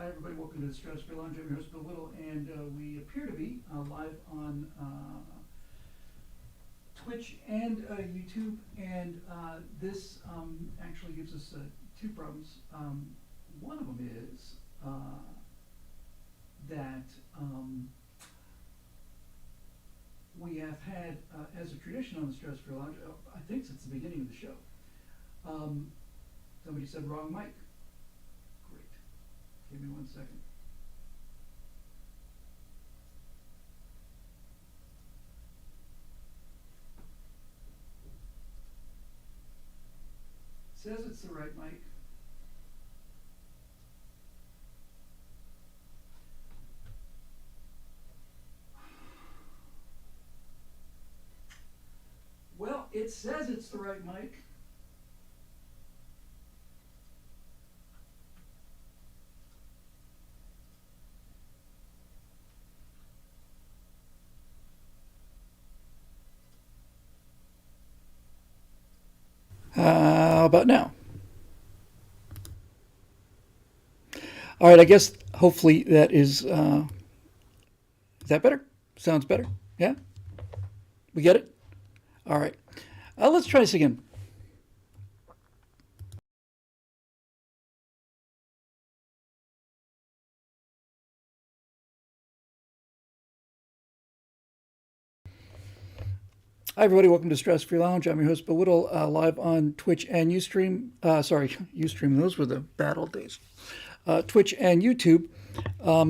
Hi, everybody. Welcome to the Stratosphere Lounge. I'm your host, Bill Whittle, and we appear to be live on Twitch and YouTube. And this actually gives us two problems. One of them is that we have had, as a tradition on the Stratosphere Lounge, I think since the beginning of the show, somebody said wrong mic. Great. Give me 1 second. Says it's the right mic. Well, it says it's the right mic. How about now? All right, I guess hopefully that is that better? Sounds better? Yeah? We get it? All right. Let's try this again. Hi, everybody. Welcome to Stratosphere Lounge. I'm your host, Bill Whittle, live on Twitch and Ustream. Ustream. Those were the bad old days. Twitch and YouTube. I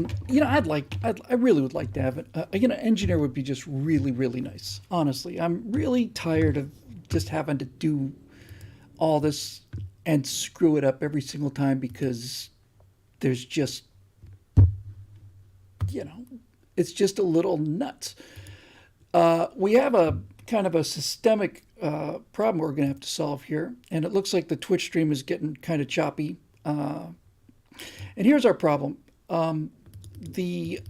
really would like to have it. Engineer would be just really, really nice. Honestly, I'm really tired of just having to do all this and screw it up every single time because there's just, it's just a little nuts. We have a kind of a systemic problem we're going to have to solve here, and it looks like the Twitch stream is getting kind of choppy. And here's our problem. The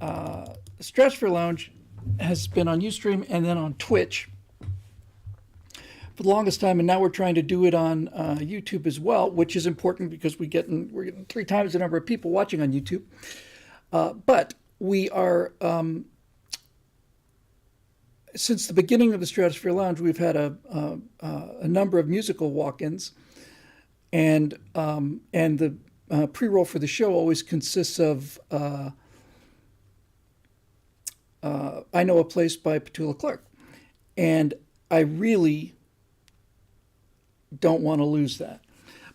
Stratosphere Lounge has been on Ustream and then on Twitch for the longest time, and now we're trying to do it on YouTube as well, which is important because we're getting 3 times the number of people watching on YouTube. But we are since the beginning of the Stratosphere Lounge, we've had a number of musical walk-ins, and the pre-roll for the show always consists of "I Know a Place" by Petula Clark, and I really don't want to lose that.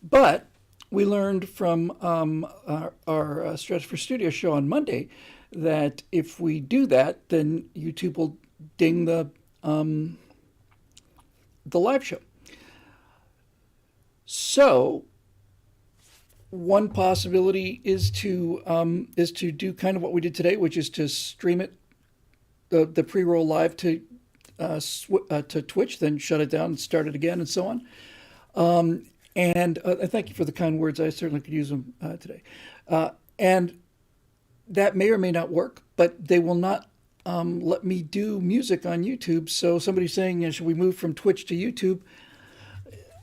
But we learned from our Stratosphere Studio show on Monday that if we do that, then YouTube will ding the live show. So one possibility is to do kind of what we did today, which is to stream it, the pre-roll live to Twitch, then shut it down and start it again, and so on. And thank you for the kind words. I certainly could use them today. And that may or may not work, but they will not let me do music on YouTube. So somebody's saying, should we move from Twitch to YouTube?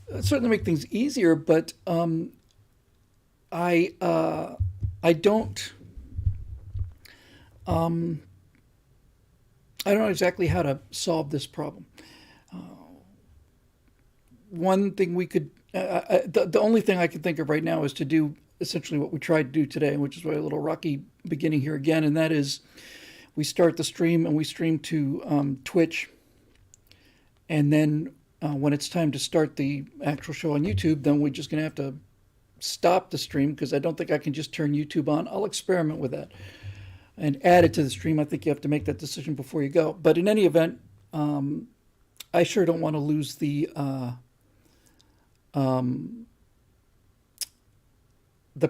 It'd certainly make things easier, but I don't know exactly how to solve this problem. One thing we could, the only thing I can think of right now is to do essentially what we tried to do today, which is why a little rocky beginning here again, and that is we start the stream and we stream to Twitch, and then when it's time to start the actual show on YouTube, then we're just going to have to stop the stream because I don't think I can just turn YouTube on. I'll experiment with that and add it to the stream. I think you have to make that decision before you go. But in any event, I sure don't want to lose the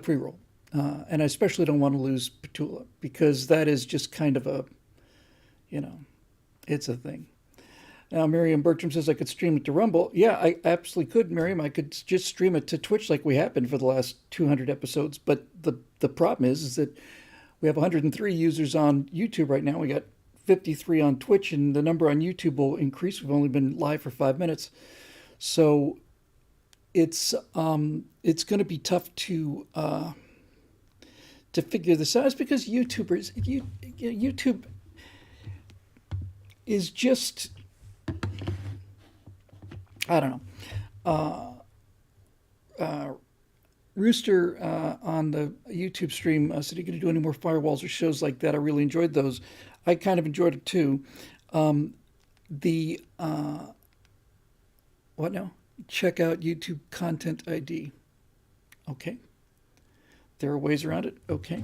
pre-roll. And I especially don't want to lose Petula because that is just kind of a, it's a thing. Now, Miriam Bertram says I could stream it to Rumble. Yeah, I absolutely could, Miriam. I could just stream it to Twitch like we have been for the last 200 episodes. But the problem is that we have 103 users on YouTube right now. We got 53 on Twitch, and the number on YouTube will increase. We've only been live for 5 minutes. So it's going to be tough to to figure this out is because YouTube is just, I don't know. Rooster on the YouTube stream said, "Are you going to do any more firewalls or shows like that?" I really enjoyed those. I kind of enjoyed it too. The what now? Check out YouTube Content ID. Okay. There are ways around it. Okay.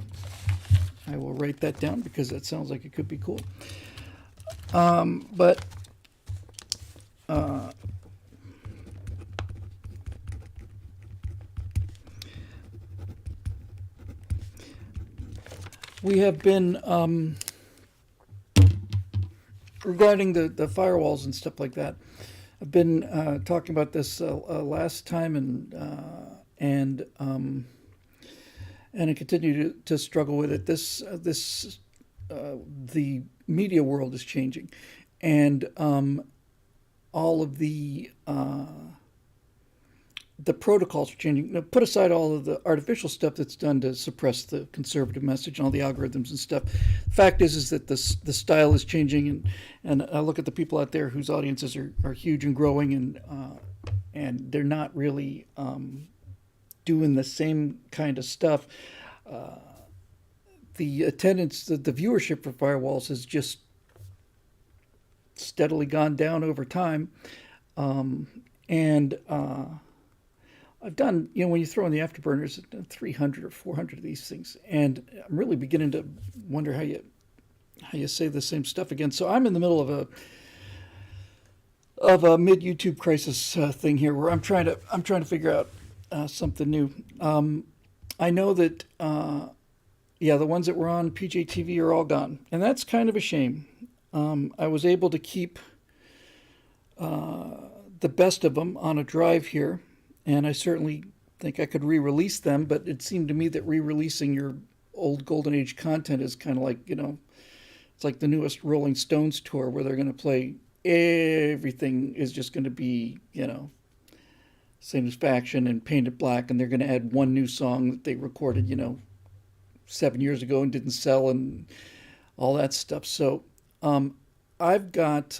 I will write that down because that sounds like it could be cool. But we have been regarding the firewalls and stuff like that. I've been talking about this last time, and I continue to struggle with it. The media world is changing, and all of the protocols are changing. Now, put aside all of the artificial stuff that's done to suppress the conservative message and all the algorithms and stuff. The fact is that the style is changing, and I look at the people out there whose audiences are huge and growing, and they're not really doing the same kind of stuff. The attendance, the viewership for firewalls has just steadily gone down over time, and I've done, when you throw in the afterburners, 300 or 400 of these things, and I'm really beginning to wonder how you say the same stuff again. So I'm in the middle of a mid YouTube crisis thing here, where I'm trying to figure out something new. I know that the ones that were on PJTV are all gone, and that's kind of a shame. I was able to keep the best of them on a drive here. And I certainly think I could re-release them, but it seemed to me that re-releasing your old Golden Age content is kind of like, it's like the newest Rolling Stones tour, where they're going to play everything is just going to be, Satisfaction and Painted Black, and they're going to add one new song that they recorded, 7 years ago and didn't sell and all that stuff. So I've got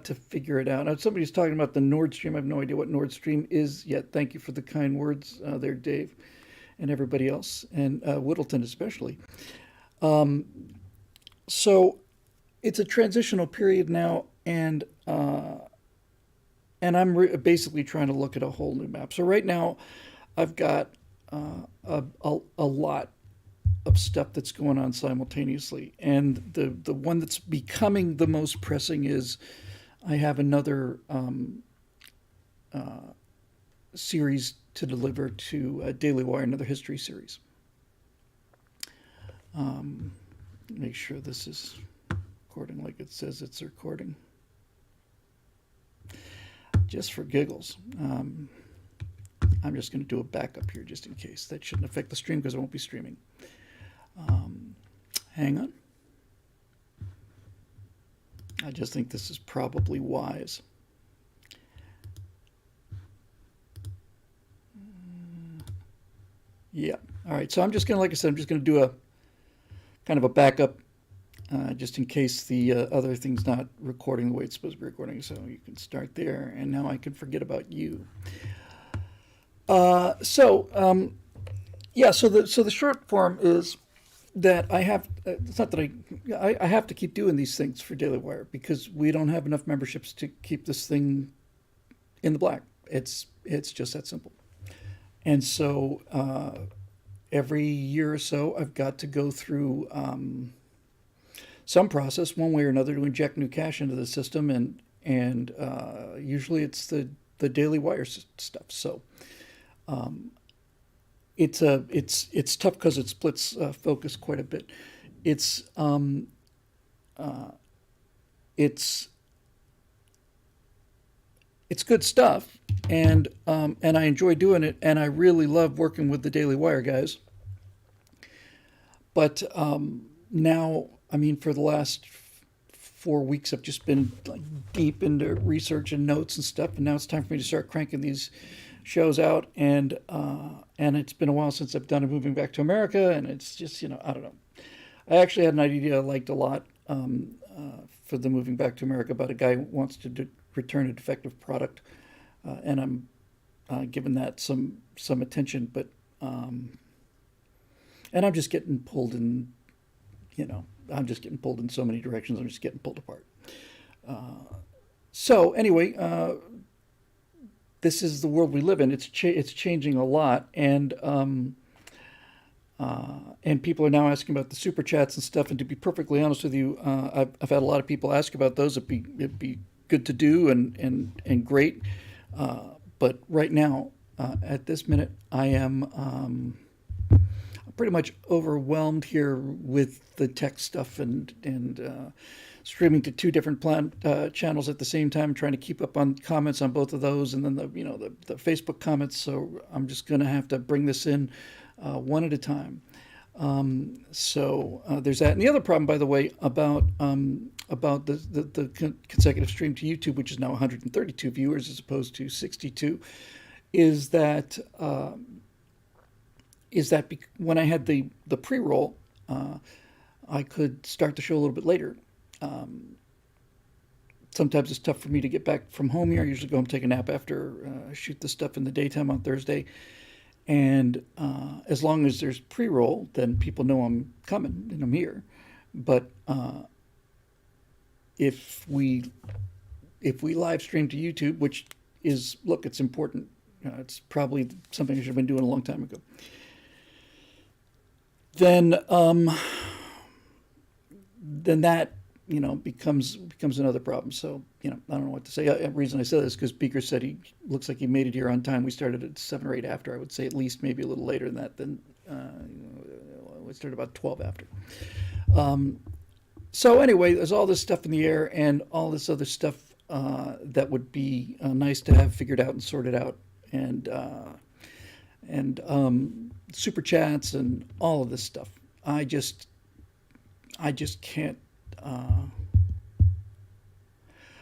to figure it out. Somebody's talking about the Nord Stream. I have no idea what Nord Stream is yet. Thank you for the kind words there, Dave, and everybody else, and Whittleton especially. So it's a transitional period now, and I'm basically trying to look at a whole new map. So right now, I've got a lot of stuff that's going on simultaneously, and the one that's becoming the most pressing is I have another series to deliver to Daily Wire, another history series. Make sure this is recording like it says it's recording, just for giggles. I'm just going to do a backup here just in case. That shouldn't affect the stream because I won't be streaming. Hang on. I just think this is probably wise. Yeah. All right. So I'm just going to, like I said, I'm just going to do a kind of a backup just in case the other thing's not recording the way it's supposed to be recording. So you can start there, and now I can forget about you. So the short form is that I have, it's not that I have to keep doing these things for Daily Wire because we don't have enough memberships to keep this thing in the black. It's just that simple. And so every year or so, I've got to go through some process, one way or another, to inject new cash into the system, and usually it's the Daily Wire stuff. So it's tough because it splits focus quite a bit. It's good stuff, and I enjoy doing it, and I really love working with the Daily Wire guys. But now, I mean, for the last 4 weeks, I've just been like deep into research and notes and stuff, and now it's time for me to start cranking these shows out, and it's been a while since I've done a Moving Back to America, and it's just, I don't know. I actually had an idea I liked a lot for the Moving Back to America about a guy who wants to return a defective product, and I'm giving that some attention, but and I'm just getting pulled in, I'm just getting pulled in so many directions. I'm just getting pulled apart. So anyway, this is the world we live in. It's changing a lot, and people are now asking about the super chats and stuff. And to be perfectly honest with you, I've had a lot of people ask about those. It'd be good to do and great. But right now, at this minute, I am pretty much overwhelmed here with the tech stuff and streaming to two different channels at the same time, trying to keep up on comments on both of those, and then the Facebook comments. So I'm just going to have to bring this in one at a time. So there's that. And the other problem, by the way, about the consecutive stream to YouTube, which is now 132 viewers as opposed to 62, is that when I had the pre-roll, I could start the show a little bit later. Sometimes it's tough for me to get back from home here. I usually go home, take a nap after shoot the stuff in the daytime on Thursday. And as long as there's pre-roll, then people know I'm coming and I'm here. But if we live stream to YouTube, which is, look, it's important. It's probably something I should have been doing a long time ago. Then that becomes another problem. So I don't know what to say. The reason I said this is because Beaker said he looks like he made it here on time. We started at 7 or 8 after. I would say at least maybe a little later than that. Then we started about 12 after. So anyway, there's all this stuff in the air and all this other stuff that would be nice to have figured out and sorted out, and super chats and all of this stuff. I just can't.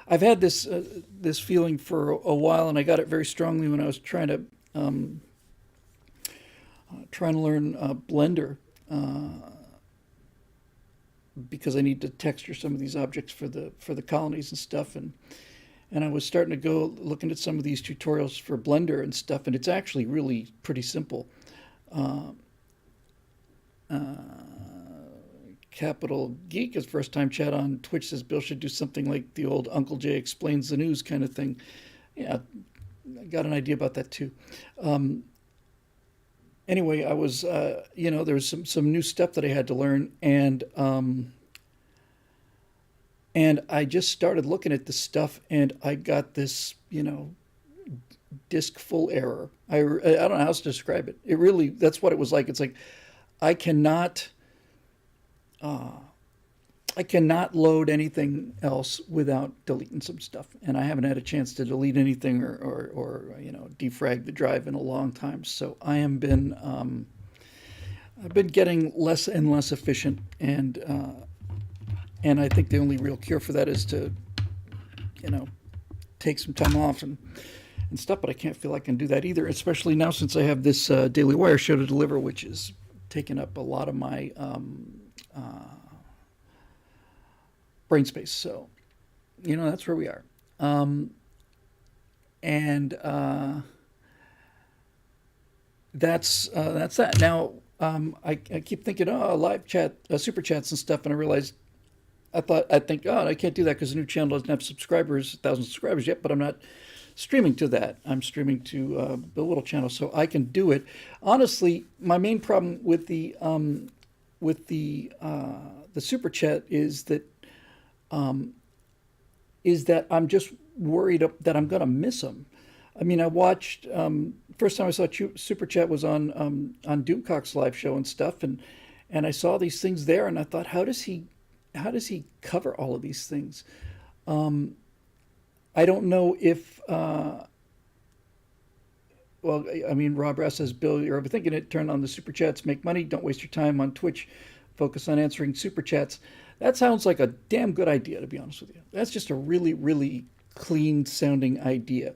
I've had this feeling for a while, and I got it very strongly when I was trying to learn Blender, because I need to texture some of these objects for the colonies and stuff, and I was starting to go looking at some of these tutorials for Blender and stuff, and it's actually really pretty simple. Capital Geek is first time chat on Twitch says Bill should do something like the old Uncle Jay explains the news kind of thing. Yeah, I got an idea about that too. Anyway, I was there was some new stuff that I had to learn, and I just started looking at this stuff, and I got this disk full error. I don't know how else to describe it. It really, that's what it was like. It's like I cannot load anything else without deleting some stuff, and I haven't had a chance to delete anything or defrag the drive in a long time. So I've been getting less and less efficient, and I think the only real cure for that is to take some time off and stuff. But I can't feel I can do that either, especially now since I have this Daily Wire show to deliver, which is taking up a lot of my brain space. So, that's where we are. That's that. Now, I keep thinking, live chat, super chats and stuff, and I realized, I think, I can't do that because the new channel doesn't have 1,000 subscribers yet, but I'm not streaming to that. I'm streaming to the little channel, so I can do it. Honestly, my main problem with the super chat is that I'm just worried that I'm going to miss them. I mean, I watched first time I saw super chat was on Doomcock's live show and stuff, and I saw these things there, and I thought, how does he cover all of these things? I don't know if Rob Ross says, Bill, you're overthinking it. Turn on the super chats, make money. Don't waste your time on Twitch. Focus on answering super chats. That sounds like a damn good idea, to be honest with you. That's just a really, really clean sounding idea.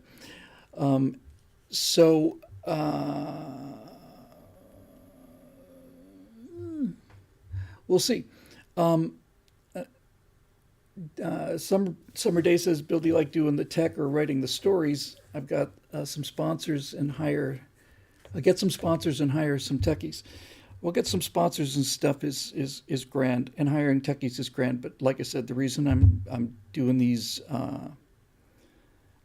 So we'll see. Summer Day says, Bill, do you like doing the tech or writing the stories? I've got some sponsors and hire. I get some sponsors and hire some techies. We'll get some sponsors and stuff is grand, and hiring techies is grand. But like I said, the reason I'm doing these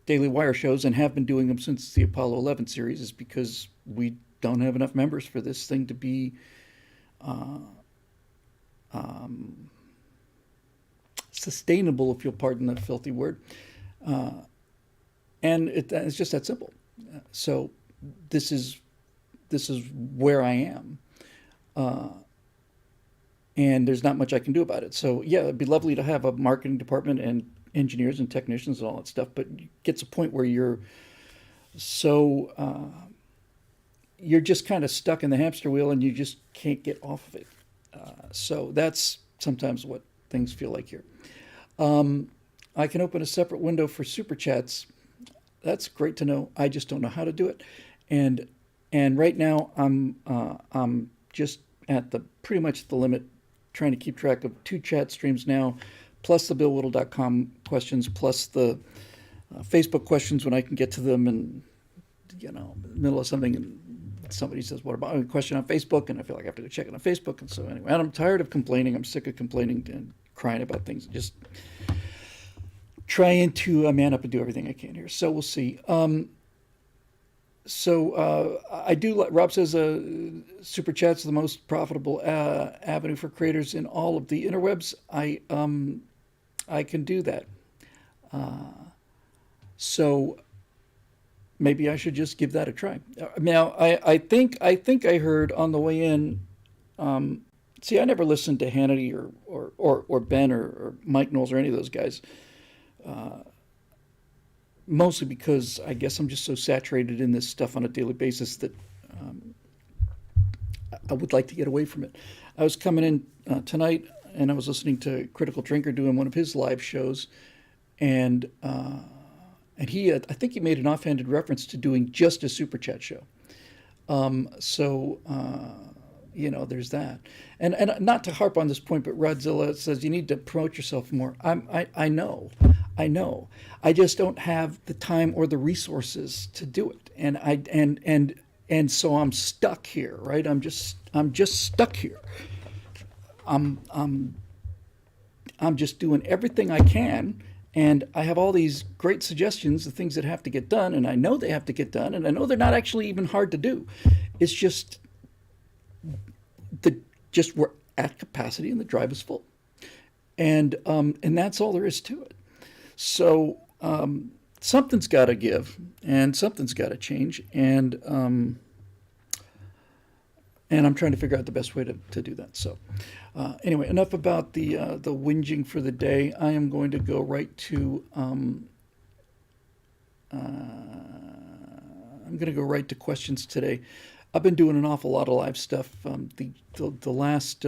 Daily Wire shows and have been doing them since the Apollo 11 series is because we don't have enough members for this thing to be sustainable, if you'll pardon that filthy word. And it's just that simple. So this is where I am, and there's not much I can do about it. So yeah, it'd be lovely to have a marketing department and engineers and technicians and all that stuff, but it gets a point where you're so you're just kind of stuck in the hamster wheel and you just can't get off of it. So that's sometimes what things feel like here. I can open a separate window for super chats. That's great to know. I just don't know how to do it, and right now I'm just at the pretty much the limit, trying to keep track of 2 chat streams now, plus the BillWhittle.com questions, plus the Facebook questions when I can get to them, and in the middle of something and somebody says, what about a question on Facebook? And I feel like I have to go check it on Facebook. And so anyway, and I'm tired of complaining. I'm sick of complaining and crying about things. Just trying to man up and do everything I can here. So we'll see. I do. Rob says super chats are the most profitable avenue for creators in all of the interwebs. I can do that. So maybe I should just give that a try. Now I think I heard on the way in. See, I never listened to Hannity or Ben or Mike Knowles or any of those guys. Mostly because I guess I'm just so saturated in this stuff on a daily basis that I would like to get away from it. I was coming in tonight and I was listening to Critical Drinker doing one of his live shows, and he I think he made an offhanded reference to doing just a super chat show. There's that, and not to harp on this point, but Rodzilla says you need to promote yourself more. I know. I just don't have the time or the resources to do it, and so I'm stuck here, right? I'm just stuck here. I'm just doing everything I can, and I have all these great suggestions of things that have to get done, and I know they have to get done, and I know they're not actually even hard to do. It's just we're at capacity and the drive is full, and that's all there is to it. So something's got to give, and something's got to change, and I'm trying to figure out the best way to do that. So anyway, enough about the whinging for the day. I am going to go right to questions today. I've been doing an awful lot of live stuff. The last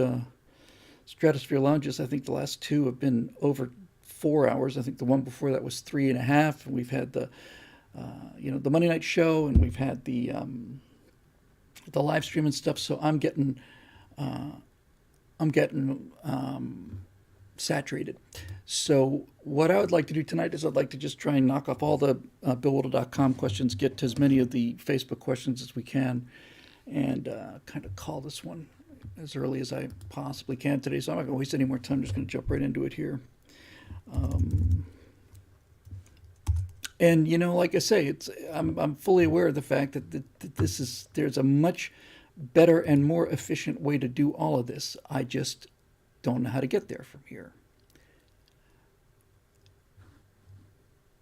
Stratosphere Lounges, I think the last 2 have been over 4 hours. I think the one before that was 3.5. And we've had the Monday night show, and we've had the live stream and stuff. So I'm getting saturated. So what I would like to do tonight is I'd like to just try and knock off all the BillWhittle.com questions, get to as many of the Facebook questions as we can, and kind of call this one as early as I possibly can today. So I'm not going to waste any more time. I'm just going to jump right into it here. And like I say, I'm fully aware of the fact that there's a much better and more efficient way to do all of this. I just don't know how to get there from here.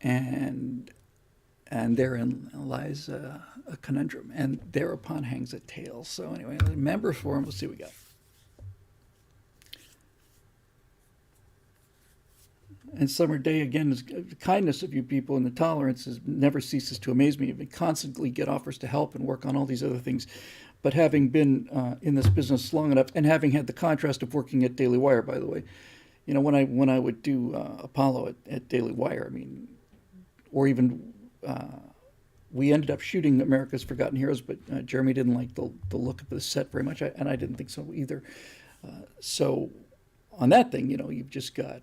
And therein lies a conundrum, and thereupon hangs a tale. So anyway, the member forum, we'll see what we got. And Summer Day, again, is the kindness of you people and the tolerance never ceases to amaze me. We constantly get offers to help and work on all these other things. But having been in this business long enough, and having had the contrast of working at Daily Wire, by the way, when I would do Apollo at Daily Wire, I mean, or even we ended up shooting America's Forgotten Heroes, but Jeremy didn't like the look of the set very much, and I didn't think so either. So on that thing, you've just got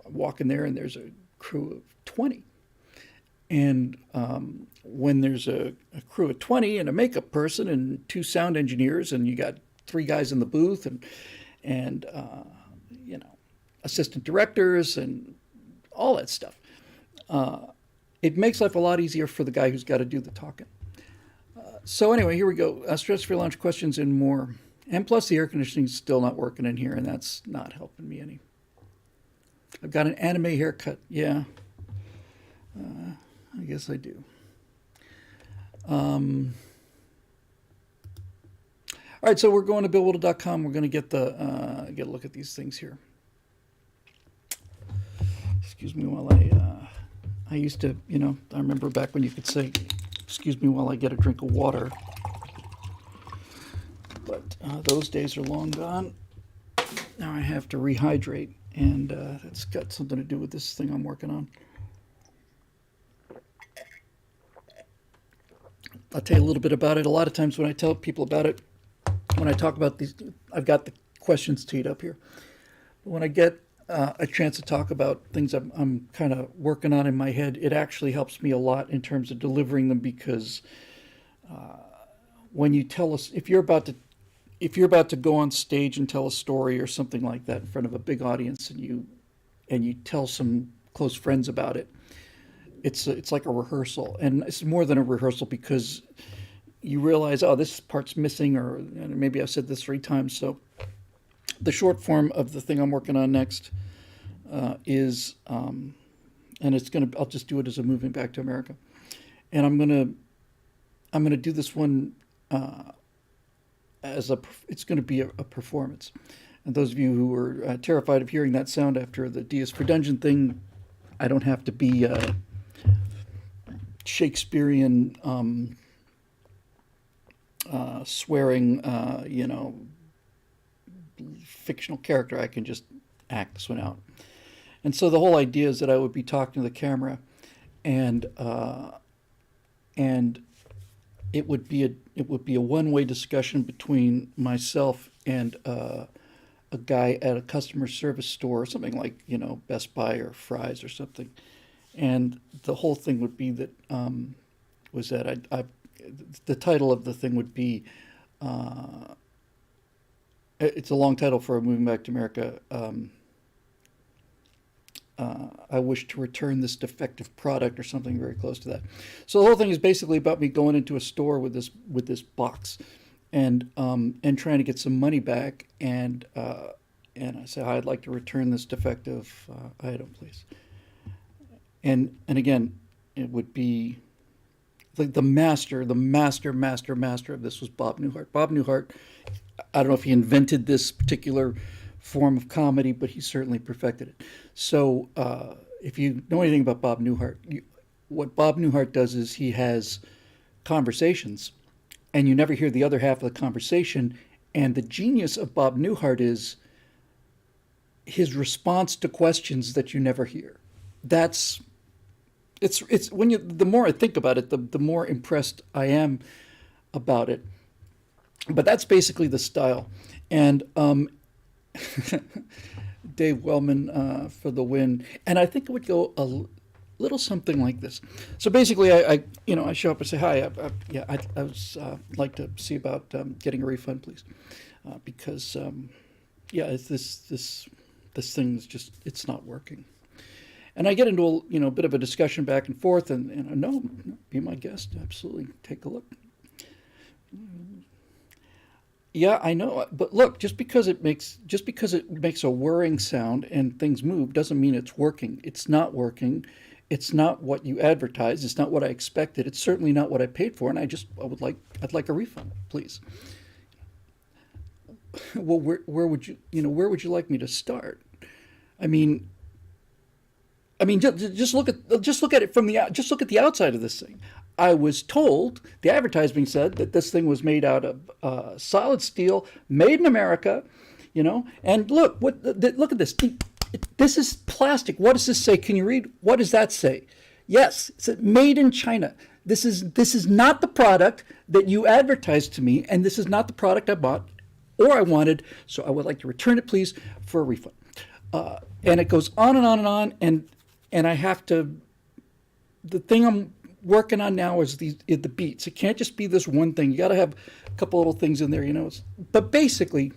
walking there, and there's a crew of 20. And when there's a crew of 20 and a makeup person and 2 sound engineers, and you got 3 guys in the booth and assistant directors and all that stuff, it makes life a lot easier for the guy who's got to do the talking. So anyway, here we go. Stratosphere launch questions and more. And plus the air conditioning's still not working in here, and that's not helping me any. I've got an anime haircut. Yeah. I guess I do. All right, so we're going to BillWhittle.com. We're going to get a look at these things here. Excuse me while I used to, I remember back when you could say, excuse me while I get a drink of water. But those days are long gone. Now I have to rehydrate, and that's got something to do with this thing I'm working on. I'll tell you a little bit about it. A lot of times when I tell people about it, when I talk about these, I've got the questions teed up here. But when I get a chance to talk about things I'm kind of working on in my head, it actually helps me a lot in terms of delivering them, because when you tell us, if you're about to go on stage and tell a story or something like that in front of a big audience, and you tell some close friends about it, it's like a rehearsal, and it's more than a rehearsal, because you realize, oh, this part's missing, or maybe I've said this 3 times. So the short form of the thing I'm working on next is, and I'll just do it as a moving back to America, and I'm gonna do this one it's going to be a performance. And those of you who are terrified of hearing that sound after the D is for Dungeon thing, I don't have to be Shakespearean swearing, fictional character. I can just act this one out. And so the whole idea is that I would be talking to the camera, and it would be a one-way discussion between myself and a guy at a customer service store, or something like Best Buy or Fry's or something. And the whole thing would be that the title of the thing would be, it's a long title for Moving Back to America. I wish to return this defective product, or something very close to that. So the whole thing is basically about me going into a store with this box, and trying to get some money back, and I say, hi, I'd like to return this defective item, please. And again, it would be like the master of this was Bob Newhart. Bob Newhart, I don't know if he invented this particular form of comedy, but he certainly perfected it. So if you know anything about Bob Newhart, what Bob Newhart does is he has conversations, and you never hear the other half of the conversation. And the genius of Bob Newhart is his response to questions that you never hear. It's when the more I think about it, the more impressed I am about it. But that's basically the style. And Dave Wellman for the win. And I think it would go a little something like this. So basically, I show up and say, hi, I was like to see about getting a refund, please, because it's this thing's just, it's not working. And I get into a bit of a discussion back and forth, and no, be my guest, absolutely, take a look. Yeah, I know, but look, just because it makes a whirring sound and things move doesn't mean it's working. It's not working. It's not what you advertised. It's not what I expected. It's certainly not what I paid for, and I'd like a refund, please. Well, where would you like me to start? I mean, just look at it from just look at the outside of this thing. I was told, the advertising said that this thing was made out of solid steel, made in America, and look at this. This is plastic. What does this say? Can you read? What does that say? Yes, it's made in China. This is not the product that you advertised to me, and this is not the product I bought or I wanted. So I would like to return it, please, for a refund. And it goes on and on and on, and I have to. The thing I'm working on now is the beats. It can't just be this one thing. You got to have a couple little things in there, But basically,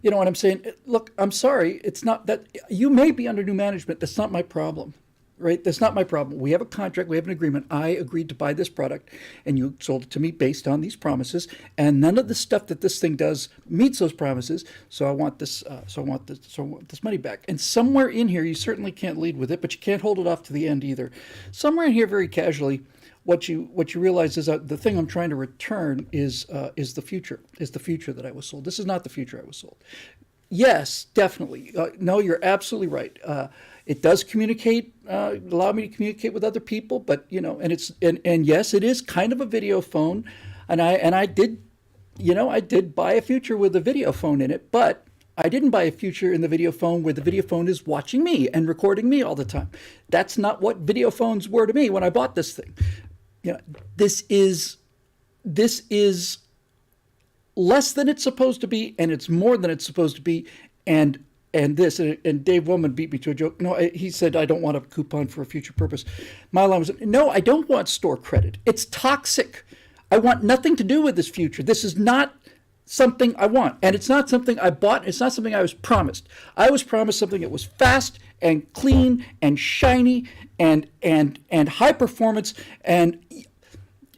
you know what I'm saying? Look, I'm sorry. It's not that you may be under new management. That's not my problem, right? That's not my problem. We have a contract. We have an agreement. I agreed to buy this product, and you sold it to me based on these promises. And none of the stuff that this thing does meets those promises. So I want this. So I want this money back. And somewhere in here, you certainly can't lead with it, but you can't hold it off to the end either. Somewhere in here, very casually, what you realize is that the thing I'm trying to return is the future that I was sold. This is not the future I was sold. Yes, definitely. No, you're absolutely right. It does communicate, allow me to communicate with other people, but and yes, it is kind of a video phone, and I did buy a future with a video phone in it, but I didn't buy a future in the video phone where the video phone is watching me and recording me all the time. That's not what video phones were to me when I bought this thing. This is less than it's supposed to be, and it's more than it's supposed to be, and Dave Woman beat me to a joke. No, he said, I don't want a coupon for a future purpose. My line was, no, I don't want store credit. It's toxic. I want nothing to do with this future. This is not something I want, and it's not something I bought. It's not something I was promised. I was promised something that was fast and clean and shiny and high performance. And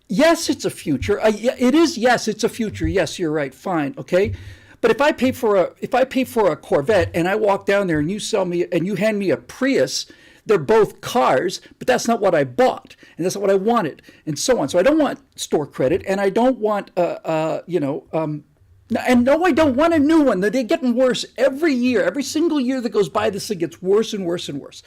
yes, it's a future. It is. Yes, it's a future. Yes, you're right. Fine. Okay. But if I pay for a Corvette and I walk down there and you hand me a Prius, they're both cars, but that's not what I bought, and that's not what I wanted, and so on. So I don't want store credit, and I don't want and no, I don't want a new one. They're getting worse every year. Every single year that goes by, this thing gets worse and worse and worse.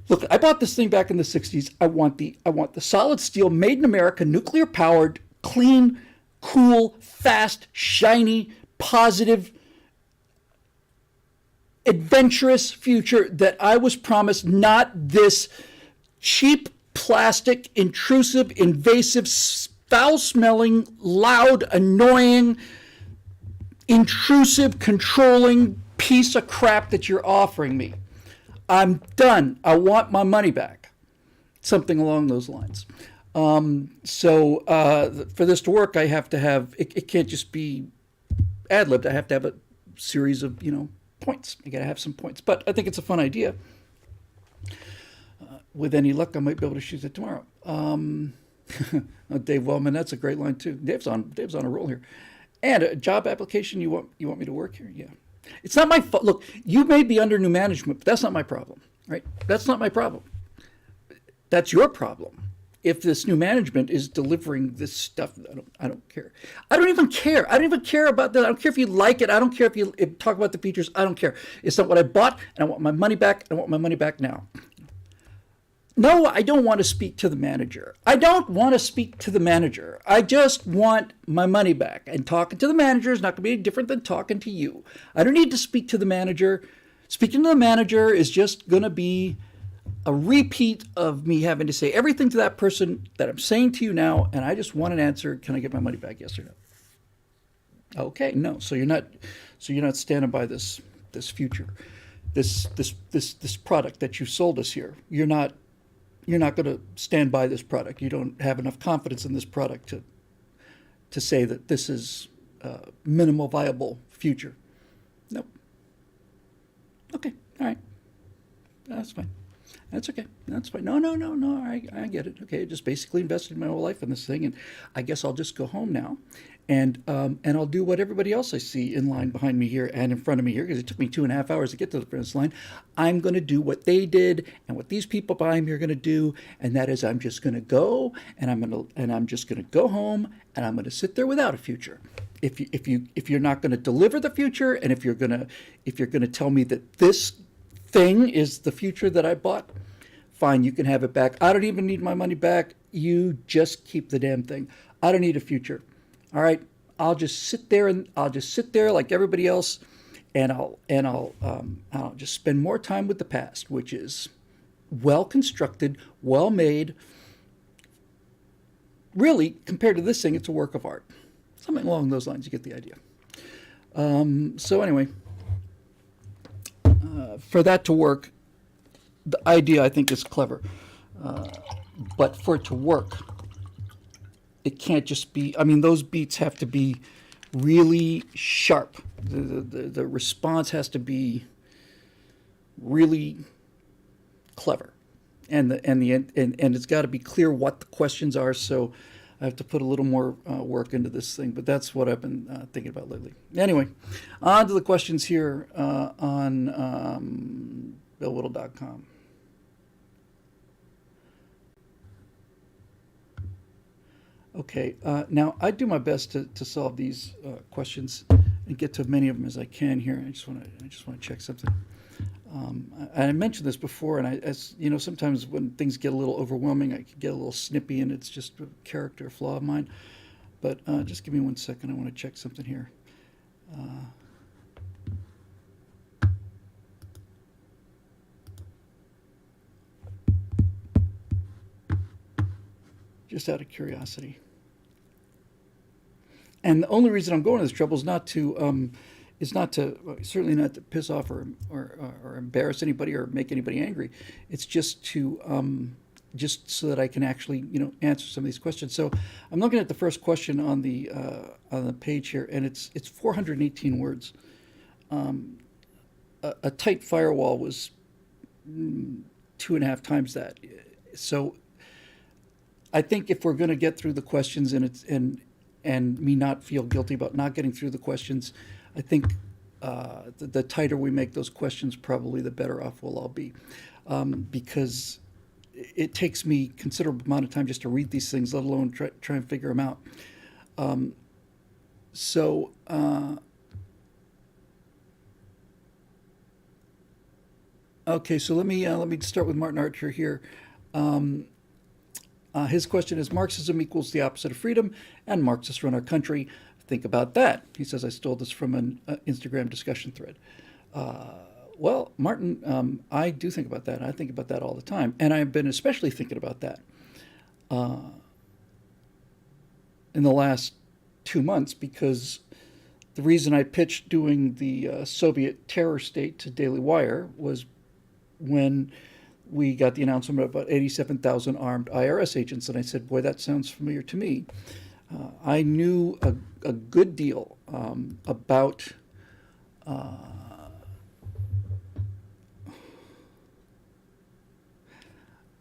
Look, I bought this thing back in the 60s. I want the solid steel, made in America, nuclear powered, clean, cool, fast, shiny, positive, adventurous future that I was promised, not this cheap, plastic, intrusive, invasive, foul-smelling, loud, annoying, intrusive, controlling piece of crap that you're offering me. I'm done. I want my money back. Something along those lines. So for this to work, I have to have, it can't just be ad-libbed. I have to have a series of, points. I got to have some points. But I think it's a fun idea. With any luck, I might be able to shoot it tomorrow. Dave Wellman, that's a great line too. Dave's on a roll here. And a job application, you want me to work here? Yeah. It's not my fault. Look, you may be under new management, but that's not my problem, right? That's not my problem. That's your problem. If this new management is delivering this stuff, I don't care. I don't even care. I don't even care about that. I don't care if you like it. I don't care if you talk about the features. I don't care. It's not what I bought, and I want my money back, and I want my money back now. No, I don't want to speak to the manager. I don't want to speak to the manager. I just want my money back. And talking to the manager is not going to be any different than talking to you. I don't need to speak to the manager. Speaking to the manager is just going to be a repeat of me having to say everything to that person that I'm saying to you now, and I just want an answer. Can I get my money back? Yes or no? Okay, no. So you're not standing by this future, this product that you sold us here. You're not going to stand by this product. You don't have enough confidence in this product to say that this is a minimal viable future. Nope. Okay. All right. That's fine. That's okay. That's fine. No. I get it. Okay. I just basically invested my whole life in this thing, and I guess I'll just go home now, and I'll do what everybody else I see in line behind me here and in front of me here, because it took me 2.5 hours to get to the finish line. I'm going to do what they did and what these people behind me are going to do, and that is I'm just going to go and I'm just going to go home, and I'm going to sit there without a future. If you're not going to deliver the future, and if you're going to tell me that this thing is the future that I bought, fine, you can have it back. I don't even need my money back. You just keep the damn thing. I don't need a future. All right, I'll just sit there like everybody else, and I'll just spend more time with the past, which is well constructed, well made, really, compared to this thing, it's a work of art. Something along those lines. You get the idea. So anyway, for that to work, the idea I think is clever. But for it to work, it can't just be, I mean, those beats have to be really sharp. The response has to be really clever. And it's got to be clear what the questions are. So I have to put a little more work into this thing. But that's what I've been thinking about lately. Anyway, on to the questions here on BillWhittle.com. Okay, now I do my best to solve these questions and get to as many of them as I can here. I just want to check something. I mentioned this before, and as you know, sometimes when things get a little overwhelming, I can get a little snippy, and it's just a character flaw of mine. But just give me 1 second. I want to check something here. Just out of curiosity. And the only reason I'm going to this trouble is certainly not to piss off or embarrass anybody or make anybody angry. It's just to just so that I can actually answer some of these questions. So I'm looking at the first question on the page here, and it's 418 words. A tight firewall was 2.5 times that. So I think if we're going to get through the questions and me not feel guilty about not getting through the questions, I think the tighter we make those questions, probably the better off we'll all be, because it takes me considerable amount of time just to read these things, let alone try and figure them out. Okay, so let me start with Martin Archer here. His question is, Marxism equals the opposite of freedom, and Marxists run our country. Think about that. He says, I stole this from an Instagram discussion thread. Well, Martin, I do think about that. I think about that all the time. And I've been especially thinking about that in the last 2 months, because the reason I pitched doing the Soviet terror state to Daily Wire was when we got the announcement about 87,000 armed IRS agents, and I said, boy, that sounds familiar to me. I knew a good deal about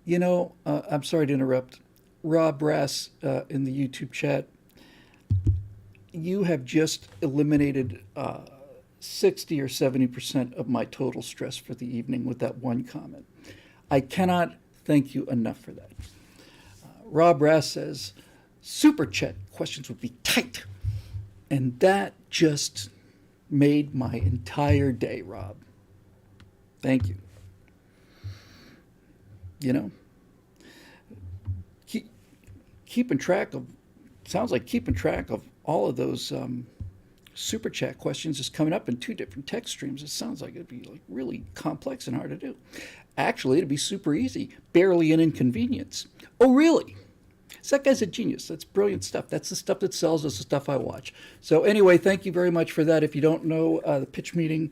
I'm sorry to interrupt. Rob Brass in the YouTube chat, you have just eliminated 60 or 70% of my total stress for the evening with that one comment. I cannot thank you enough for that. Rob Brass says, Super Chat questions would be tight. And that just made my entire day, Rob. Thank you. Keeping track of all of those Super Chat questions is coming up in 2 different text streams. It sounds like it'd be really complex and hard to do. Actually, it'd be super easy, barely an inconvenience. Oh, really? So that guy's a genius. That's brilliant stuff. That's the stuff that sells. That's the stuff I watch. So anyway, thank you very much for that. If you don't know the Pitch Meeting,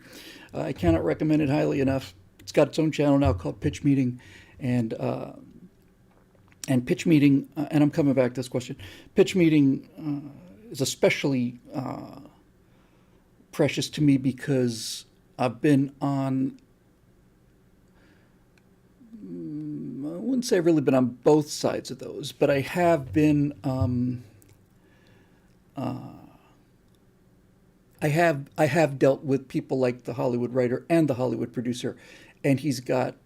I cannot recommend it highly enough. It's got its own channel now called Pitch Meeting, and Pitch Meeting. And I'm coming back to this question. Pitch Meeting is especially precious to me because I've been on. I wouldn't say I've really been on both sides of those, but I have been. I have dealt with people like the Hollywood writer and the Hollywood producer, and he's got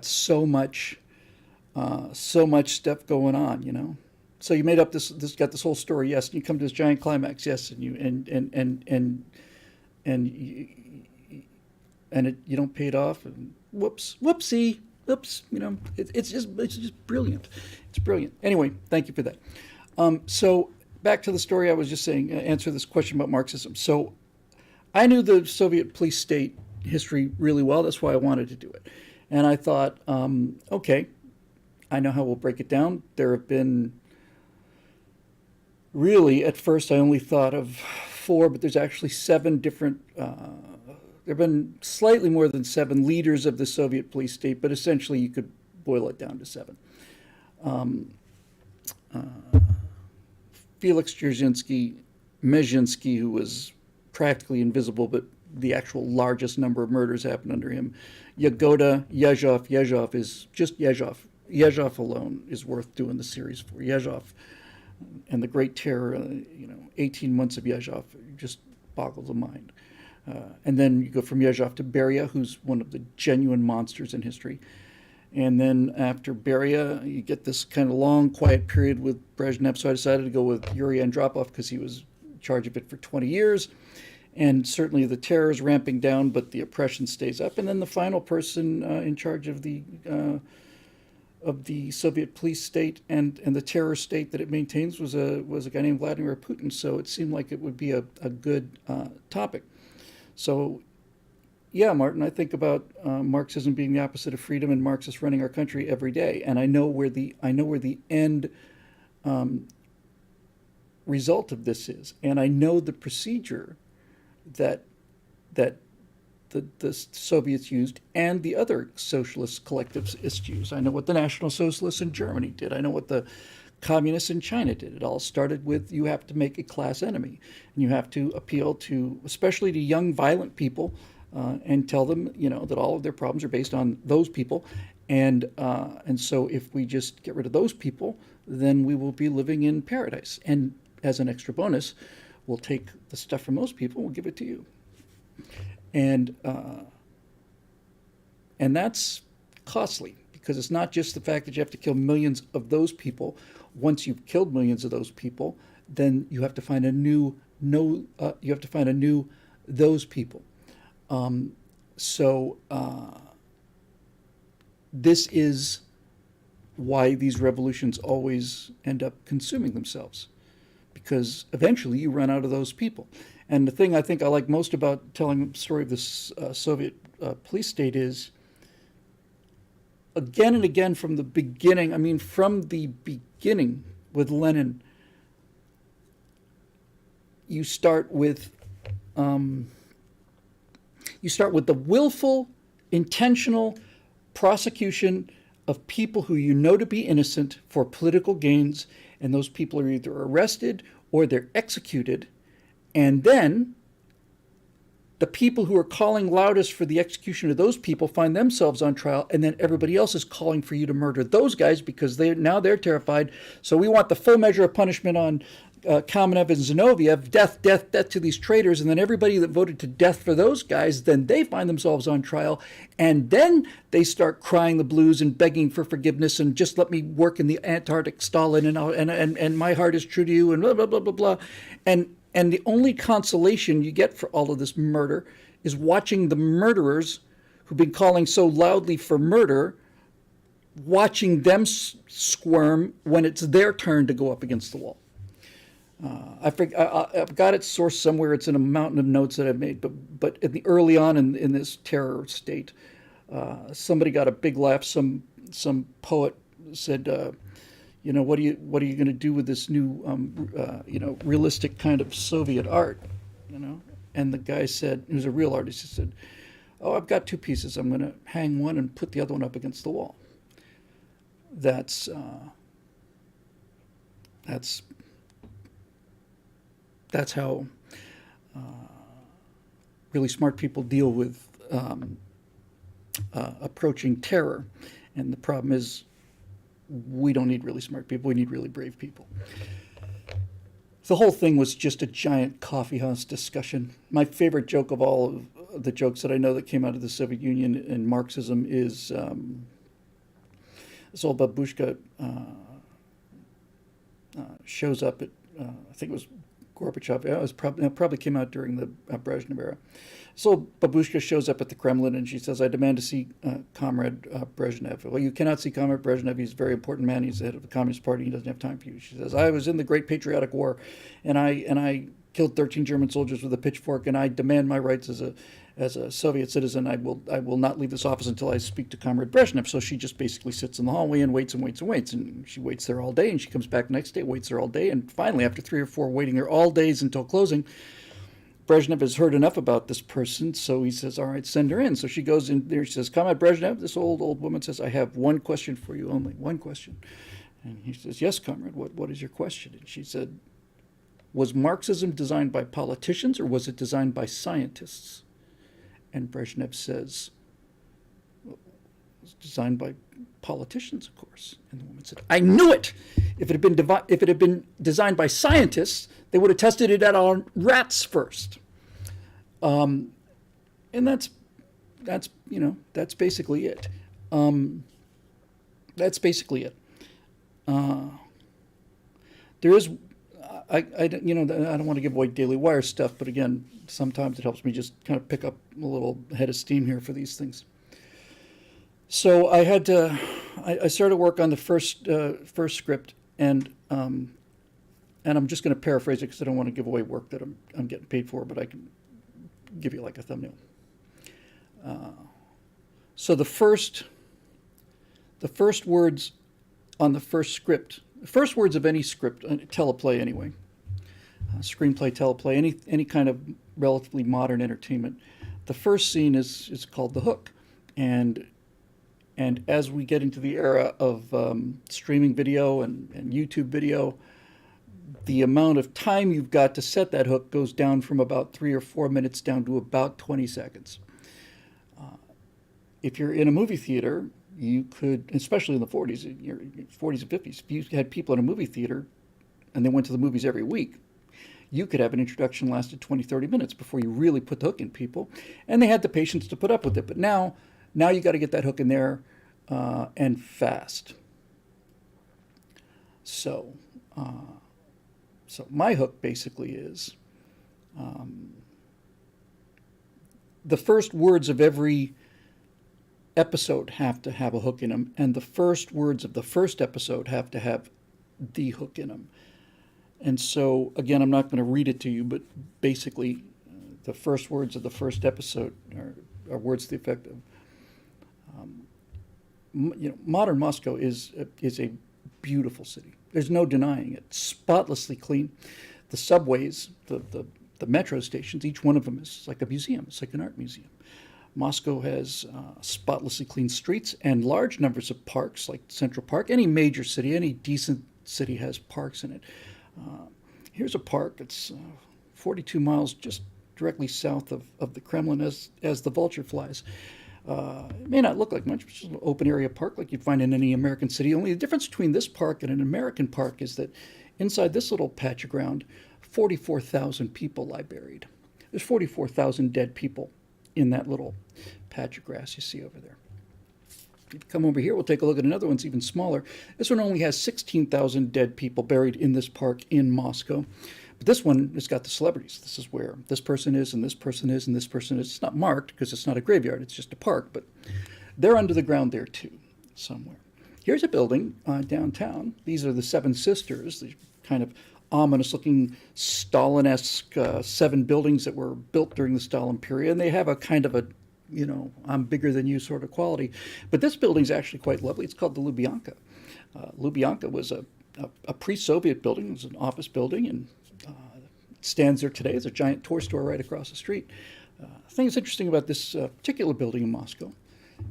so much stuff going on, So you made up this got this whole story, yes, and you come to this giant climax, yes, and you you don't pay it off, and whoopsie, oops, it's just brilliant. It's brilliant. Anyway, thank you for that. So back to the story I was just saying, answer this question about Marxism. So I knew the Soviet police state history really well. That's why I wanted to do it. And I thought, okay, I know how we'll break it down. There have been really, at first, I only thought of four, but there's actually seven different. There have been slightly more than seven leaders of the Soviet police state, but essentially you could boil it down to seven. Felix Mezhinsky, who was practically invisible, but the actual largest number of murders happened under him. Yagoda, Yezhov. Yezhov is just Yezhov. Yezhov alone is worth doing the series for. Yezhov and the Great Terror, 18 months of Yezhov just boggles the mind. And then you go from Yezhov to Beria, who's one of the genuine monsters in history. And then after Beria, you get this kind of long, quiet period with Brezhnev. So I decided to go with Yuri Andropov because he was in charge of it for 20 years. And certainly the terror is ramping down, but the oppression stays up. And then the final person in charge of the Soviet police state and the terror state that it maintains was a guy named Vladimir Putin. So it seemed like it would be a good topic. So, yeah, Martin, I think about Marxism being the opposite of freedom and Marxists running our country every day, and I know where the end result of this is, and I know the procedure that the Soviets used and the other socialist collectivists used. I know what the National Socialists in Germany did. I know what the communists in China did. It all started with you have to make a class enemy, and you have to appeal to, especially to young, violent people, and tell them, that all of their problems are based on those people, and so if we just get rid of those people, then we will be living in paradise. And as an extra bonus, we'll take the stuff from those people, we'll give it to you, and that's costly because it's not just the fact that you have to kill millions of those people. Once you've killed millions of those people, then you have to find a new those people. This is why these revolutions always end up consuming themselves, because eventually you run out of those people. And the thing I think I like most about telling the story of this Soviet police state is, again and again from the beginning with Lenin, you start with the willful, intentional prosecution of people who you know to be innocent for political gains, and those people are either arrested or they're executed, and then the people who are calling loudest for the execution of those people find themselves on trial, and then everybody else is calling for you to murder those guys because they're terrified. So we want the full measure of punishment on Kamenev and Zinoviev, death, death, death to these traitors, and then everybody that voted to death for those guys, then they find themselves on trial, and then they start crying the blues and begging for forgiveness and just let me work in the Antarctic, Stalin, and my heart is true to you, and blah, blah, blah, blah, blah. And the only consolation you get for all of this murder is watching the murderers who've been calling so loudly for murder, watching them squirm when it's their turn to go up against the wall. I've got it sourced somewhere. It's in a mountain of notes that I've made. But early on in this terror state, somebody got a big laugh. Some poet said, what are you going to do with this new realistic kind of Soviet art? And the guy said, he was a real artist. He said, "Oh, I've got two pieces. I'm going to hang one and put the other one up against the wall." That's how really smart people deal with approaching terror. And the problem is, we don't need really smart people. We need really brave people. The whole thing was just a giant coffeehouse discussion. My favorite joke of all of the jokes that I know that came out of the Soviet Union and Marxism is this old babushka shows up at, I think it was Gorbachev. It probably came out during the Brezhnev era. So babushka shows up at the Kremlin and she says, "I demand to see Comrade Brezhnev." "Well, you cannot see Comrade Brezhnev. He's a very important man. He's the head of the Communist Party. He doesn't have time for you." She says, "I was in the Great Patriotic War, and I killed 13 German soldiers with a pitchfork, and I demand my rights as as a Soviet citizen, I will not leave this office until I speak to Comrade Brezhnev. So she just basically sits in the hallway and waits and waits and waits. And she waits there all day, and she comes back the next day, waits there all day. And finally, after 3 or 4 waiting there all days until closing, Brezhnev has heard enough about this person, so he says, all right, send her in. So she goes in there, she says, Comrade Brezhnev, this old woman says, I have one question for you only, one question. And he says, yes, comrade, what is your question? And she said, was Marxism designed by politicians or was it designed by scientists? And Brezhnev says, well, it was designed by politicians, of course. And the woman said, I knew it! If it had been designed by scientists, they would have tested it out on rats first. And that's basically it. That's basically it. There is, I don't want to give away Daily Wire stuff, but again, sometimes it helps me just kind of pick up a little head of steam here for these things. So I started work on the first script, and I'm just going to paraphrase it because I don't want to give away work that I'm getting paid for, but I can give you like a thumbnail. So the first words on the first script, the first words of any script, teleplay anyway, screenplay, teleplay, any kind of relatively modern entertainment, the first scene is called the hook, and as we get into the era of streaming video and YouTube video, the amount of time you've got to set that hook goes down from about 3 or 4 minutes down to about 20 seconds. If you're in a movie theater, you could, especially in the 40s and 50s, if you had people in a movie theater and they went to the movies every week, you could have an introduction lasted 20, 30 minutes before you really put the hook in people. And they had the patience to put up with it. But now you got to get that hook in there and fast. So my hook basically is the first words of every episode have to have a hook in them, and the first words of the first episode have to have the hook in them. And so, again, I'm not going to read it to you, but basically the first words of the first episode are words to the effect of, modern Moscow is a beautiful city. There's no denying it. Spotlessly clean. The subways, the metro stations, each one of them is like a museum. It's like an art museum. Moscow has spotlessly clean streets and large numbers of parks, like Central Park. Any major city, any decent city has parks in it. Here's a park. It's 42 miles just directly south of the Kremlin as the vulture flies. It may not look like much, but it's an open area park like you'd find in any American city. Only the difference between this park and an American park is that inside this little patch of ground, 44,000 people lie buried. There's 44,000 dead people in that little patch of grass you see over there. If you come over here, we'll take a look at another one that's even smaller. This one only has 16,000 dead people buried in this park in Moscow. But this one has got the celebrities. This is where this person is, and this person is, and this person is. It's not marked because it's not a graveyard. It's just a park. But they're under the ground there, too, somewhere. Here's a building downtown. These are the Seven Sisters, the kind of ominous-looking Stalin-esque 7 buildings that were built during the Stalin period. And they have a kind of a, I'm bigger than you sort of quality. But this building's actually quite lovely. It's called the Lubyanka. Lubyanka was a pre-Soviet building. It was an office building, and it stands there today. There's a giant toy store right across the street. The thing that's interesting about this particular building in Moscow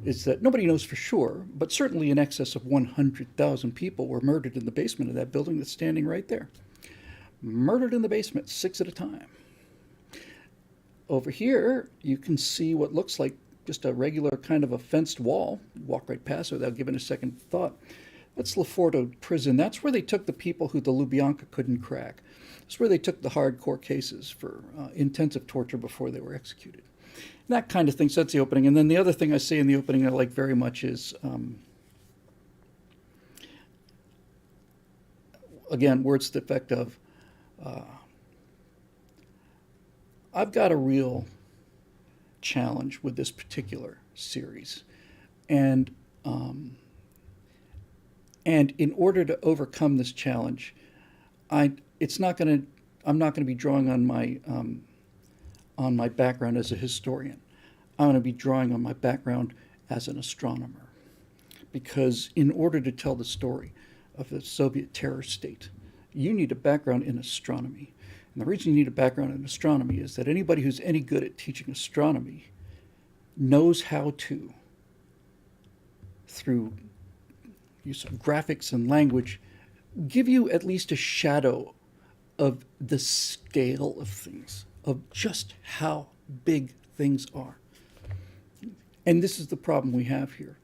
is that nobody knows for sure, but certainly in excess of 100,000 people were murdered in the basement of that building that's standing right there. Murdered in the basement, 6 at a time. Over here, you can see what looks like just a regular kind of a fenced wall. You walk right past it without giving a second thought. That's Leforto prison. That's where they took the people who the Lubyanka couldn't crack. That's where they took the hardcore cases for intensive torture before they were executed. And that kind of thing. So that's the opening. And then the other thing I say in the opening I like very much is, again, words to the effect of, I've got a real challenge with this particular series. And in order to overcome this challenge, I'm not going to be drawing on my background as a historian. I'm going to be drawing on my background as an astronomer. Because in order to tell the story of the Soviet terror state, you need a background in astronomy. And the reason you need a background in astronomy is that anybody who's any good at teaching astronomy knows how to, through use of graphics and language, give you at least a shadow of the scale of things, of just how big things are. And this is the problem we have here.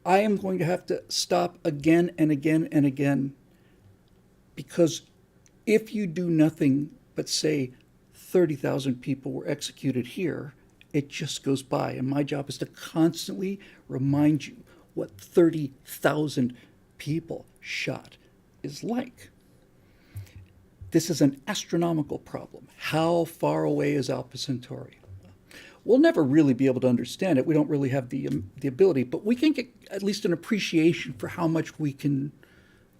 I am going to have to stop again and again and again, because if you do nothing but say 30,000 people were executed here, it just goes by. And my job is to constantly remind you what 30,000 people shot is like. This is an astronomical problem. How far away is Alpha Centauri? We'll never really be able to understand it. We don't really have the ability, but we can get at least an appreciation for how much we can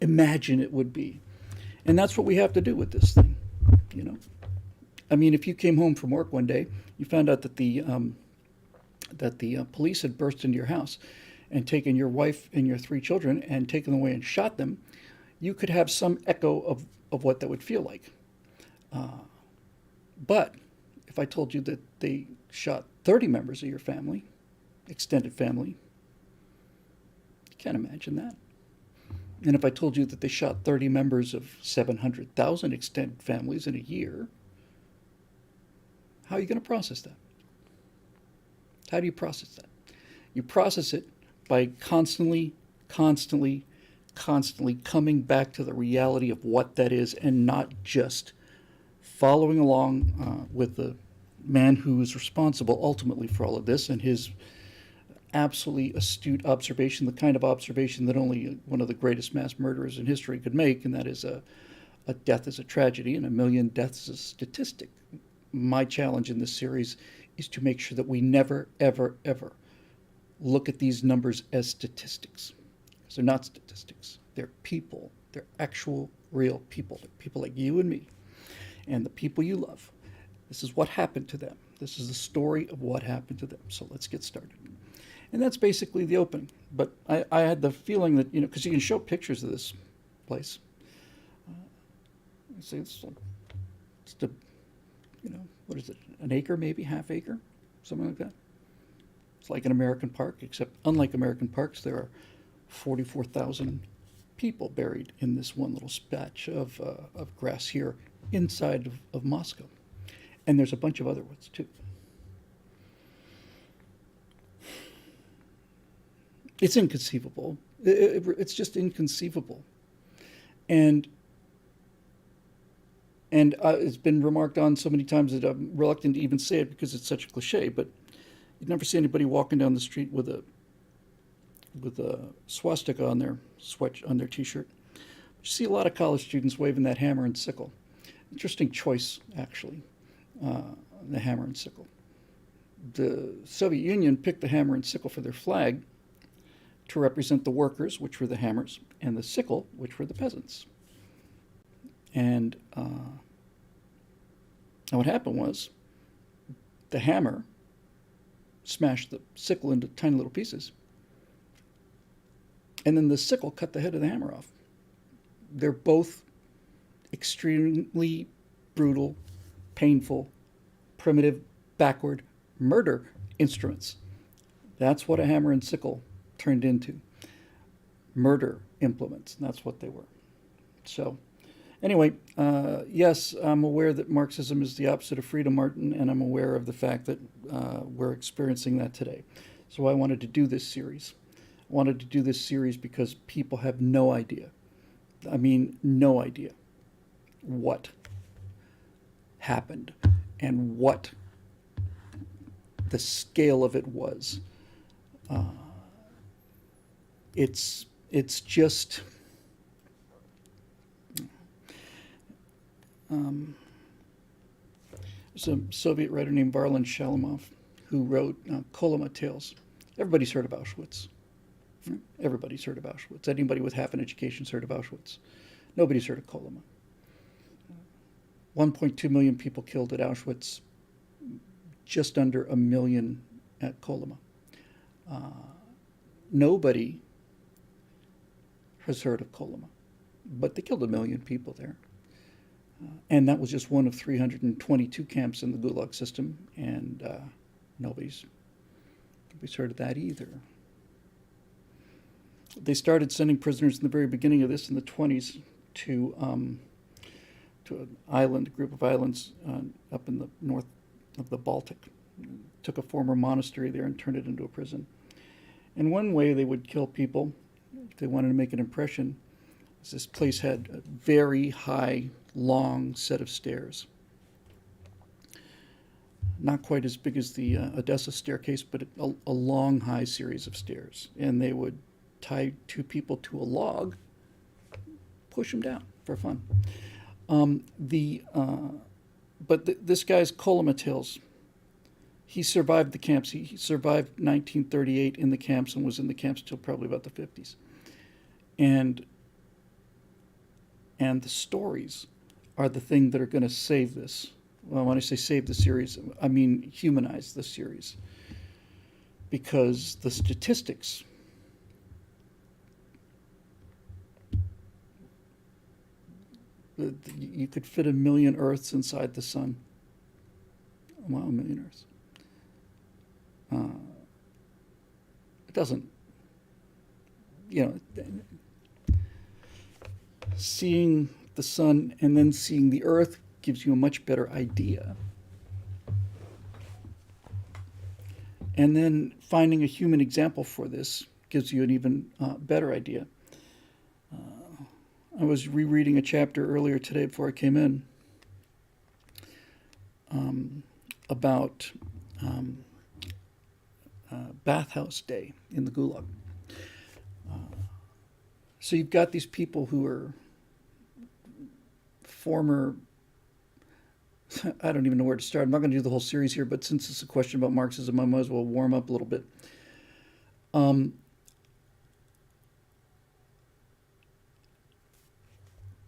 imagine it would be. And that's what we have to do with this thing, you know. I mean, if you came home from work one day, you found out that the police had burst into your house and taken your wife and your 3 children and taken them away and shot them, you could have some echo of what that would feel like. But if I told you that they shot 30 members of your family, extended family, you can't imagine that. And if I told you that they shot 30 members of 700,000 extended families in a year, how are you going to process that? How do you process that? You process it by constantly coming back to the reality of what that is, and not just following along with the man who is responsible ultimately for all of this and his absolutely astute observation, the kind of observation that only one of the greatest mass murderers in history could make, and that is a death is a tragedy and 1 million deaths is a statistic. My challenge in this series is to make sure that we never, ever, ever look at these numbers as statistics. Because they're not statistics. They're people. They're actual, real people. They're people like you and me and the people you love. This is what happened to them. This is the story of what happened to them. So let's get started. And that's basically the opening. But I had the feeling that, you know, because you can show pictures of this place. See, it's the, you know, what is it, an acre, maybe half acre, something like that. It's like an American park, except unlike American parks, there are 44,000 people buried in this one little patch of grass here inside of Moscow. And there's a bunch of other ones too. It's inconceivable. It's just inconceivable. And it's been remarked on so many times that I'm reluctant to even say it because it's such a cliche, but you'd never see anybody walking down the street with a swastika on their t-shirt. You see a lot of college students waving that hammer and sickle. Interesting choice, actually, the hammer and sickle. The Soviet Union picked the hammer and sickle for their flag to represent the workers, which were the hammers, and the sickle, which were the peasants. And what happened was the hammer smashed the sickle into tiny little pieces, and then the sickle cut the head of the hammer off. They're both extremely brutal, painful, primitive, backward murder instruments. That's what a hammer and sickle turned into. Murder implements, and that's what they were. So anyway, yes, I'm aware that Marxism is the opposite of freedom, Martin, and I'm aware of the fact that we're experiencing that today. So I wanted to do this series. I wanted to do this series because people have no idea. I mean, no idea what happened and what the scale of it was. It's just... there's a Soviet writer named Varlan Shalamov who wrote Kolyma Tales. Everybody's heard of Auschwitz. Everybody's heard of Auschwitz. Anybody with half an education's heard of Auschwitz. Nobody's heard of Kolyma. 1.2 million people killed at Auschwitz. just under 1 million at Coloma. Nobody has heard of Coloma, but they killed 1 million people there. And that was just one of 322 camps in the Gulag system, and nobody's heard of that either. They started sending prisoners in the very beginning of this in the 20s to an island, a group of islands up in the north of the Baltic. Took a former monastery there and turned it into a prison. And one way they would kill people, if they wanted to make an impression, is this place had a very high, long set of stairs. Not quite as big as the Odessa staircase, but a long, high series of stairs. And they would tie two people to a log, push them down for fun. This guy's Coloma Tales. He survived the camps. He survived 1938 in the camps and was in the camps till probably about the 50s. And the stories are the thing that are going to save this. Well, when I say save the series, I mean humanize the series. Because the statistics, you could fit 1 million Earths inside the sun. Wow, 1 million Earths. It doesn't, seeing the sun and then seeing the Earth gives you a much better idea. And then finding a human example for this gives you an even better idea. I was rereading a chapter earlier today before I came in about bathhouse day in the Gulag. So you've got these people who are former, I don't even know where to start. I'm not going to do the whole series here, but since it's a question about Marxism, I might as well warm up a little bit.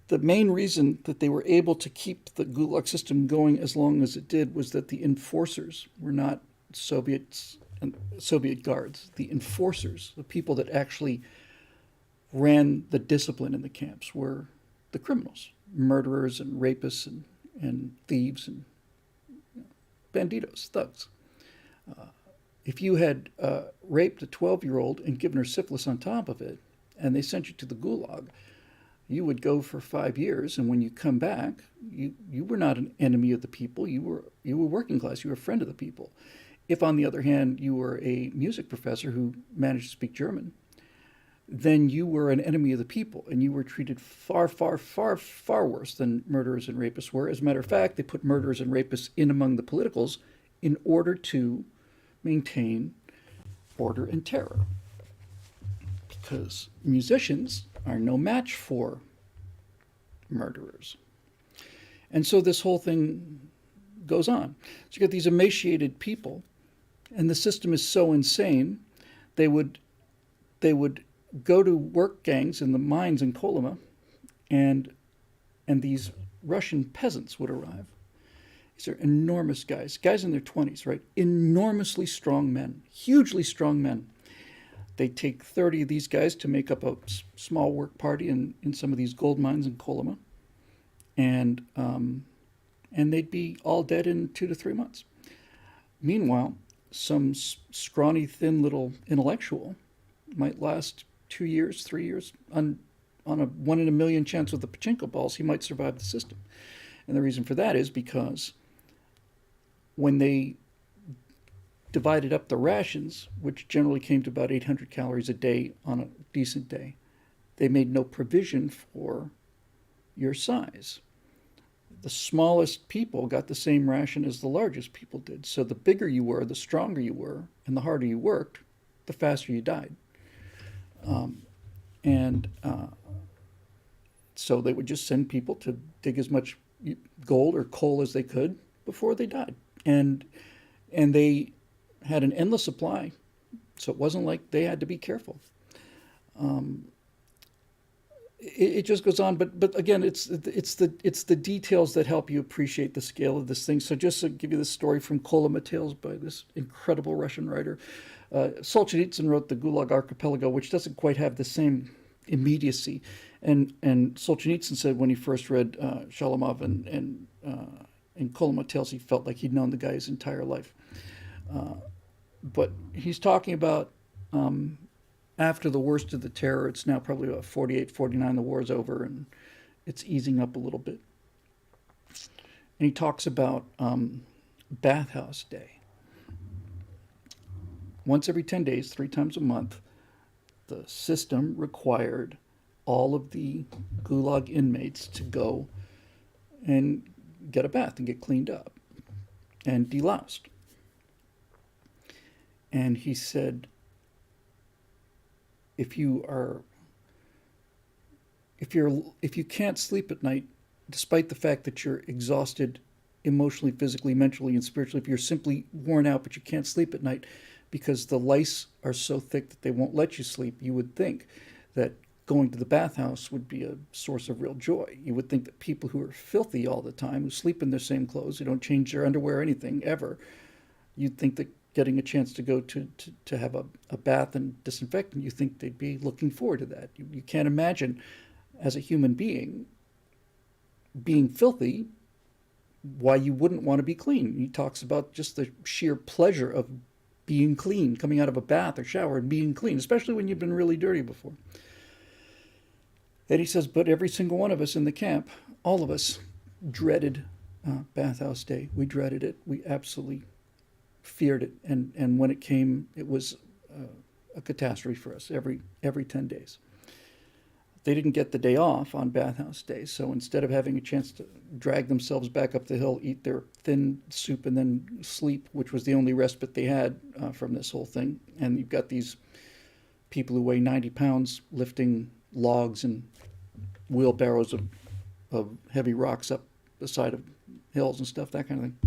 The main reason that they were able to keep the Gulag system going as long as it did was that the enforcers were not Soviets and Soviet guards. The enforcers, the people that actually ran the discipline in the camps, were the criminals, murderers and rapists and thieves and banditos, thugs. If you had raped a 12-year-old and given her syphilis on top of it, and they sent you to the Gulag, you would go for 5 years, and when you come back, you were not an enemy of the people. You were working class. You were a friend of the people. If, on the other hand, you were a music professor who managed to speak German, then you were an enemy of the people, and you were treated far, far, far, far worse than murderers and rapists were. As a matter of fact, they put murderers and rapists in among the politicals in order to maintain order and terror. Because musicians are no match for murderers. And so this whole thing goes on. So you get these emaciated people, and the system is so insane, they would go to work gangs in the mines in Coloma, and these Russian peasants would arrive. These are enormous guys in their 20s, right? Enormously strong men, hugely strong men. They take 30 of these guys to make up a small work party in some of these gold mines in Coloma, and they'd be all dead in 2 to 3 months. Meanwhile, some scrawny, thin little intellectual might last 2 years, 3 years. On a 1 in a million chance with the pachinko balls, he might survive the system. And the reason for that is because when they divided up the rations, which generally came to about 800 calories a day on a decent day, they made no provision for your size. The smallest people got the same ration as the largest people did. So the bigger you were, the stronger you were, and the harder you worked, the faster you died. So they would just send people to dig as much gold or coal as they could before they died. And they had an endless supply, so it wasn't like they had to be careful. it just goes on. But again, it's the details that help you appreciate the scale of this thing. So just to give you this story from Koloma Tales by this incredible Russian writer, Solzhenitsyn wrote the Gulag Archipelago, which doesn't quite have the same immediacy. And Solzhenitsyn said when he first read Shalamov and Koloma Tales, he felt like he'd known the guy his entire life. But he's talking about after the worst of the terror. It's now probably about 48, 49. The war's over and it's easing up a little bit. And he talks about bathhouse day. Once every 10 days, 3 times a month, the system required all of the Gulag inmates to go and get a bath and get cleaned up and deloused. And he said, if you can't sleep at night, despite the fact that you're exhausted emotionally, physically, mentally, and spiritually, if you're simply worn out but you can't sleep at night because the lice are so thick that they won't let you sleep, you would think that going to the bathhouse would be a source of real joy. You would think that people who are filthy all the time, who sleep in their same clothes, who don't change their underwear or anything ever, you'd think that getting a chance to go to have a bath and disinfectant, you think they'd be looking forward to that. You can't imagine, as a human being filthy, why you wouldn't want to be clean. He talks about just the sheer pleasure of being clean, coming out of a bath or shower and being clean, especially when you've been really dirty before. And he says, but every single one of us in the camp, all of us, dreaded bathhouse day. We dreaded it. We absolutely feared it. And when it came, it was a catastrophe for us every 10 days. They didn't get the day off on bathhouse day, so instead of having a chance to drag themselves back up the hill, eat their thin soup, and then sleep, which was the only respite they had from this whole thing, and you've got these people who weigh 90 pounds lifting logs and wheelbarrows of heavy rocks up the side of hills and stuff, that kind of thing.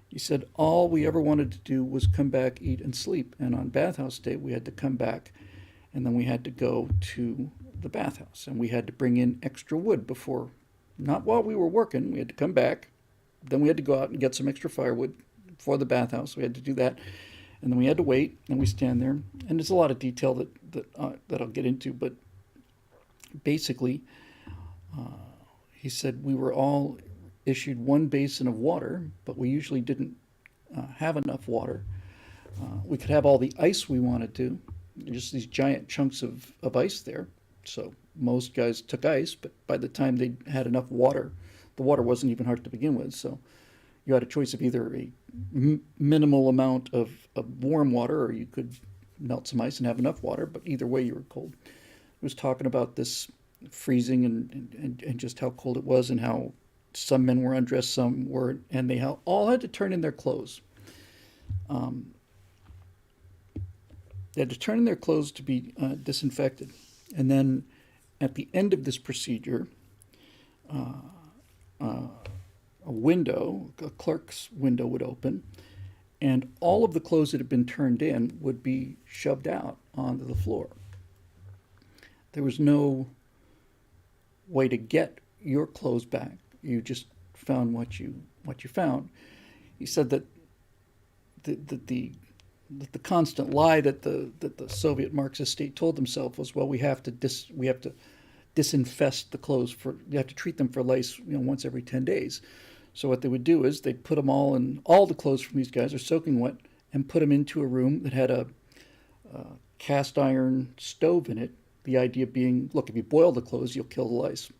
He said all we ever wanted to do was come back, eat, and sleep, and on bathhouse day we had to come back, and then we had to go to the bathhouse, and we had to bring in extra wood before, not while we were working. We had to come back, then we had to go out and get some extra firewood for the bathhouse. We had to do that, and then we had to wait, and we stand there, and there's a lot of detail that I'll get into, but basically, he said we were all issued one basin of water, but we usually didn't have enough water. We could have all the ice we wanted to, just these giant chunks of ice there. So most guys took ice, but by the time they had enough water, the water wasn't even hard to begin with. So you had a choice of either a minimal amount of warm water, or you could melt some ice and have enough water, but either way you were cold. He was talking about this freezing and just how cold it was, and how some men were undressed, some weren't, and they all had to turn in their clothes. They had to turn in their clothes to be disinfected. And then at the end of this procedure, a window, a clerk's window would open, and all of the clothes that had been turned in would be shoved out onto the floor. There was no way to get your clothes back. You just found what you found. He said that the constant lie that the Soviet Marxist state told themselves was, well, we have to disinfest the clothes you have to treat them for lice, once every 10 days. So what they would do is they'd put them all the clothes from these guys are soaking wet, and put them into a room that had a cast iron stove in it. The idea being, look, if you boil the clothes, you'll kill the lice.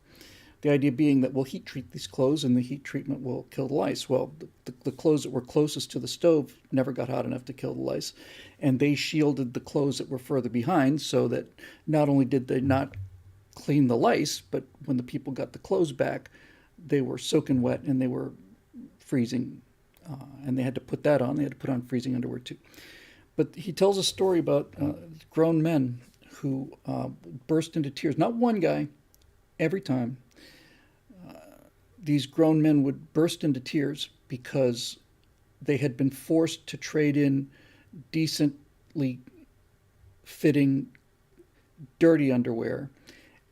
The idea being that we'll heat treat these clothes, and the heat treatment will kill the lice. Well, the clothes that were closest to the stove never got hot enough to kill the lice, and they shielded the clothes that were further behind, so that not only did they not clean the lice, but when the people got the clothes back, they were soaking wet and they were freezing, and they had to put that on. They had to put on freezing underwear too. But he tells a story about grown men who burst into tears. Not one guy, every time. These grown men would burst into tears because they had been forced to trade in decently fitting dirty underwear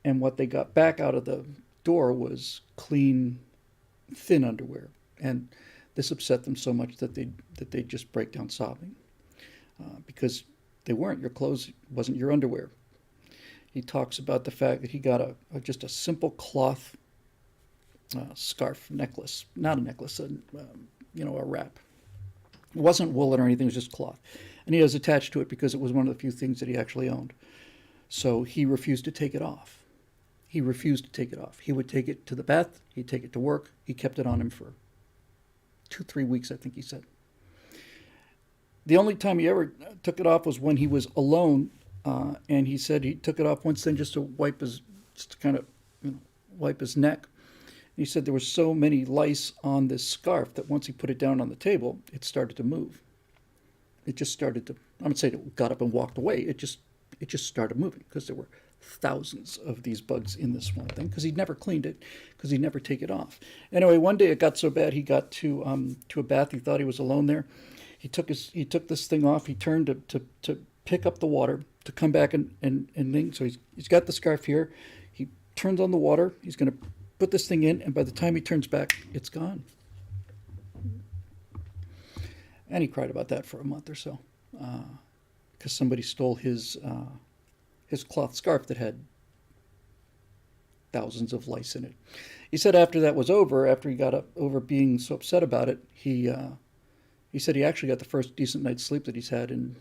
And what they got back out of the door was clean, thin underwear. And this upset them so much that they just break down sobbing, because they weren't your clothes, wasn't your underwear. He talks about the fact that he got just a simple cloth scarf necklace, not a necklace, a wrap. It wasn't woolen or anything; it was just cloth, and he was attached to it because it was one of the few things that he actually owned. So he refused to take it off. He refused to take it off. He would take it to the bath. He'd take it to work. He kept it on him for 2-3 weeks, I think he said. The only time he ever took it off was when he was alone, and he said he took it off once then just to kind of wipe his neck. And he said there were so many lice on this scarf that once he put it down on the table, it started to move. It just started to, I would say it got up and walked away. It just started moving because there were thousands of these bugs in this one thing because he'd never cleaned it because he'd never take it off. Anyway, one day it got so bad he got to a bath. He thought he was alone there. He took this thing off. He turned to pick up the water to come back and so he's got the scarf here. He turns on the water. He's going to put this thing in, and by the time he turns back, it's gone. And he cried about that for a month or so because somebody stole his cloth scarf that had thousands of lice in it. He said after that was over, after he got over being so upset about it, he said he actually got the first decent night's sleep that he's had in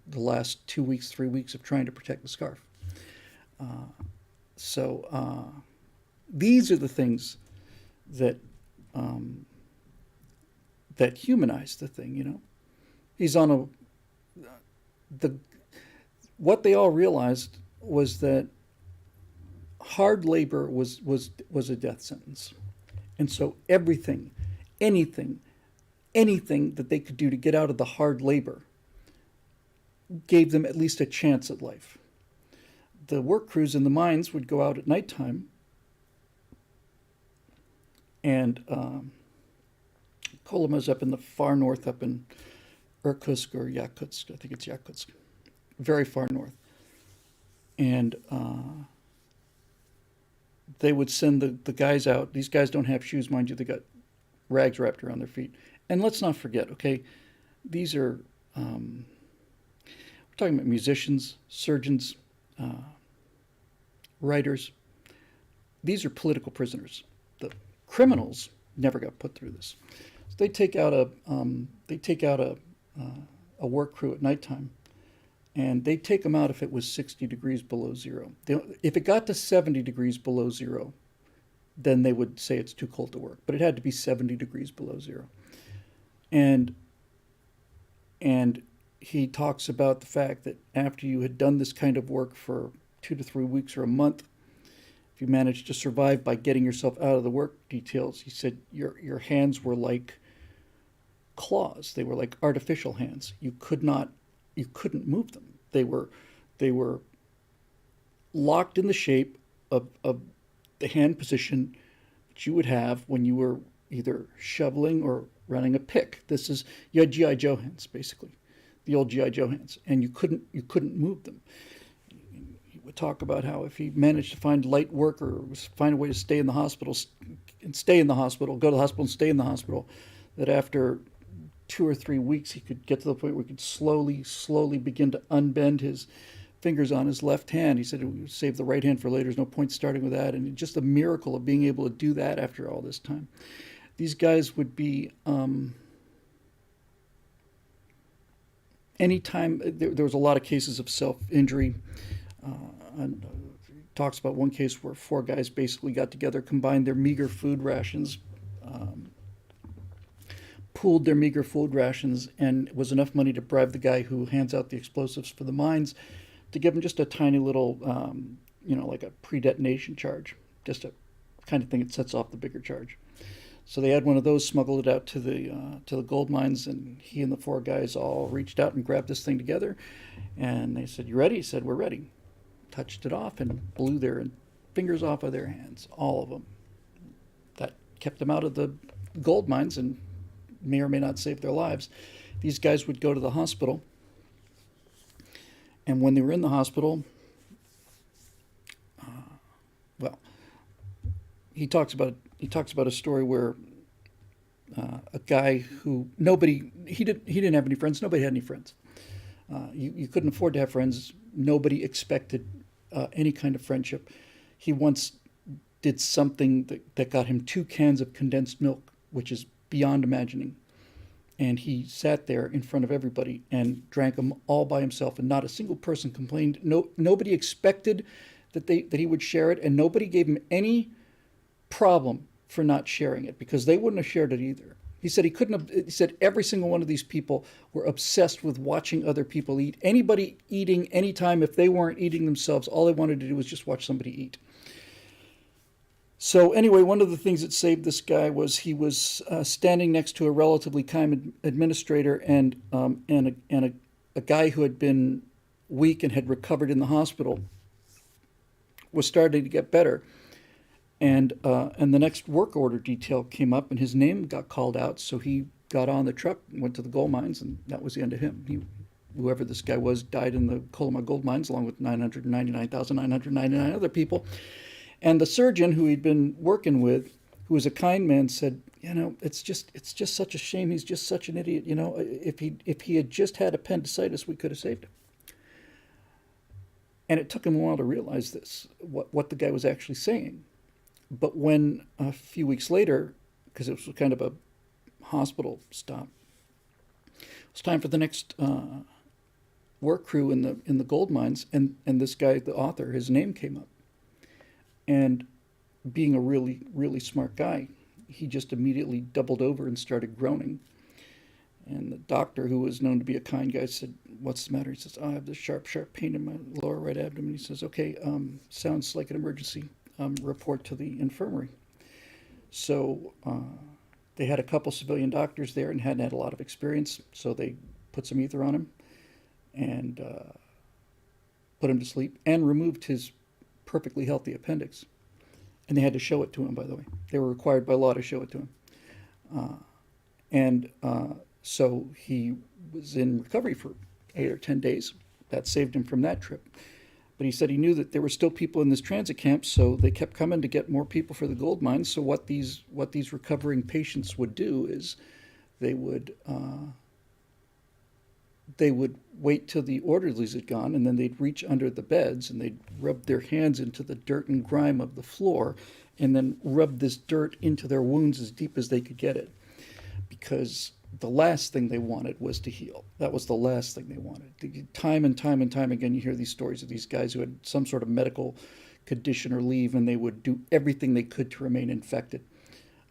the last 2 weeks, 3 weeks of trying to protect the scarf. These are the things that that humanize the thing. He's on what they all realized was that hard labor was a death sentence. And so anything that they could do to get out of the hard labor gave them at least a chance at life. The work crews in the mines would go out at nighttime, and Kolyma's up in the far north, up in Irkutsk or Yakutsk. I think it's Yakutsk, very far north. And they would send the guys out. These guys don't have shoes, mind you. They got rags wrapped around their feet. And let's not forget, okay, these are, we're talking about musicians, surgeons, writers. These are political prisoners. The criminals never got put through this. So they take out a work crew at nighttime, and they take them out if it was 60 degrees below zero. If it got to 70 degrees below zero, then they would say it's too cold to work. But it had to be 70 degrees below zero. And he talks about the fact that after you had done this kind of work for 2 to 3 weeks or a month, if you managed to survive by getting yourself out of the work details, he said your hands were like claws. They were like artificial hands. You couldn't move them. They were locked in the shape of the hand position that you would have when you were either shoveling or running a pick. You had G.I. Joe hands, basically, the old G.I. Joe hands, and you couldn't move them. He would talk about how if he managed to find light work or find a way to stay in the hospital, go to the hospital and stay in the hospital, that after 2 or 3 weeks he could get to the point where he could slowly begin to unbend his fingers on his left hand. He said it would save the right hand for later. There's no point starting with that. And just a miracle of being able to do that after all this time. These guys would be, anytime, there was a lot of cases of self-injury. And talks about one case where 4 guys basically got together, combined their meager food rations, pooled their meager food rations, and it was enough money to bribe the guy who hands out the explosives for the mines to give him just a tiny little, like a pre-detonation charge, just a kind of thing that sets off the bigger charge. So they had one of those, smuggled it out to the gold mines, and he and the 4 guys all reached out and grabbed this thing together, and they said, "You ready?" He said, "We're ready." Touched it off and blew their fingers off of their hands, all of them. That kept them out of the gold mines and may or may not save their lives. These guys would go to the hospital, and when they were in the hospital, well, he talks about a story where a guy who he didn't have any friends. Nobody had any friends. You couldn't afford to have friends. Nobody expected any kind of friendship. He once did something that got him 2 cans of condensed milk, which is beyond imagining. And he sat there in front of everybody and drank them all by himself, and not a single person complained. Nobody expected that he would share it, and nobody gave him any problem for not sharing it, because they wouldn't have shared it either. He said he said every single one of these people were obsessed with watching other people eat. Anybody eating anytime, if they weren't eating themselves, all they wanted to do was just watch somebody eat. So anyway, one of the things that saved this guy was he was standing next to a relatively kind administrator, and a guy who had been weak and had recovered in the hospital was starting to get better. And the next work order detail came up, and his name got called out. So he got on the truck and went to the gold mines, and that was the end of him. Whoever this guy was died in the Coloma gold mines, along with 999,999 other people. And the surgeon who he'd been working with, who was a kind man, said, it's just such a shame. He's just such an idiot. If he had just had appendicitis, we could have saved him. And it took him a while to realize this, what the guy was actually saying. But when a few weeks later, because it was kind of a hospital stop, it was time for the next work crew in the gold mines, and this guy, the author, his name came up. And being a really, really smart guy, he just immediately doubled over and started groaning. And the doctor, who was known to be a kind guy, said, "What's the matter?" He says, "I have this sharp, sharp pain in my lower right abdomen." He says, "Okay, sounds like an emergency. Report to the infirmary." So they had a couple civilian doctors there and hadn't had a lot of experience, so they put some ether on him and put him to sleep and removed his perfectly healthy appendix. And they had to show it to him, by the way. They were required by law to show it to him. So he was in recovery for 8 or 10 days. That saved him from that trip. But he said he knew that there were still people in this transit camp, so they kept coming to get more people for the gold mines. So what these recovering patients would do is they would wait till the orderlies had gone, and then they'd reach under the beds and they'd rub their hands into the dirt and grime of the floor, and then rub this dirt into their wounds as deep as they could get it, because the last thing they wanted was to heal. That was the last thing they wanted. Time and time and time again, you hear these stories of these guys who had some sort of medical condition or leave, and they would do everything they could to remain infected,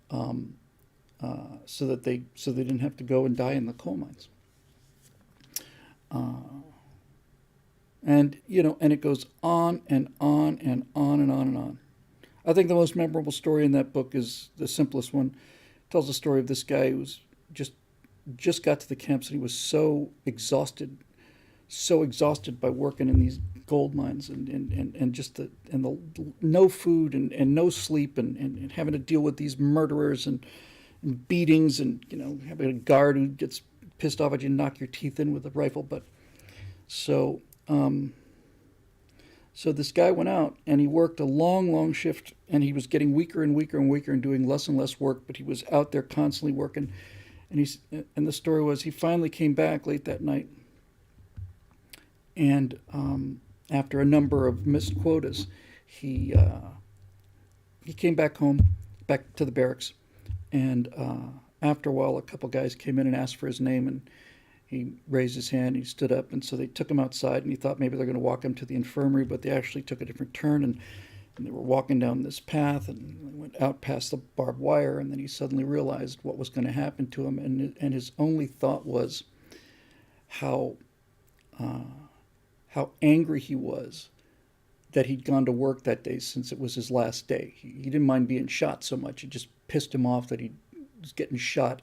so they didn't have to go and die in the coal mines. And it goes on and on and on and on and on. I think the most memorable story in that book is the simplest one. It tells the story of this guy who was just got to the camps, and he was so exhausted by working in these gold mines and just the no food and no sleep and having to deal with these murderers and beatings, and having a guard who gets pissed off at you and knock your teeth in with a rifle. But so this guy went out and he worked a long shift, and he was getting weaker and weaker and weaker and doing less and less work, but he was out there constantly working. And the story was, he finally came back late that night, and after a number of missed quotas, he came back home, back to the barracks, and after a while, a couple guys came in and asked for his name, and he raised his hand, he stood up, and so they took him outside, and he thought maybe they're going to walk him to the infirmary, but they actually took a different turn, and they were walking down this path, and they went out past the barbed wire, and then he suddenly realized what was going to happen to him, and his only thought was how angry he was that he'd gone to work that day, since it was his last day. He didn't mind being shot so much. It just pissed him off that he was getting shot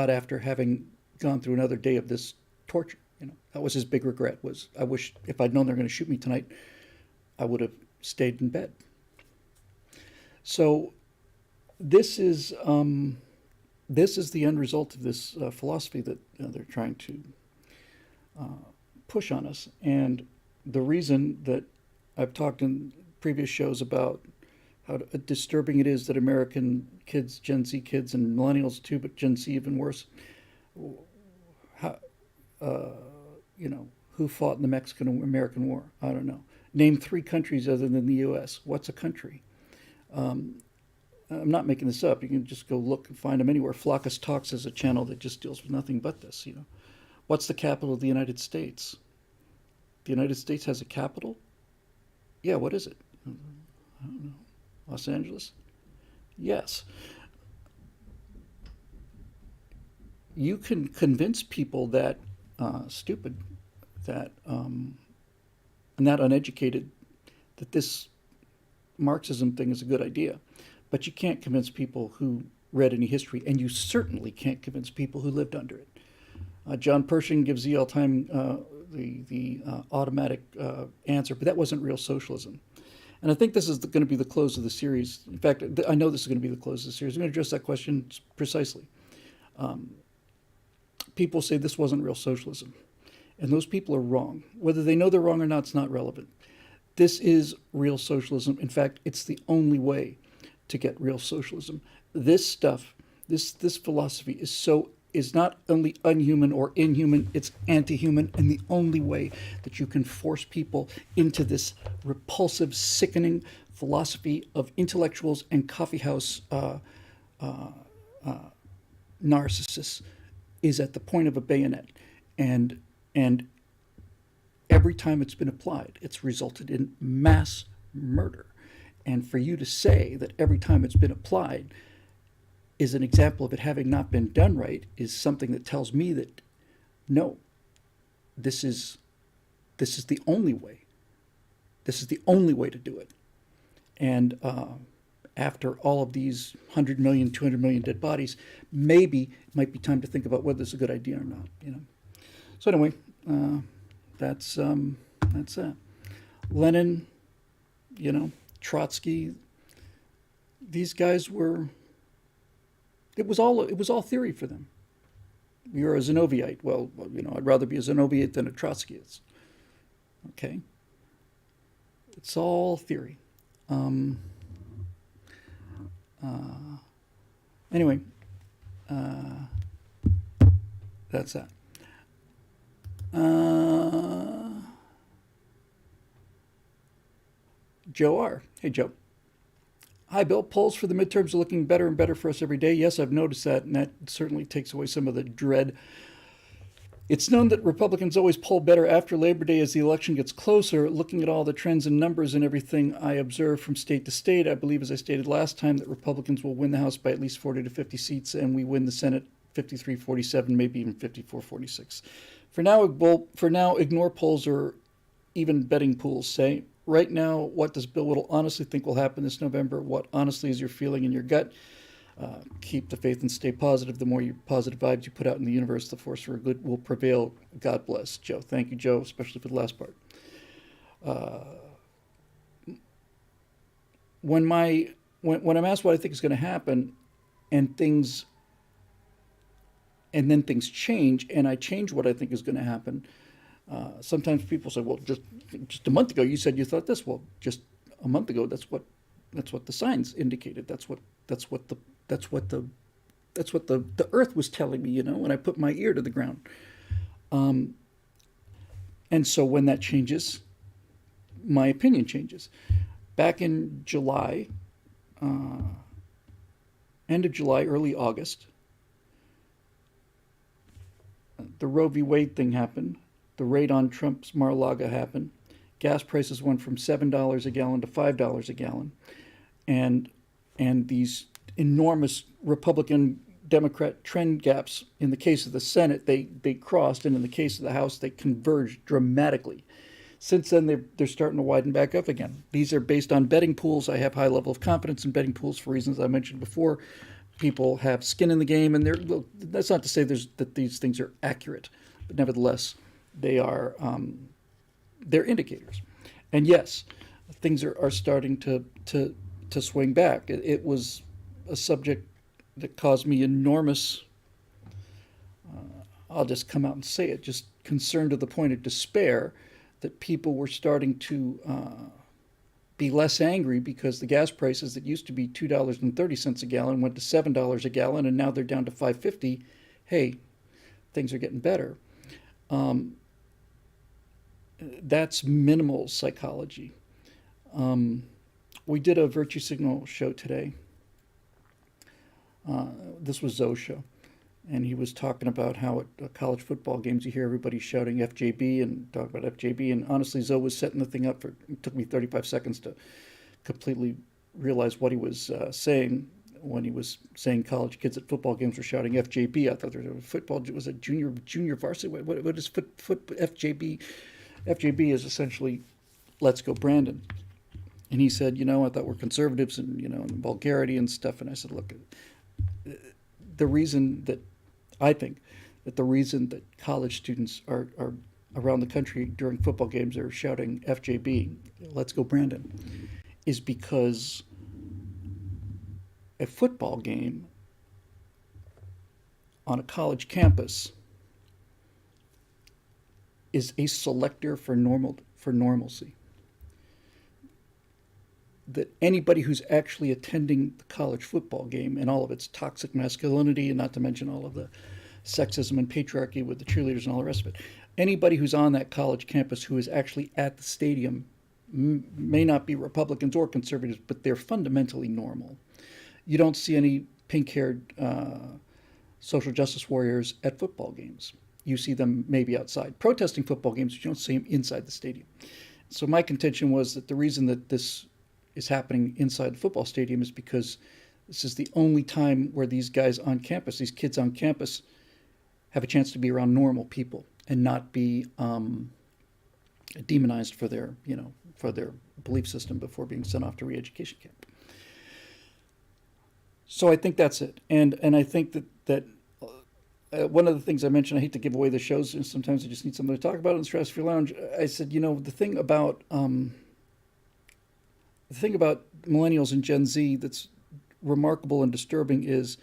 after having gone through another day of this torture. That was his big regret, was, I wish if I'd known they were going to shoot me tonight, I would have stayed in bed. So this is the end result of this philosophy that they're trying to push on us. And the reason that I've talked in previous shows about how disturbing it is that American kids, Gen Z kids, and millennials too, but Gen Z even worse, how, you know, who fought in the Mexican-American War? I don't know. Name three countries other than the U.S. What's a country? Um, I'm not making this up. You can just go look and find them anywhere. Flacus Talks is a channel that just deals with nothing but this. You know, what's the capital of the United States? The United States has a capital? Yeah. What is it? I don't know. Los Angeles? Yes. You can convince people that stupid, that not uneducated, that this Marxism thing is a good idea. But you can't convince people who read any history, and you certainly can't convince people who lived under it. John Pershing gives the all-time the automatic answer, but that wasn't real socialism. And I think this is going to be the close of the series. In fact, I know this is going to be the close of the series. I'm going to address that question precisely. People say this wasn't real socialism, and those people are wrong. Whether they know they're wrong or not, it's not relevant. This is real socialism. In fact, it's the only way to get real socialism. This stuff, this philosophy is not only unhuman or inhuman, it's anti-human, and the only way that you can force people into this repulsive, sickening philosophy of intellectuals and coffeehouse narcissists is at the point of a bayonet, and every time it's been applied, it's resulted in mass murder. And for you to say that every time it's been applied is an example of it having not been done right is something that tells me that no, this is the only way. This is the only way to do it. And after all of these 100 million, 200 million dead bodies, maybe it might be time to think about whether it's a good idea or not. You know. So anyway, that's that. Lenin, you know, Trotsky, these guys were. It was all theory for them. You're a Zenobiite. Well, you know, I'd rather be a Zenobiite than a Trotskyist. Okay. It's all theory. Anyway, that's that. Joe R. Hey, Joe. Hi, Bill. Polls for the midterms are looking better and better for us every day. Yes, I've noticed that, and that certainly takes away some of the dread. It's known that Republicans always poll better after Labor Day as the election gets closer. Looking at all the trends and numbers and everything I observe from state to state, I believe, as I stated last time, that Republicans will win the House by at least 40 to 50 seats, and we win the Senate 53-47, maybe even 54-46. For now, ignore polls or even betting pools. Say, right now, what does Bill Whittle honestly think will happen this November? What honestly is your feeling in your gut? Keep the faith and stay positive. The more positive vibes you put out in the universe, the force for good will prevail. God bless. Joe. Thank you, Joe, especially for the last part. When I'm asked what I think is going to happen, and then things change, and I change what I think is going to happen. Sometimes people say, "Well, just a month ago, you said you thought this." Well, just a month ago, that's what the signs indicated. That's what the earth was telling me, you know, when I put my ear to the ground. And so when that changes, my opinion changes. Back in July, end of July, early August, the Roe v. Wade thing happened. The raid on Trump's Mar-a-Lago happened. Gas prices went from $7 a gallon to $5 a gallon. And these enormous Republican Democrat trend gaps, in the case of the Senate, they crossed, and in the case of the House, they converged dramatically. Since then, they're starting to widen back up again. These are based on betting pools. I have high level of confidence in betting pools for reasons I mentioned before. People have skin in the game, and that's not to say that these things are accurate, but nevertheless, they're indicators. And yes, things are starting to swing back. It was a subject that caused me enormous, I'll just come out and say it, just concern to the point of despair that people were starting to be less angry because the gas prices that used to be $2.30 a gallon went to $7 a gallon, and now they're down to $5.50. Hey, things are getting better. Um, that's minimal psychology. Um, we did a virtue signal show today. This was Zoe's show. And he was talking about how at college football games you hear everybody shouting FJB and talk about FJB. And honestly, Zoe was setting the thing up for, it took me 35 seconds to completely realize what he was saying when he was saying college kids at football games were shouting FJB. I thought there was football, was a junior varsity? What is foot FJB? FJB is essentially let's go Brandon. And he said, I thought we're conservatives and, and vulgarity and stuff. And I said, look, the reason that I think that the reason that college students are around the country during football games are shouting FJB, let's go Brandon, is because a football game on a college campus is a selector for normalcy. That anybody who's actually attending the college football game and all of its toxic masculinity, and not to mention all of the sexism and patriarchy with the cheerleaders and all the rest of it, anybody who's on that college campus who is actually at the stadium may not be Republicans or conservatives, but they're fundamentally normal. You don't see any pink-haired social justice warriors at football games. You see them maybe outside protesting football games, but you don't see them inside the stadium. So my contention was that the reason that this is happening inside the football stadium is because this is the only time where these guys on campus, these kids on campus, have a chance to be around normal people and not be demonized for their, for their belief system before being sent off to re-education camp. So I think that's it, and I think that one of the things I mentioned, I hate to give away the shows, and sometimes I just need something to talk about in the Stratosphere Lounge. I said, the thing about millennials and Gen Z that's remarkable and disturbing is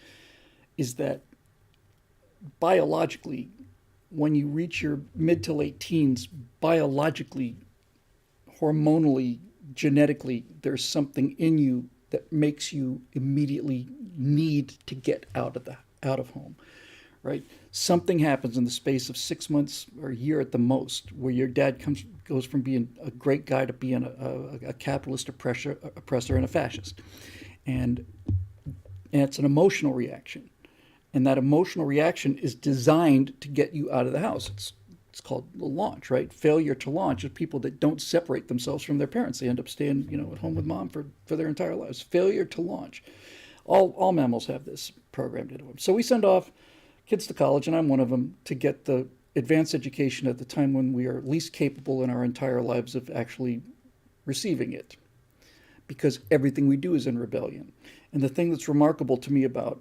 that biologically, when you reach your mid to late teens, biologically, hormonally, genetically, there's something in you that makes you immediately need to get out of home, right? Something happens in the space of 6 months or a year at the most, where your dad goes from being a great guy to being a capitalist oppressor and a fascist, and it's an emotional reaction, and that emotional reaction is designed to get you out of the house. It's called the launch, right? Failure to launch is people that don't separate themselves from their parents. They end up staying, at home with mom for their entire lives. Failure to launch. All mammals have this programmed into them. So we send off kids to college, and I'm one of them, to get the advanced education at the time when we are least capable in our entire lives of actually receiving it, because everything we do is in rebellion. And the thing that's remarkable to me about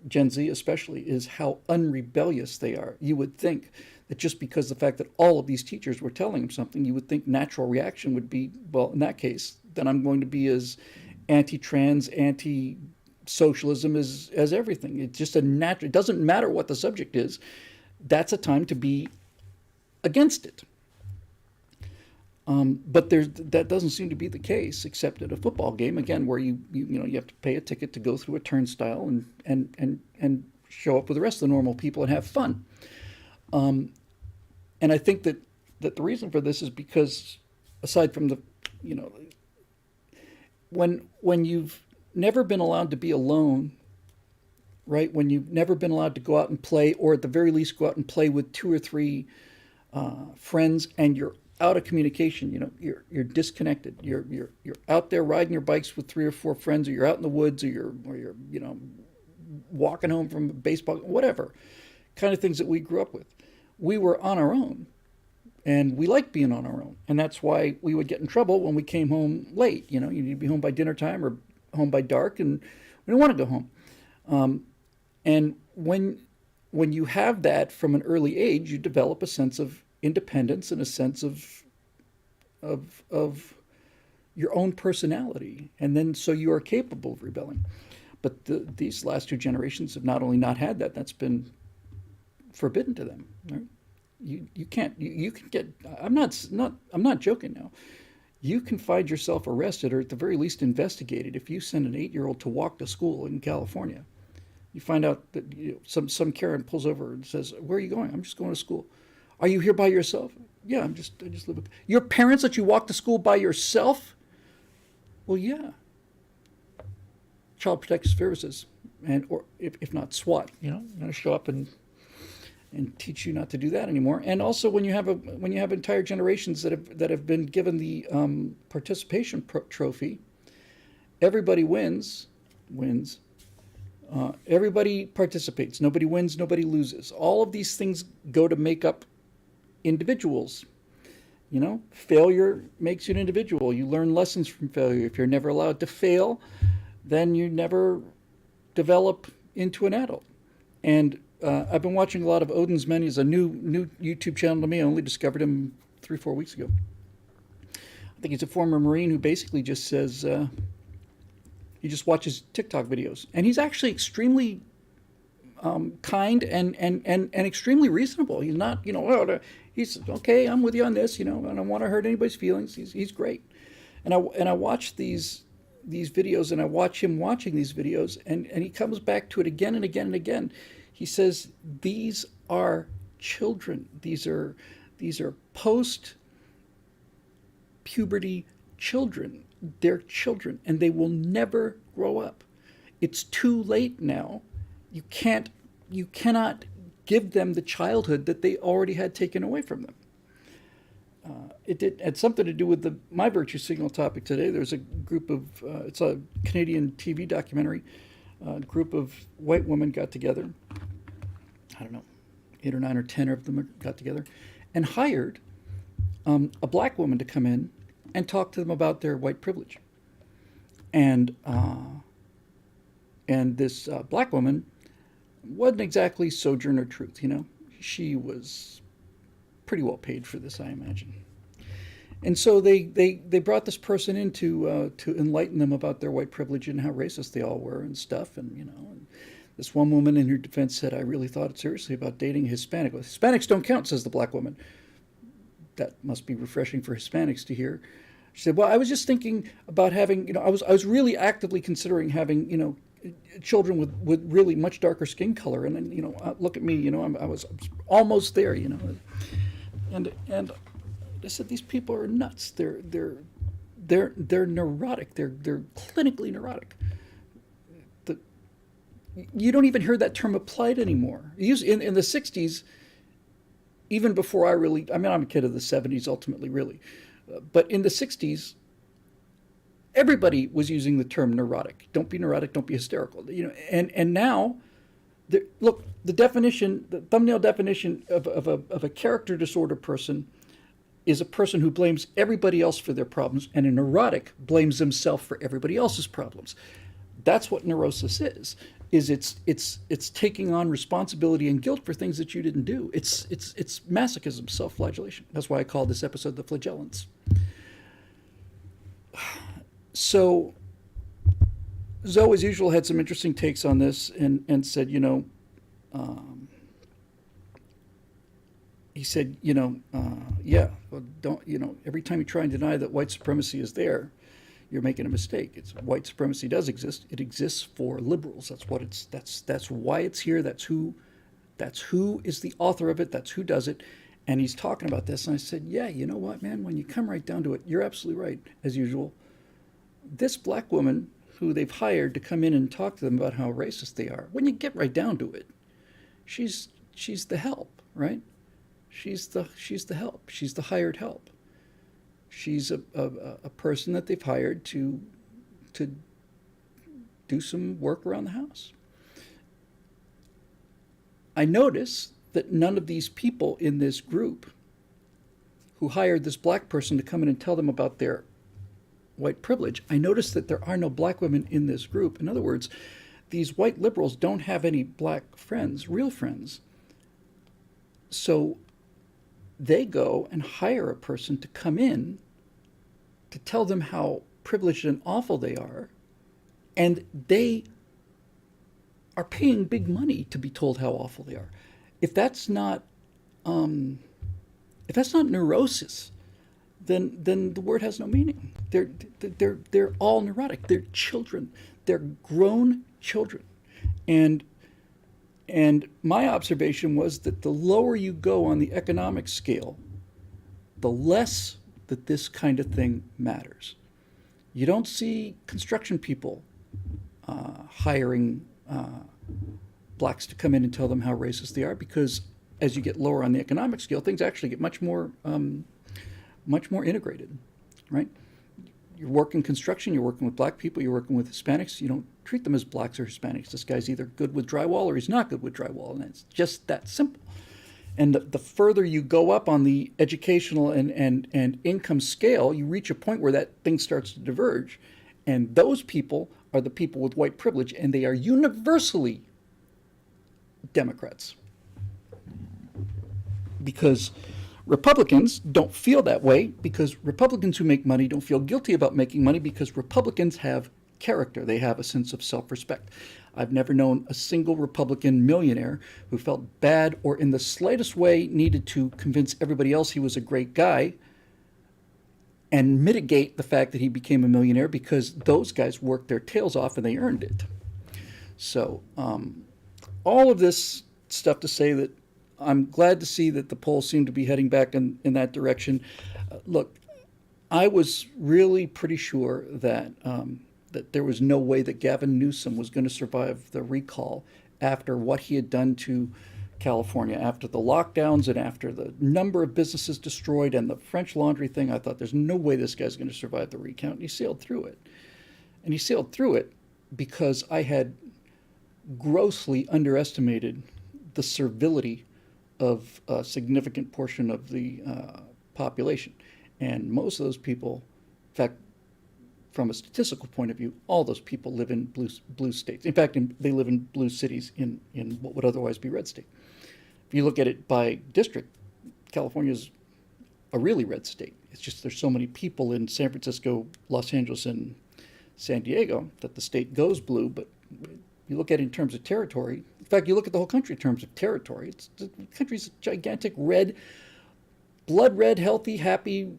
Gen Z especially is how unrebellious they are. You would think that just because the fact that all of these teachers were telling them something, you would think natural reaction would be, well, in that case, then I'm going to be as anti-trans, anti-socialism as everything. It's just a natural, it doesn't matter what the subject is. That's a time to be against it. But that doesn't seem to be the case, except at a football game, again, where you have to pay a ticket to go through a turnstile and show up with the rest of the normal people and have fun. And I think that the reason for this is because, aside from the, when you've never been allowed to be alone, right? When you've never been allowed to go out and play, or at the very least go out and play with 2 or 3 friends, and you're out of communication, you're disconnected. You're out there riding your bikes with 3 or 4 friends, or you're out in the woods, or you're walking home from baseball, whatever kind of things that we grew up with. We were on our own, and we liked being on our own, and that's why we would get in trouble when we came home late. You'd be home by dinner time or home by dark, and we didn't want to go home. And when you have that from an early age, you develop a sense of independence and a sense of your own personality, and then so you are capable of rebelling. But these last 2 generations have not only not had that, that's been forbidden to them. Right? You can't. You can get. I'm not joking now. you can find yourself arrested or at the very least investigated if you send an 8-year-old to walk to school in California. You find out that some Karen pulls over and says, "Where are you going?" "I'm just going to school." "Are you here by yourself?" "Yeah, I just live with your parents let you walk to school by yourself." "Well, yeah." Child Protective Services, and or if not SWAT, going to show up and teach you not to do that anymore. And also, when you have entire generations that have been given the participation trophy, everybody wins. Everybody participates. Nobody wins. Nobody loses. All of these things go to make up individuals. Failure makes you an individual. You learn lessons from failure. If you're never allowed to fail, then you never develop into an adult. And I've been watching a lot of Odin's Men. He's a new YouTube channel to me. I only discovered him 3-4 weeks ago. I think he's a former Marine who basically just says he just watches TikTok videos, and he's actually extremely kind and extremely reasonable. He's not, he's okay. I'm with you on this. I don't want to hurt anybody's feelings. He's great. And I watch these videos, and I watch him watching these videos, and he comes back to it again and again and again. He says, these are children. These are post-puberty children. They're children, and they will never grow up. It's too late now. You cannot give them the childhood that they already had taken away from them. It had something to do with my virtue signal topic today. There's a group of, it's a Canadian TV documentary. A group of white women got together. I don't know, 8 or 9 or 10 of them got together and hired a black woman to come in and talk to them about their white privilege. And this black woman wasn't exactly Sojourner Truth, She was pretty well paid for this, I imagine. And so they brought this person in to enlighten them about their white privilege and how racist they all were and stuff. And and this one woman in her defense said, "I really thought seriously about dating a Hispanic." Well, Hispanics don't count, says the black woman. That must be refreshing for Hispanics to hear. She said, "Well, I was just thinking about having, I was really actively considering having, children with really much darker skin color. And then, look at me, I was almost there, And I said, these people are nuts. They're neurotic. They're clinically neurotic. You don't even hear that term applied anymore. In the 60s, even before I'm a kid of the 70s ultimately, really. But in the 60s, everybody was using the term neurotic. Don't be neurotic, don't be hysterical. And now, look, the thumbnail definition of a character disorder person is a person who blames everybody else for their problems, and a neurotic blames himself for everybody else's problems. That's what neurosis is it's taking on responsibility and guilt for things that you didn't do. It's masochism, self-flagellation. That's why I call this episode The Flagellants. So Zoe, as usual, had some interesting takes on this and said, he said, yeah, well, don't, every time you try and deny that white supremacy is there, you're making a mistake. White supremacy does exist. It exists for liberals. That's why it's here. That's who is the author of it. That's who does it. And he's talking about this. And I said, yeah, you know what, man, when you come right down to it, you're absolutely right, as usual. This black woman who they've hired to come in and talk to them about how racist they are, when you get right down to it, she's the help, right? She's the help. She's the hired help. She's a person that they've hired to do some work around the house. I notice that none of these people in this group who hired this black person to come in and tell them about their white privilege, I notice that there are no black women in this group. In other words, these white liberals don't have any black friends, real friends. So they go and hire a person to come in to tell them how privileged and awful they are, and they are paying big money to be told how awful they are. If that's not neurosis, then the word has no meaning. They're all neurotic. They're children. They're grown children. And my observation was that the lower you go on the economic scale, the less that this kind of thing matters. You don't see construction people hiring blacks to come in and tell them how racist they are, because as you get lower on the economic scale, things actually get much more integrated, right? You work in construction, you're working with black people, you're working with Hispanics. You don't treat them as blacks or Hispanics. This guy's either good with drywall or he's not good with drywall, and it's just that simple. And the further you go up on the educational and income scale, you reach a point where that thing starts to diverge. And those people are the people with white privilege, and they are universally Democrats. Because Republicans don't feel that way, because Republicans who make money don't feel guilty about making money, because Republicans have character. They have a sense of self-respect. I've never known a single Republican millionaire who felt bad or in the slightest way needed to convince everybody else he was a great guy and mitigate the fact that he became a millionaire, because those guys worked their tails off and they earned it. So all of this stuff to say that I'm glad to see that the polls seem to be heading back in that direction. Look, I was really pretty sure that that there was no way that Gavin Newsom was going to survive the recall after what he had done to California, after the lockdowns and after the number of businesses destroyed and the French Laundry thing. I thought there's no way this guy's going to survive the recount. And he sailed through it. And he sailed through it because I had grossly underestimated the servility of a significant portion of the population. And most of those people, in fact, from a statistical point of view, all those people live in blue states. In fact, they live in blue cities in what would otherwise be red state. If you look at it by district, California is a really red state. It's just there's so many people in San Francisco, Los Angeles, and San Diego that the state goes blue. But you look at it in terms of territory. In fact, you look at the whole country in terms of territory. The country's a gigantic red, blood red, healthy, happy,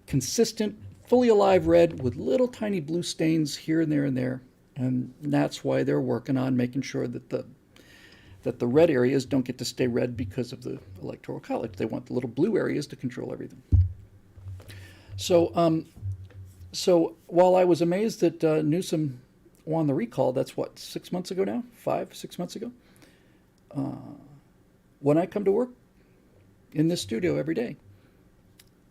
consistent, fully alive red with little tiny blue stains here and there and there. And that's why they're working on making sure that the red areas don't get to stay red because of the Electoral College. They want the little blue areas to control everything. So while I was amazed that Newsom won the recall, that's what, 6 months ago now? 6 months ago? When I come to work in this studio every day,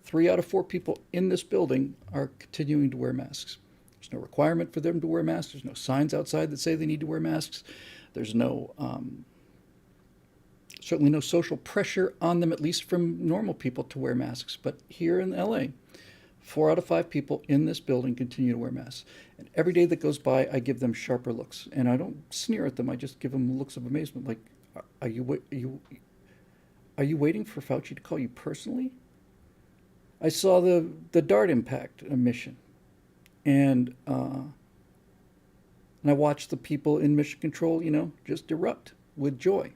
3 out of 4 people in this building are continuing to wear masks. There's no requirement for them to wear masks. There's no signs outside that say they need to wear masks. There's no, certainly no social pressure on them, at least from normal people, to wear masks. But here in LA, 4 out of 5 people in this building continue to wear masks. And every day that goes by, I give them sharper looks. And I don't sneer at them. I just give them looks of amazement. Like, are you waiting for Fauci to call you personally? I saw the DART impact mission, and I watched the people in Mission Control, just erupt with joy.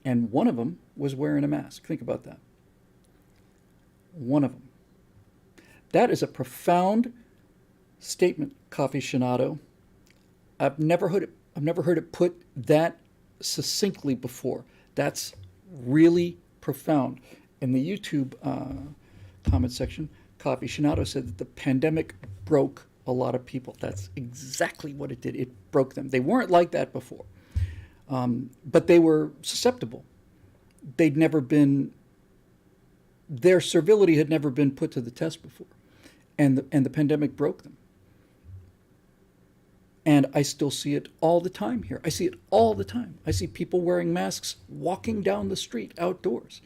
And one of them was wearing a mask. Think about that. One of them. That is a profound statement, Coffee Shinato. I've never heard it put that succinctly before. That's really profound. In the YouTube comment section, Coffee Shinato said that the pandemic broke a lot of people. That's exactly what it did. It broke them. They weren't like that before, but they were susceptible. Their servility had never been put to the test before, and the pandemic broke them. And I still see it all the time here. I see it all the time. I see people wearing masks walking down the street outdoors,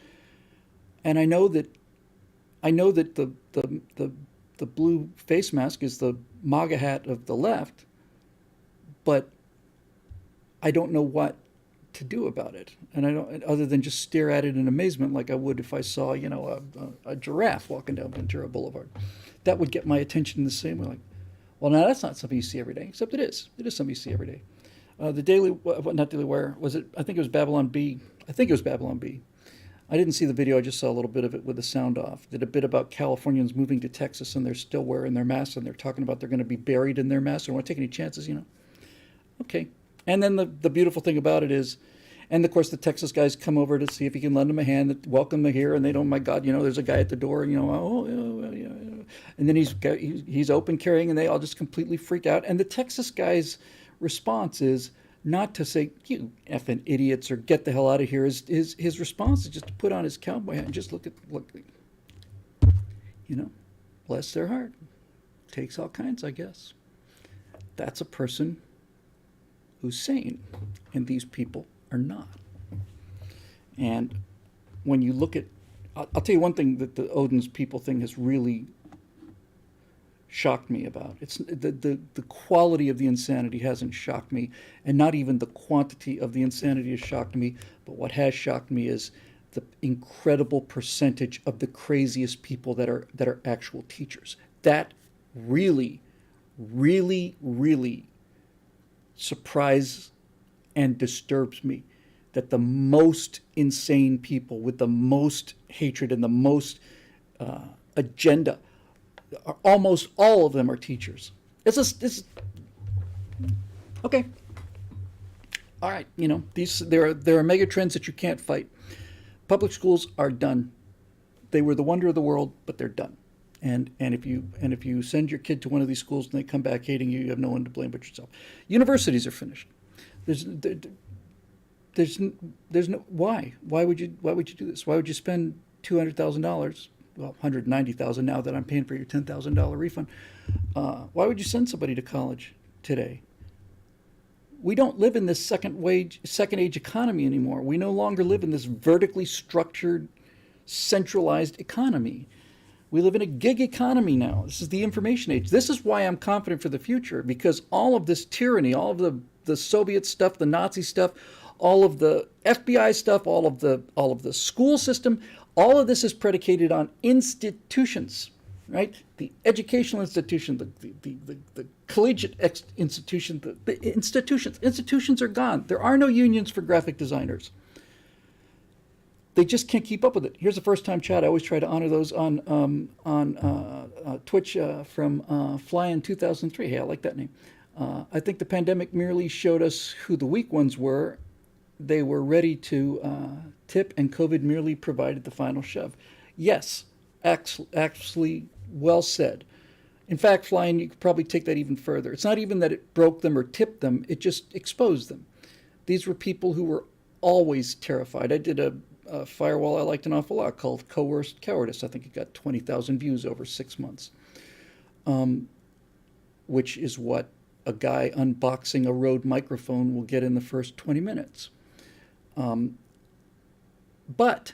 and I know that the blue face mask is the MAGA hat of the left, but I don't know what to do about it. And I don't, other than just stare at it in amazement like I would if I saw, a giraffe walking down Ventura Boulevard. That would get my attention the same way. Like, well, now that's not something you see every day, except it is. It is something you see every day. The Daily, not Daily Wire, was it? I think it was Babylon Bee. I didn't see the video. I just saw a little bit of it with the sound off. Did a bit about Californians moving to Texas and they're still wearing their masks and they're talking about they're going to be buried in their masks. They don't want to take any chances, you know. Okay. And then the beautiful thing about it is, and of course the Texas guys come over to see if he can lend them a hand, welcome them here, and they don't, my God, you know, there's a guy at the door, you know, oh, yeah. And then he's open carrying, and they all just completely freak out. And the Texas guy's response is not to say, you effing idiots, or get the hell out of here. His response is just to put on his cowboy hat and just look, you know, bless their heart. Takes all kinds, I guess. That's a person who's sane, and these people are not. And when you look at, I'll tell you one thing that the Odin's people thing has really shocked me about. It's the quality of the insanity hasn't shocked me, and not even the quantity of the insanity has shocked me, but what has shocked me is the incredible percentage of the craziest people that are actual teachers. That really, really, really surprises and disturbs me, that the most insane people with the most hatred and the most agenda, almost all of them are teachers. It's okay. All right, you know, there are mega trends that you can't fight. Public schools are done. They were the wonder of the world, but they're done. And if you send your kid to one of these schools and they come back hating you, you have no one to blame but yourself. Universities are finished. There's no why would you do this? Why would you spend $200,000? Well, $190,000 now that I'm paying for your $10,000 refund. Why would you send somebody to college today? We don't live in this second age economy anymore. We no longer live in this vertically structured, centralized economy. We live in a gig economy now. This is the information age. This is why I'm confident for the future, because all of this tyranny, all of the Soviet stuff, the Nazi stuff, all of the FBI stuff, all of the school system, all of this is predicated on institutions, right? The educational institution, the collegiate institution, the institutions. Institutions are gone. There are no unions for graphic designers. They just can't keep up with it. Here's a first-time chat. I always try to honor those on Twitch from Fly in 2003. Hey, I like that name. I think the pandemic merely showed us who the weak ones were. They were ready to tip, and COVID merely provided the final shove. Yes, actually, well said. In fact, Flying, you could probably take that even further. It's not even that it broke them or tipped them. It just exposed them. These were people who were always terrified. I did a firewall I liked an awful lot called Coerced Cowardice. I think it got 20,000 views over 6 months, which is what a guy unboxing a Rode microphone will get in the first 20 minutes. But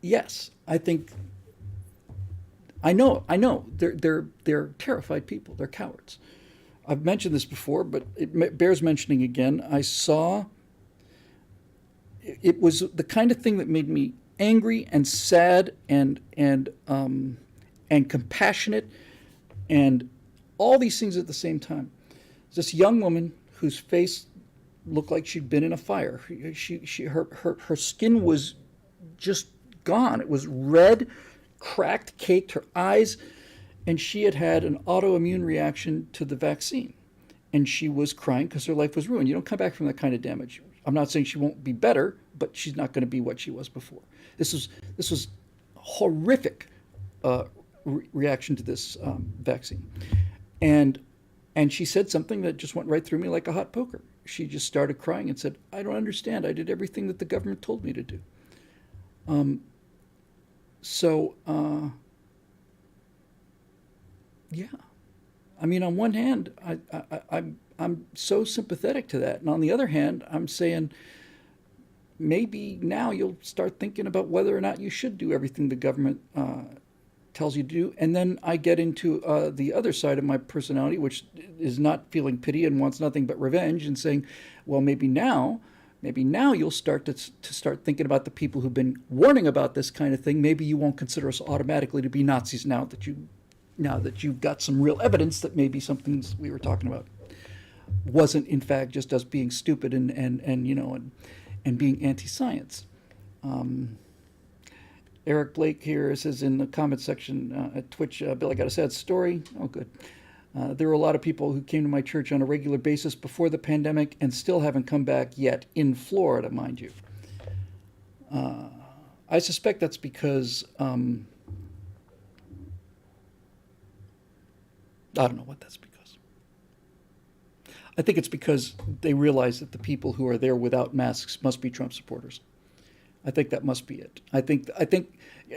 yes, I think I know they're terrified people. They're cowards. I've mentioned this before, but it bears mentioning again. I saw it was the kind of thing that made me angry and sad and compassionate and all these things at the same time. This young woman whose face looked like she'd been in a fire. Her skin was just gone. It was red, cracked, caked, her eyes, and she had had an autoimmune reaction to the vaccine. And she was crying because her life was ruined. You don't come back from that kind of damage. I'm not saying she won't be better, but she's not going to be what she was before. This was horrific reaction to this vaccine. And she said something that just went right through me like a hot poker. She just started crying and said, I don't understand. I did everything that the government told me to do. Yeah. I mean, on one hand, I'm so sympathetic to that. And on the other hand, I'm saying maybe now you'll start thinking about whether or not you should do everything the government tells you to do. And then I get into the other side of my personality, which is not feeling pity and wants nothing but revenge, and saying, well, maybe now you'll start to start thinking about the people who've been warning about this kind of thing. Maybe you won't consider us automatically to be Nazis now that you've got some real evidence that maybe something's we were talking about. wasn't in fact just us being stupid and being anti-science. Eric Blake here says in the comment section at Twitch, Bill, I got a sad story. Oh, good. There were a lot of people who came to my church on a regular basis before the pandemic and still haven't come back yet, in Florida, mind you. I suspect that's because, I don't know what that's because. I think it's because they realize that the people who are there without masks must be Trump supporters. I think that must be it. I think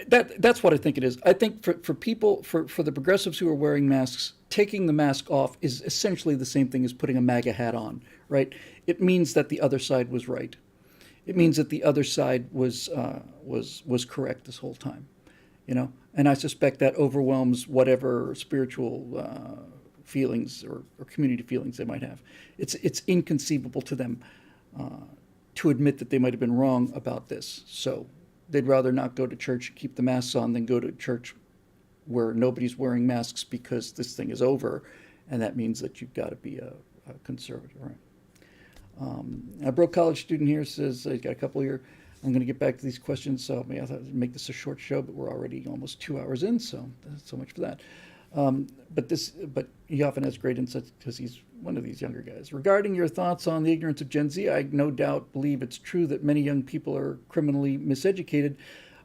that's what I think it is. I think for people, for the progressives who are wearing masks, taking the mask off is essentially the same thing as putting a MAGA hat on, right? It means that the other side was right. It means that the other side was correct this whole time, And I suspect that overwhelms whatever spiritual feelings or community feelings they might have. It's inconceivable to them to admit that they might have been wrong about this. So they'd rather not go to church and keep the masks on than go to church where nobody's wearing masks because this thing is over, and that means that you've got to be a conservative, right? A broke college student here says, he's got a couple here. I'm going to get back to these questions, so I thought I'd make this a short show, but we're already almost 2 hours in, so so much for that. But he often has great insights because he's one of these younger guys. Regarding your thoughts on the ignorance of Gen Z, I no doubt believe it's true that many young people are criminally miseducated,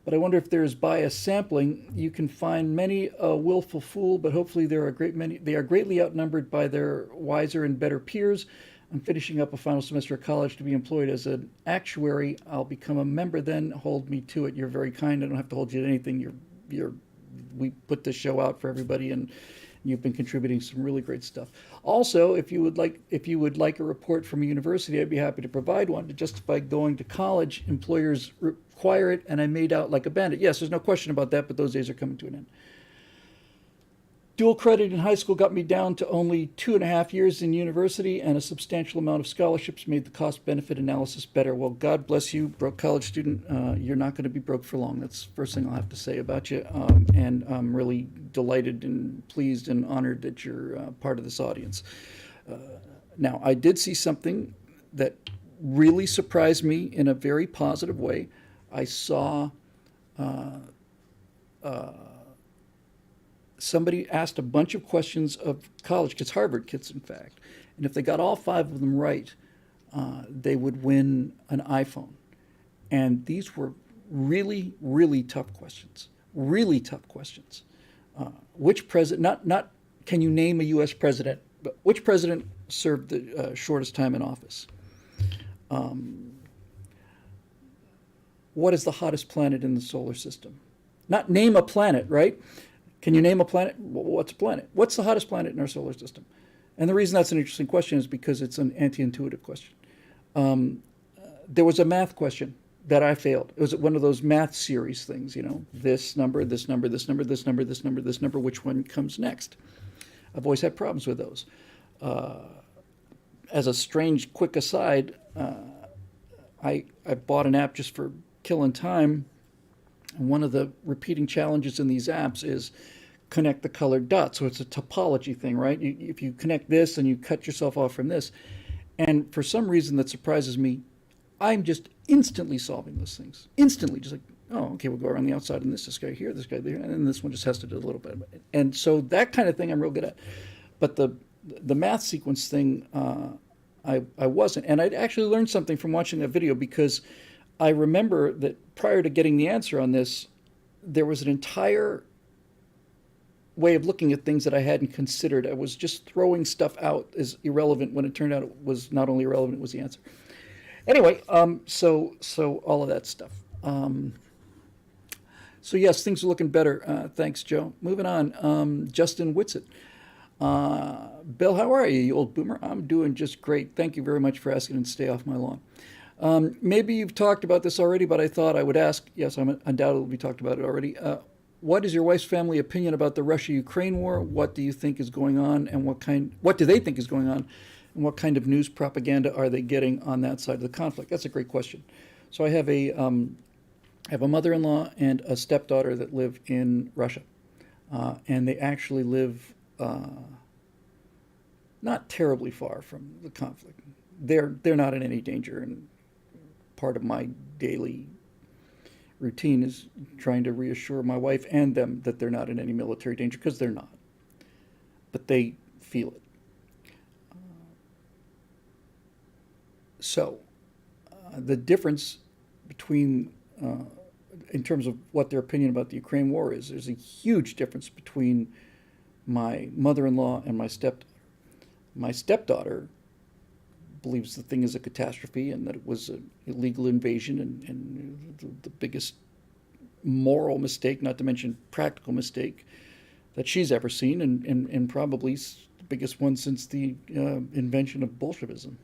but I wonder if there is bias sampling. You can find many a willful fool, but hopefully there are a great many. They are greatly outnumbered by their wiser and better peers. I'm finishing up a final semester of college to be employed as an actuary. I'll become a member then. Hold me to it. You're very kind. I don't have to hold you to anything. We put this show out for everybody, and you've been contributing some really great stuff. Also, if you would like a report from a university, I'd be happy to provide one. To justify going to college, employers require it, and I made out like a bandit. Yes, there's no question about that, but those days are coming to an end. Dual credit in high school got me down to only 2.5 years in university, and a substantial amount of scholarships made the cost-benefit analysis better. Well, God bless you, broke college student. You're not going to be broke for long. That's the first thing I'll have to say about you. And I'm really delighted and pleased and honored that you're part of this audience. Now, I did see something that really surprised me in a very positive way. I saw somebody asked a bunch of questions of college kids, Harvard kids, in fact. And if they got all 5 of them right, they would win an iPhone. And these were really, really tough questions. Really tough questions. Which president, not can you name a U.S. president, but which president served the shortest time in office? What is the hottest planet in the solar system? Not name a planet, right? Can you name a planet? What's a planet? What's the hottest planet in our solar system? And the reason that's an interesting question is because it's an anti-intuitive question. There was a math question that I failed. It was one of those math series things, this number, this number, this number, this number, this number, this number, which one comes next? I've always had problems with those. As a strange, quick aside, I bought an app just for killing time. And one of the repeating challenges in these apps is connect the colored dots. So it's a topology thing, right? If you connect this and you cut yourself off from this. And for some reason that surprises me, I'm just instantly solving those things. Instantly, just like, oh, okay, we'll go around the outside and this guy here, this guy there, and then this one just has to do a little bit. And so that kind of thing I'm real good at. But the math sequence thing, I wasn't. And I'd actually learned something from watching that video, because I remember that prior to getting the answer on this, there was an entire way of looking at things that I hadn't considered. I was just throwing stuff out as irrelevant when it turned out it was not only irrelevant, it was the answer. Anyway, so all of that stuff. So yes, things are looking better. Thanks, Joe. Moving on, Justin Whitsett. Bill, how are you, you old boomer? I'm doing just great. Thank you very much for asking, and stay off my lawn. Maybe you've talked about this already, but I thought I would ask. Yes, I'm undoubtedly we talked about it already. What is your wife's family opinion about the Russia-Ukraine war? What do you think is going on, and what do they think is going on, and what kind of news propaganda are they getting on that side of the conflict? That's a great question. So I have a mother-in-law and a stepdaughter that live in Russia, and they actually live not terribly far from the conflict. They're not in any danger, and part of my daily routine is trying to reassure my wife and them that they're not in any military danger, because they're not, but they feel it. So the difference between, in terms of what their opinion about the Ukraine war is, there's a huge difference between my mother-in-law and my stepdaughter. My stepdaughter believes the thing is a catastrophe and that it was an illegal invasion, and the biggest moral mistake, not to mention practical mistake, that she's ever seen, and probably the biggest one since the invention of Bolshevism.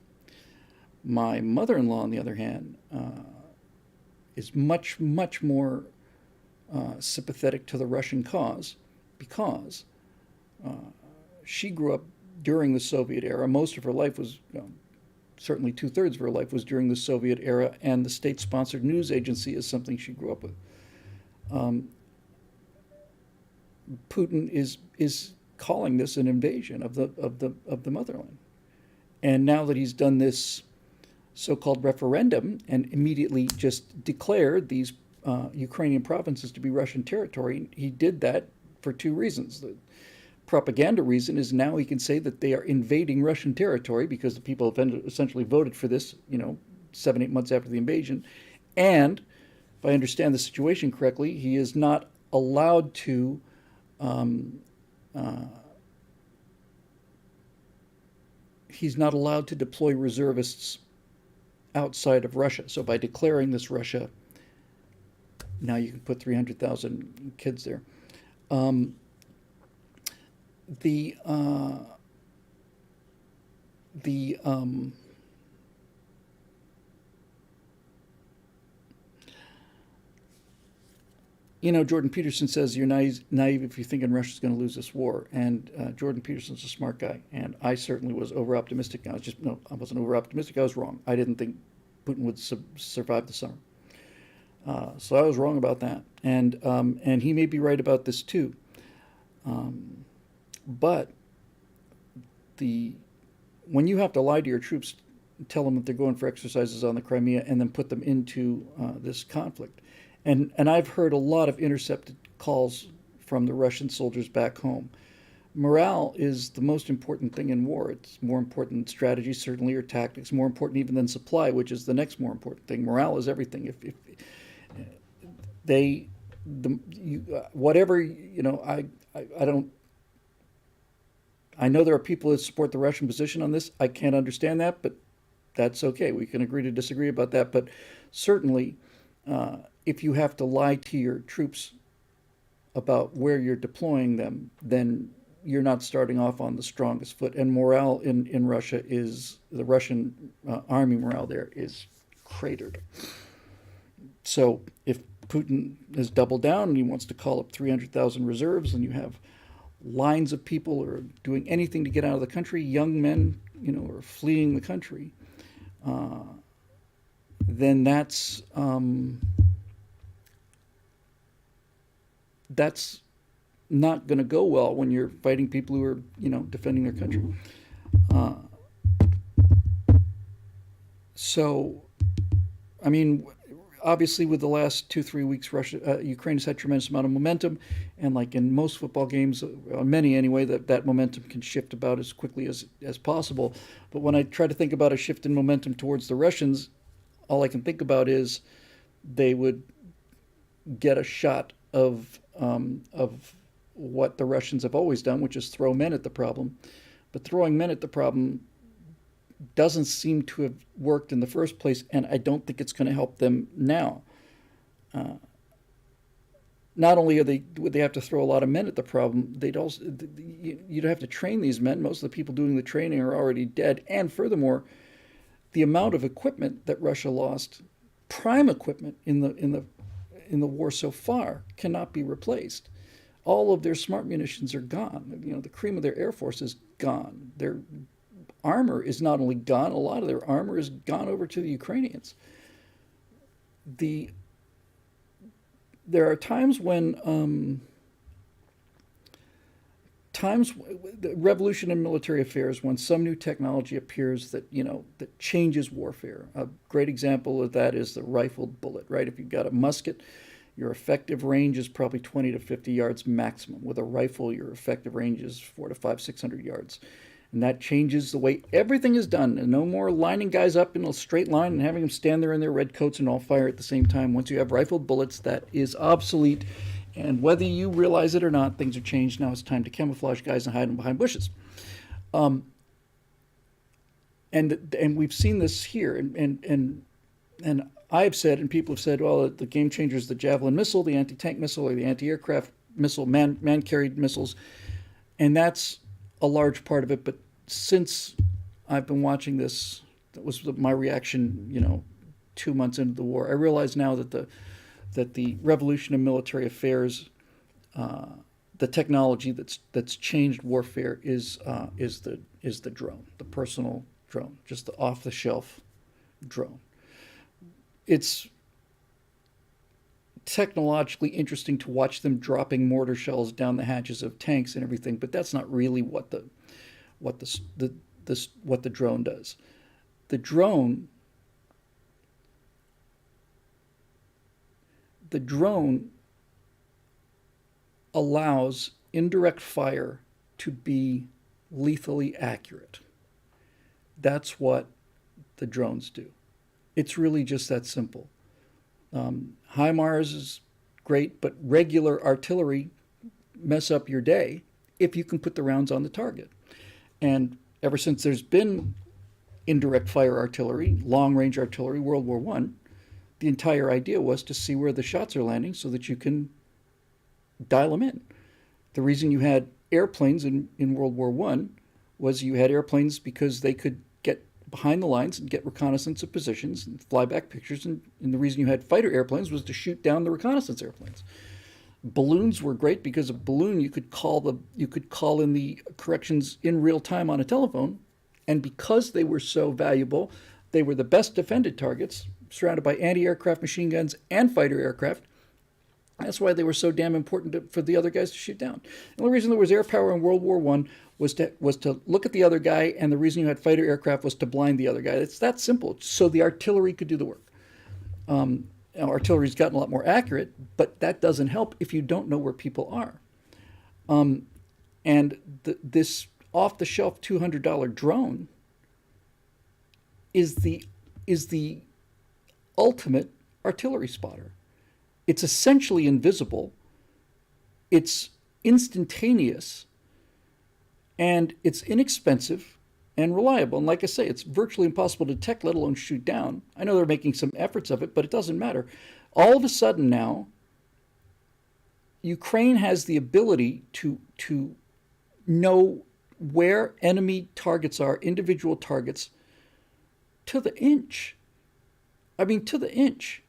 My mother-in-law, on the other hand, is much, much more sympathetic to the Russian cause, because she grew up during the Soviet era. Most of her life was, certainly two-thirds of her life was during the Soviet era, and the state-sponsored news agency is something she grew up with. Putin is calling this an invasion of the motherland, and now that he's done this so-called referendum and immediately just declared these Ukrainian provinces to be Russian territory, he did that for two reasons. The propaganda reason is now he can say that they are invading Russian territory because the people have essentially voted for this, 7-8 months after the invasion. And if I understand the situation correctly, he is not allowed to deploy reservists outside of Russia. So by declaring this Russia, now you can put 300,000 kids there. Jordan Peterson says you're naive if you're thinking Russia's going to lose this war. And Jordan Peterson's a smart guy, and I certainly was over-optimistic. I wasn't over-optimistic. I was wrong. I didn't think Putin would survive the summer. So I was wrong about that, and he may be right about this too. But when you have to lie to your troops, tell them that they're going for exercises on the Crimea, and then put them into this conflict, and I've heard a lot of intercepted calls from the Russian soldiers back home. Morale is the most important thing in war. It's more important than strategy, certainly, or tactics. More important even than supply, which is the next more important thing. Morale is everything. If I know there are people that support the Russian position on this. I can't understand that, but that's okay. We can agree to disagree about that. But certainly, if you have to lie to your troops about where you're deploying them, then you're not starting off on the strongest foot. And morale in Russia the Russian army morale there is cratered. So if Putin has doubled down and he wants to call up 300,000 reserves, and you have lines of people who are doing anything to get out of the country, young men, are fleeing the country, then that's not going to go well when you're fighting people who are, defending their country. So, I mean, obviously, with the last 2-3 weeks, Ukraine has had tremendous amount of momentum, and like in most football games, many anyway, that momentum can shift about as quickly as possible. But when I try to think about a shift in momentum towards the Russians, all I can think about is they would get a shot of what the Russians have always done, which is throw men at the problem. But throwing men at the problem doesn't seem to have worked in the first place, and I don't think it's going to help them now. Not only would they have to throw a lot of men at the problem, you'd have to train these men. Most of the people doing the training are already dead, and furthermore, the amount of equipment that Russia lost, prime equipment in the war so far, cannot be replaced. All of their smart munitions are gone. The cream of their air force is gone. Their armor is not only gone, a lot of their armor is gone over to the Ukrainians. There are times when times, the revolution in military affairs, when some new technology appears that that changes warfare. A great example of that is the rifled bullet, right? If you've got a musket, your effective range is probably 20 to 50 yards maximum. With a rifle, your effective range is 4 to 5, 600 yards. And that changes the way everything is done. And no more lining guys up in a straight line and having them stand there in their red coats and all fire at the same time. Once you have rifled bullets, that is obsolete. And whether you realize it or not, things have changed. Now it's time to camouflage guys and hide them behind bushes. And we've seen this here. And I've said, and people have said, well, the game changer is the Javelin missile, the anti-tank missile, or the anti-aircraft missile, man-carried missiles. And that's a large part of it. But since I've been watching this, that was my reaction, 2 months into the war, I realize now that the revolution in military affairs, the technology that's changed warfare is the drone, the personal drone, just the off-the-shelf drone. It's technologically interesting to watch them dropping mortar shells down the hatches of tanks and everything, but that's not really what the drone does. The drone allows indirect fire to be lethally accurate. That's what the drones do. It's really just that simple. HIMARS is great, but regular artillery mess up your day if you can put the rounds on the target. And ever since there's been indirect fire artillery, long-range artillery, World War I, the entire idea was to see where the shots are landing so that you can dial them in. The reason you had airplanes in World War I was you had airplanes because they could get behind the lines and get reconnaissance of positions and fly back pictures. And the reason you had fighter airplanes was to shoot down the reconnaissance airplanes. Balloons were great because a balloon you could call in the corrections in real time on a telephone, and because they were so valuable, they were the best defended targets, surrounded by anti-aircraft machine guns and fighter aircraft. That's why they were so damn important for the other guys to shoot down. The only reason there was air power in World War I was to look at the other guy, and the reason you had fighter aircraft was to blind the other guy. It's that simple, so the artillery could do the work. Artillery's gotten a lot more accurate, but that doesn't help if you don't know where people are. This off-the-shelf $200 drone is the ultimate artillery spotter. It's essentially invisible. It's instantaneous, and it's inexpensive and reliable. And like I say, it's virtually impossible to detect, let alone shoot down. I know they're making some efforts of it, but it doesn't matter. All of a sudden now, Ukraine has the ability to know where enemy targets are, individual targets, to the inch. I mean, to the inch.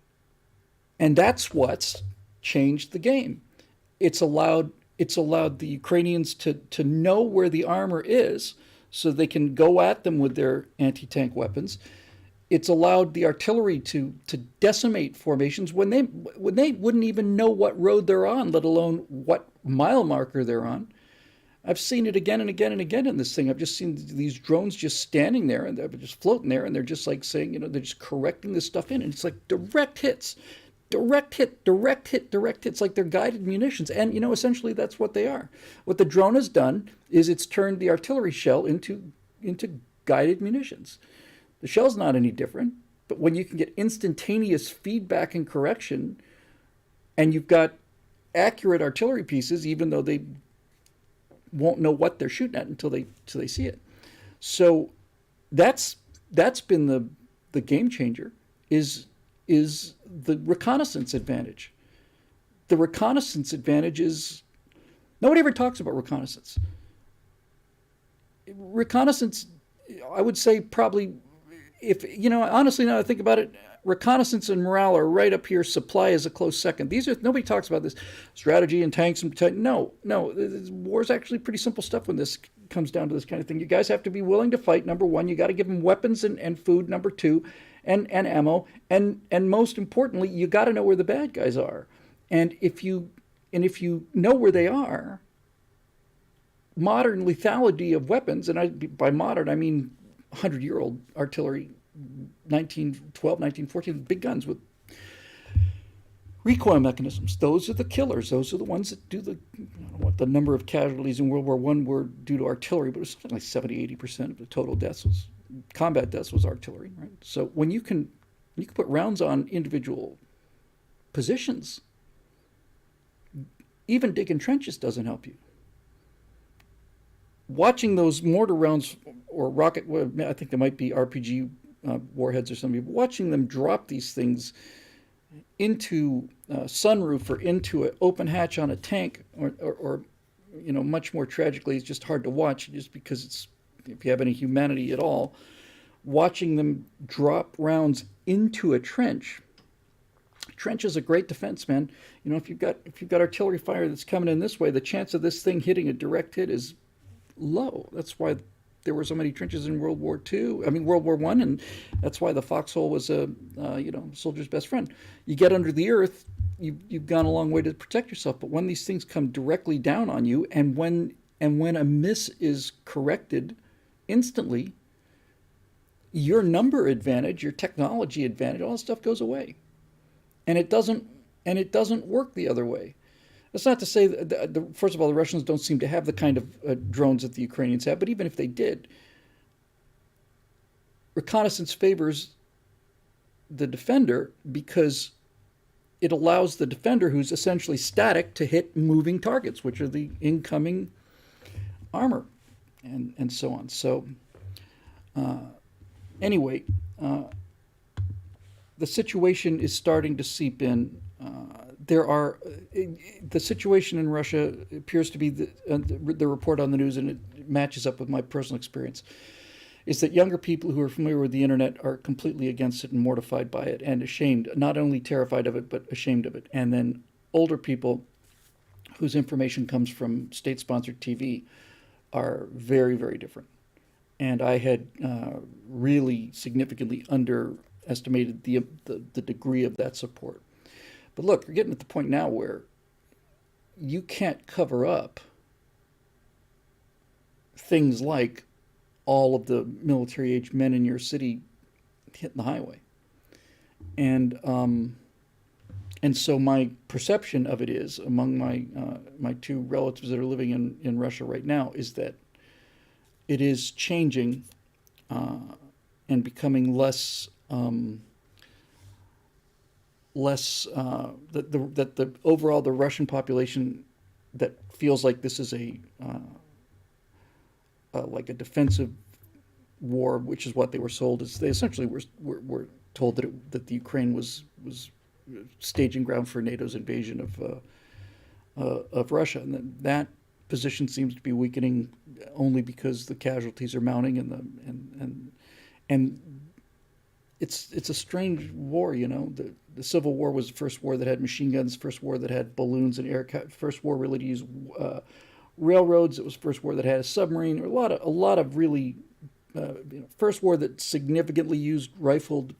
And that's what's changed the game. It's allowed the Ukrainians to know where the armor is so they can go at them with their anti-tank weapons. It's allowed the artillery to decimate formations when they wouldn't even know what road they're on, let alone what mile marker they're on. I've seen it again and again and again in this thing. I've just seen these drones just standing there, and they're just floating there, and they're just like saying, they're just correcting this stuff in, and it's like direct hits. Direct hit, direct hit, direct hit. It's like they're guided munitions. And, essentially that's what they are. What the drone has done is it's turned the artillery shell into guided munitions. The shell's not any different, but when you can get instantaneous feedback and correction, and you've got accurate artillery pieces, even though they won't know what they're shooting at until they see it. So that's been the game changer, is the reconnaissance advantage. The reconnaissance advantage is, nobody ever talks about reconnaissance. Reconnaissance, I would say probably, honestly, now I think about it, reconnaissance and morale are right up here. Supply is a close second. Nobody talks about this strategy and tanks and no. War's actually pretty simple stuff when this comes down to this kind of thing. You guys have to be willing to fight. Number one, you got to give them weapons and food. Number two, and ammo. And most importantly, you got to know where the bad guys are. And if you know where they are, modern lethality of weapons, and by modern I mean 100-year-old artillery, 1912, 1914, big guns with recoil mechanisms. Those are the killers. Those are the ones that do the, I don't know what the number of casualties in World War I were due to artillery, but it was something like 70-80% of the total deaths was combat deaths was artillery, right? So when you can put rounds on individual positions, even digging trenches doesn't help you. Watching those mortar rounds or rocket, well, I think there might be RPG warheads or something, but watching them drop these things into a sunroof or into an open hatch on a tank, or much more tragically, it's just hard to watch just because it's, if you have any humanity at all, watching them drop rounds into a trench. Trench is a great defense, man. If you've got artillery fire that's coming in this way, the chance of this thing hitting a direct hit is low. That's why there were so many trenches in World War I, and that's why the foxhole was a soldier's best friend. You get under the earth, you've gone a long way to protect yourself. But when these things come directly down on you, and when a miss is corrected instantly, your number advantage, your technology advantage, all that stuff goes away, and it doesn't work the other way. That's not to say that, first of all, the Russians don't seem to have the kind of drones that the Ukrainians have, but even if they did, reconnaissance favors the defender because it allows the defender, who's essentially static, to hit moving targets, which are the incoming armor, and so on. So anyway, the situation is starting to seep in. The situation in Russia appears to be the report on the news, and it matches up with my personal experience, is that younger people who are familiar with the internet are completely against it and mortified by it and ashamed, not only terrified of it, but ashamed of it. And then older people whose information comes from state-sponsored TV are very, very different. And I had really significantly underestimated the degree of that support. But look, you're getting at the point now where you can't cover up things like all of the military-age men in your city hitting the highway. And so my perception of it is, among my two relatives that are living in Russia right now, is that it is changing and becoming less that the overall the Russian population that feels like this is like a defensive war, which is what they were sold. Is they essentially were told that the Ukraine was staging ground for NATO's invasion of Russia, and that position seems to be weakening only because the casualties are mounting, and it's a strange war. The Civil War was the first war that had machine guns, first war that had balloons and first war really to use railroads. It was the first war that had a submarine. A lot of really first war that significantly used rifled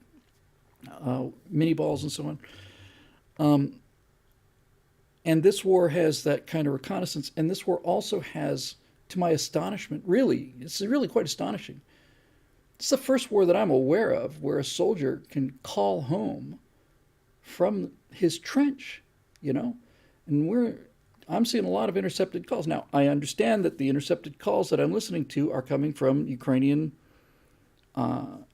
mini balls and so on. And this war has that kind of reconnaissance. And this war also has, to my astonishment, it's really quite astonishing. It's the first war that I'm aware of where a soldier can call home from his trench, and I'm seeing a lot of intercepted calls. Now, I understand that the intercepted calls that I'm listening to are coming from Ukrainian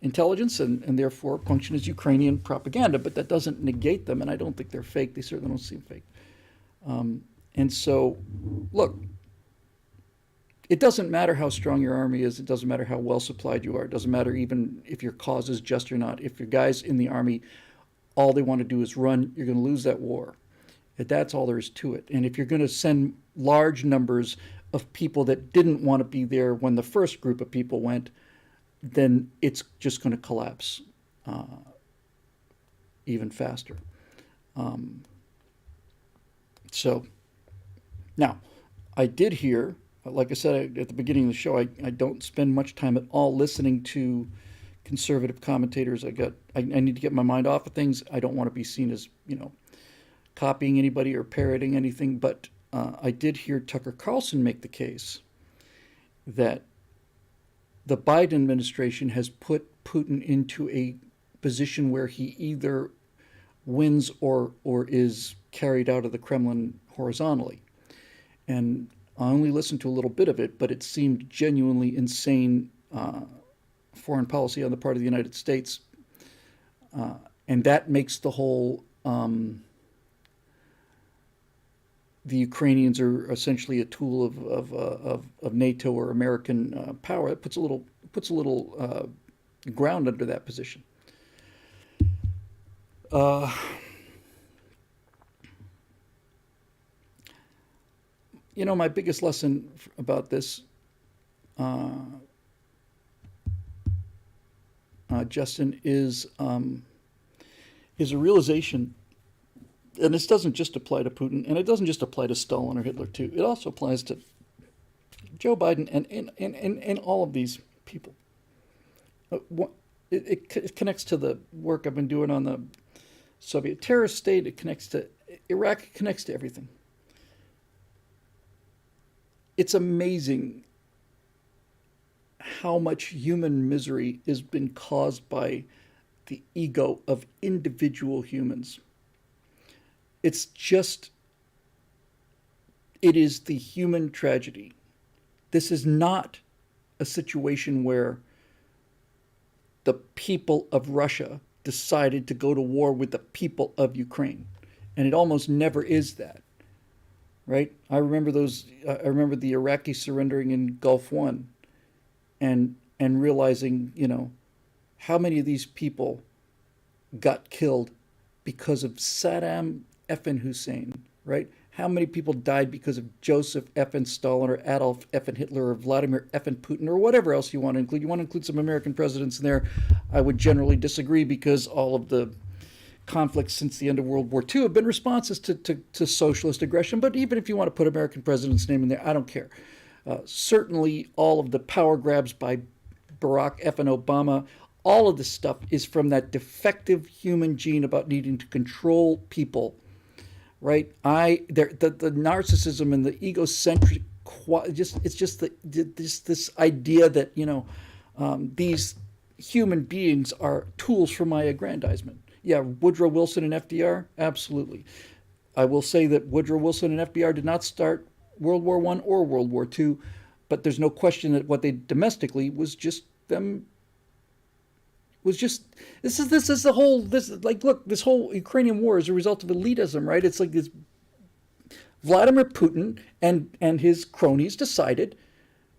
intelligence and therefore function as Ukrainian propaganda, but that doesn't negate them, and I don't think they're fake. They certainly don't seem fake. And so, look, it doesn't matter how strong your army is. It doesn't matter how well supplied you are. It doesn't matter even if your cause is just or not. If your guys in the army, all they want to do is run, you're going to lose that war. That's all there is to it. And if you're going to send large numbers of people that didn't want to be there when the first group of people went, then it's just going to collapse even faster. So now, I did hear, like I said at the beginning of the show, I don't spend much time at all listening to conservative commentators. I need to get my mind off of things. I don't want to be seen as, copying anybody or parroting anything, but I did hear Tucker Carlson make the case that the Biden administration has put Putin into a position where he either wins or is carried out of the Kremlin horizontally. And I only listened to a little bit of it, but it seemed genuinely insane foreign policy on the part of the United States. And that makes the whole the Ukrainians are essentially a tool of NATO or American power. It puts a little ground under that position. My biggest lesson about this, Justin, is a realization, and this doesn't just apply to Putin, and it doesn't just apply to Stalin or Hitler too. It also applies to Joe Biden and all of these people. It connects to the work I've been doing on the Soviet terrorist state. It connects to Iraq. It connects to everything. It's amazing how much human misery has been caused by the ego of individual humans. It is the human tragedy. This is not a situation where the people of Russia decided to go to war with the people of Ukraine. And it almost never is that, right? I remember the Iraqi surrendering in Gulf One and realizing, how many of these people got killed because of Saddam effing Hussein, right? How many people died because of Joseph effing Stalin or Adolf effing Hitler or Vladimir effing Putin or whatever else you want to include? You want to include some American presidents in there? I would generally disagree because all of the conflicts since the end of World War II have been responses to socialist aggression. But even if you want to put American president's name in there, I don't care. Certainly all of the power grabs by Barack effing Obama, all of this stuff is from that defective human gene about needing to control people, right? The narcissism and the egocentric, it's just this idea that these human beings are tools for my aggrandizement. Yeah, Woodrow Wilson and FDR, absolutely. I will say that Woodrow Wilson and FDR did not start World War I or World War II, but there's no question that what they domestically was just them. Was just this whole Ukrainian war is a result of elitism, right? It's like this. Vladimir Putin and his cronies decided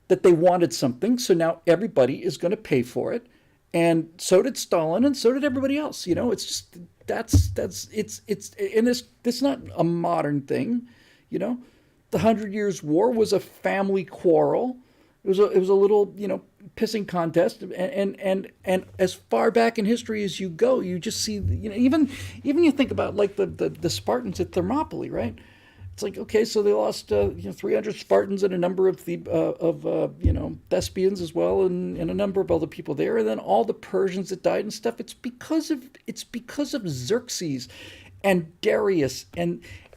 that they wanted something, so now everybody is going to pay for it, and so did Stalin, and so did everybody else. It's just it's not a modern thing. The 100 Years' War was a family quarrel. It was a little pissing contest, and as far back in history as you go, you just see even you think about like the Spartans at Thermopylae, right? It's like, okay, so they lost 300 Spartans and a number of Thespians as well, and a number of other people there, and then all the Persians that died and stuff. It's because of Xerxes and Darius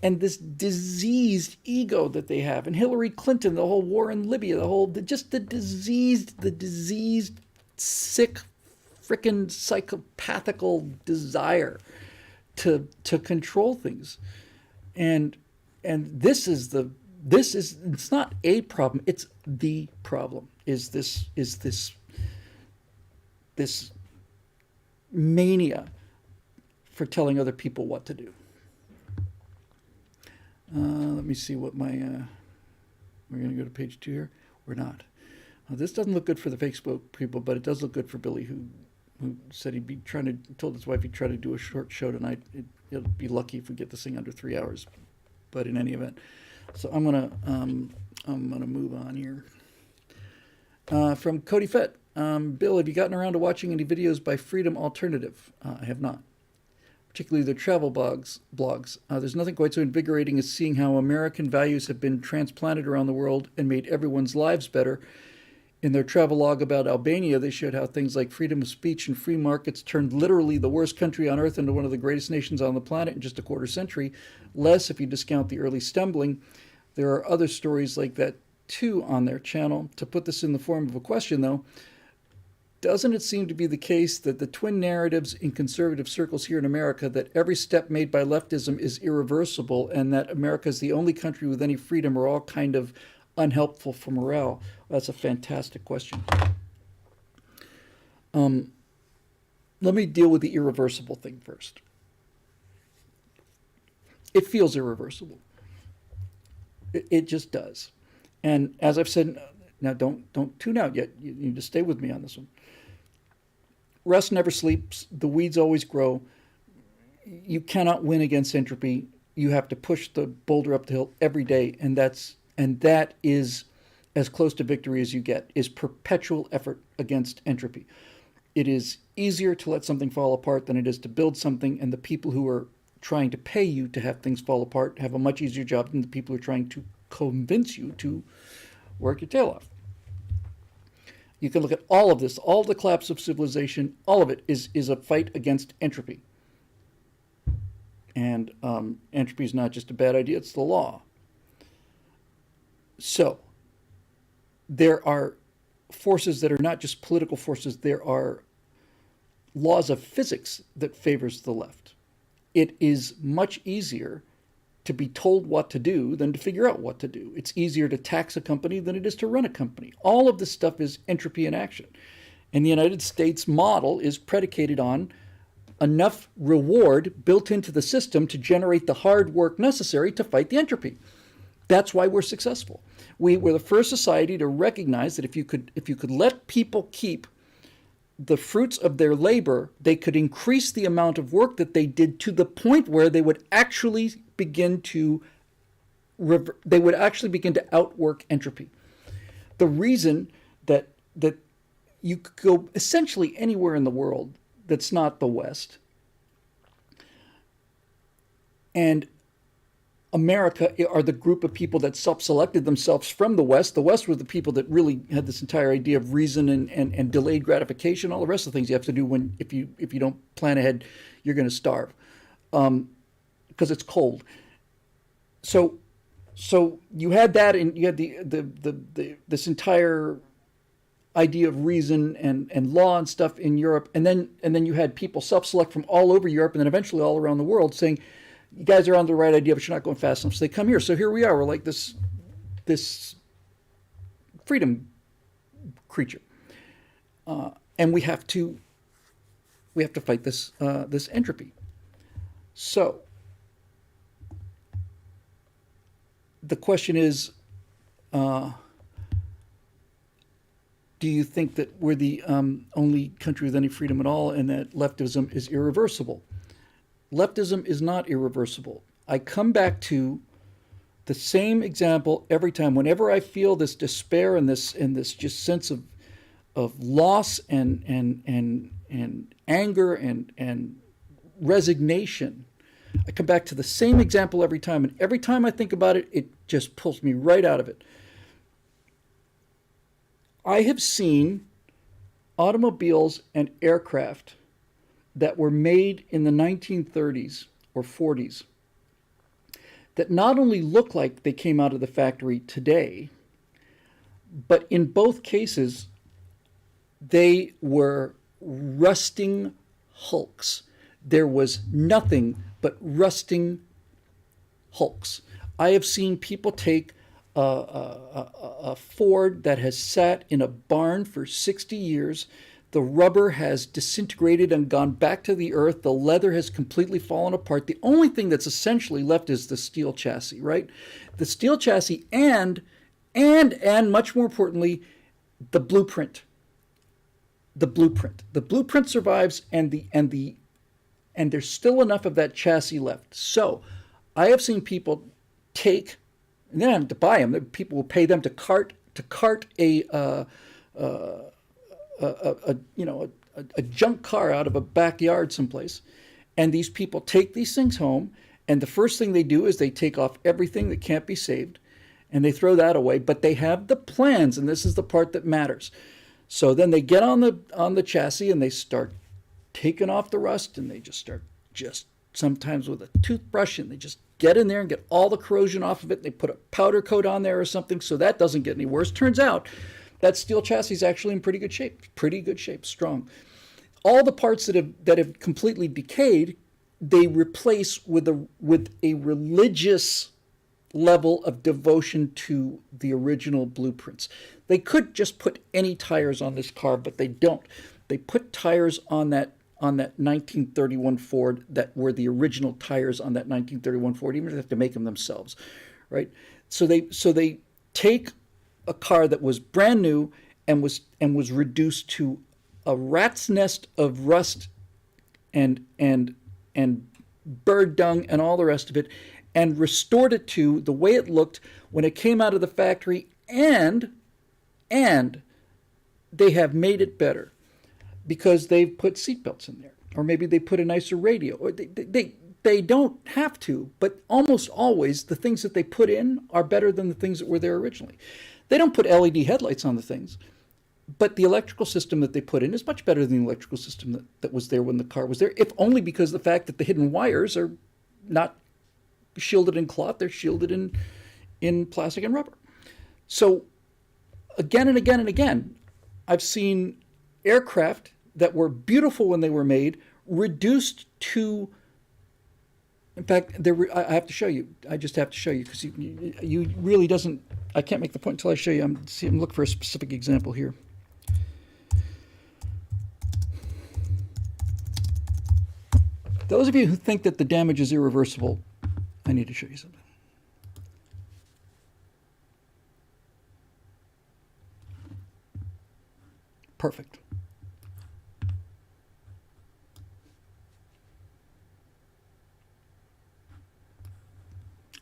and this diseased ego that they have, and Hillary Clinton, the whole war in Libya, the diseased, sick, frickin' psychopathical desire to control things, and this is it's not a problem, it's the problem. Is this mania for telling other people what to do. Let me see what my, we're going to go to page 2 here. We're not. This doesn't look good for the Facebook people, but it does look good for Billy, who said told his wife he'd try to do a short show tonight. He'll be lucky if we get this thing under 3 hours. But in any event, so I'm gonna move on here. From Cody Fett, Bill, have you gotten around to watching any videos by Freedom Alternative? I have not. Particularly their travel blogs. There's nothing quite so invigorating as seeing how American values have been transplanted around the world and made everyone's lives better. In their travelogue about Albania, they showed how things like freedom of speech and free markets turned literally the worst country on earth into one of the greatest nations on the planet in just a quarter century. Less if you discount the early stumbling. There are other stories like that 2 on their channel. To put this in the form of a question, though, doesn't it seem to be the case that the twin narratives in conservative circles here in America, that every step made by leftism is irreversible and that America is the only country with any freedom, are all kind of unhelpful for morale? That's a fantastic question. Let me deal with the irreversible thing first. It feels irreversible. It just does. And as I've said, now don't tune out yet. You need to stay with me on this one. Rust never sleeps. The weeds always grow. You cannot win against entropy. You have to push the boulder up the hill every day, and that is as close to victory as you get, is perpetual effort against entropy. It is easier to let something fall apart than it is to build something, and the people who are trying to pay you to have things fall apart have a much easier job than the people who are trying to convince you to work your tail off. You can look at all of this, all the collapse of civilization, all of it is a fight against entropy. And entropy is not just a bad idea, it's the law. So, there are forces that are not just political forces, there are laws of physics that favors the left. It is much easier to be told what to do than to figure out what to do. It's easier to tax a company than it is to run a company. All of this stuff is entropy in action. And the United States model is predicated on enough reward built into the system to generate the hard work necessary to fight the entropy. That's why we're successful. We were the first society to recognize that if you could let people keep the fruits of their labor, they could increase the amount of work that they did to the point where they would actually begin to outwork entropy. The reason that you could go essentially anywhere in the world that's not the West, and America are the group of people that self-selected themselves from the West. The West were the people that really had this entire idea of reason and delayed gratification, all the rest of the things you have to do when if you don't plan ahead, you're going to starve because it's cold. So you had that, and you had this entire idea of reason and law and stuff in Europe, and then you had people self-select from all over Europe and then eventually all around the world saying, you guys are on the right idea, but you're not going fast enough. So they come here. So here we are. We're like this freedom creature, and we have to fight this entropy. So the question is, do you think that we're the only country with any freedom at all, and that leftism is irreversible? Leftism is not irreversible. I come back to the same example every time. Whenever I feel this despair and this just sense of loss and anger and resignation, I come back to the same example every time. And every time I think about it, it just pulls me right out of it. I have seen automobiles and aircraft that were made in the 1930s or 40s that not only look like they came out of the factory today, but in both cases, they were rusting hulks. There was nothing but rusting hulks. I have seen people take a Ford that has sat in a barn for 60 years. The rubber has disintegrated and gone back to the earth. The leather has completely fallen apart. The only thing that's essentially left is the steel chassis, right? The steel chassis and much more importantly, the blueprint. The blueprint survives, and there's still enough of that chassis left. So I have seen people take, and they don't have to buy them. People will pay them to cart a junk car out of a backyard someplace, and these people take these things home, and the first thing they do is they take off everything that can't be saved, and they throw that away. But they have the plans, and this is the part that matters. So then they get on the chassis and they start taking off the rust, and they just start sometimes with a toothbrush, and they just get in there and get all the corrosion off of it. They put a powder coat on there or something so that doesn't get any worse. Turns out that steel chassis is actually in pretty good shape, strong. All the parts that have completely decayed, they replace with a religious level of devotion to the original blueprints. They could just put any tires on this car, but they don't. They put tires on that 1931 Ford that were the original tires on that 1931 Ford, even if they have to make them themselves, right? So they take a car that was brand new and was reduced to a rat's nest of rust and bird dung and all the rest of it, and restored it to the way it looked when it came out of the factory, and they have made it better because they've put seatbelts in there, or maybe they put a nicer radio, or they don't have to, but almost always the things that they put in are better than the things that were there originally. They don't put LED headlights on the things, but the electrical system that they put in is much better than the electrical system that was there when the car was there, if only because of the fact that the hidden wires are not shielded in cloth, they're shielded in plastic and rubber. So again and again and again, I've seen aircraft that were beautiful when they were made reduced to, in fact, I have to show you. I just have to show you because you really doesn't, I can't make the point until I show you. I'm looking for a specific example here. Those of you who think that the damage is irreversible, I need to show you something. Perfect.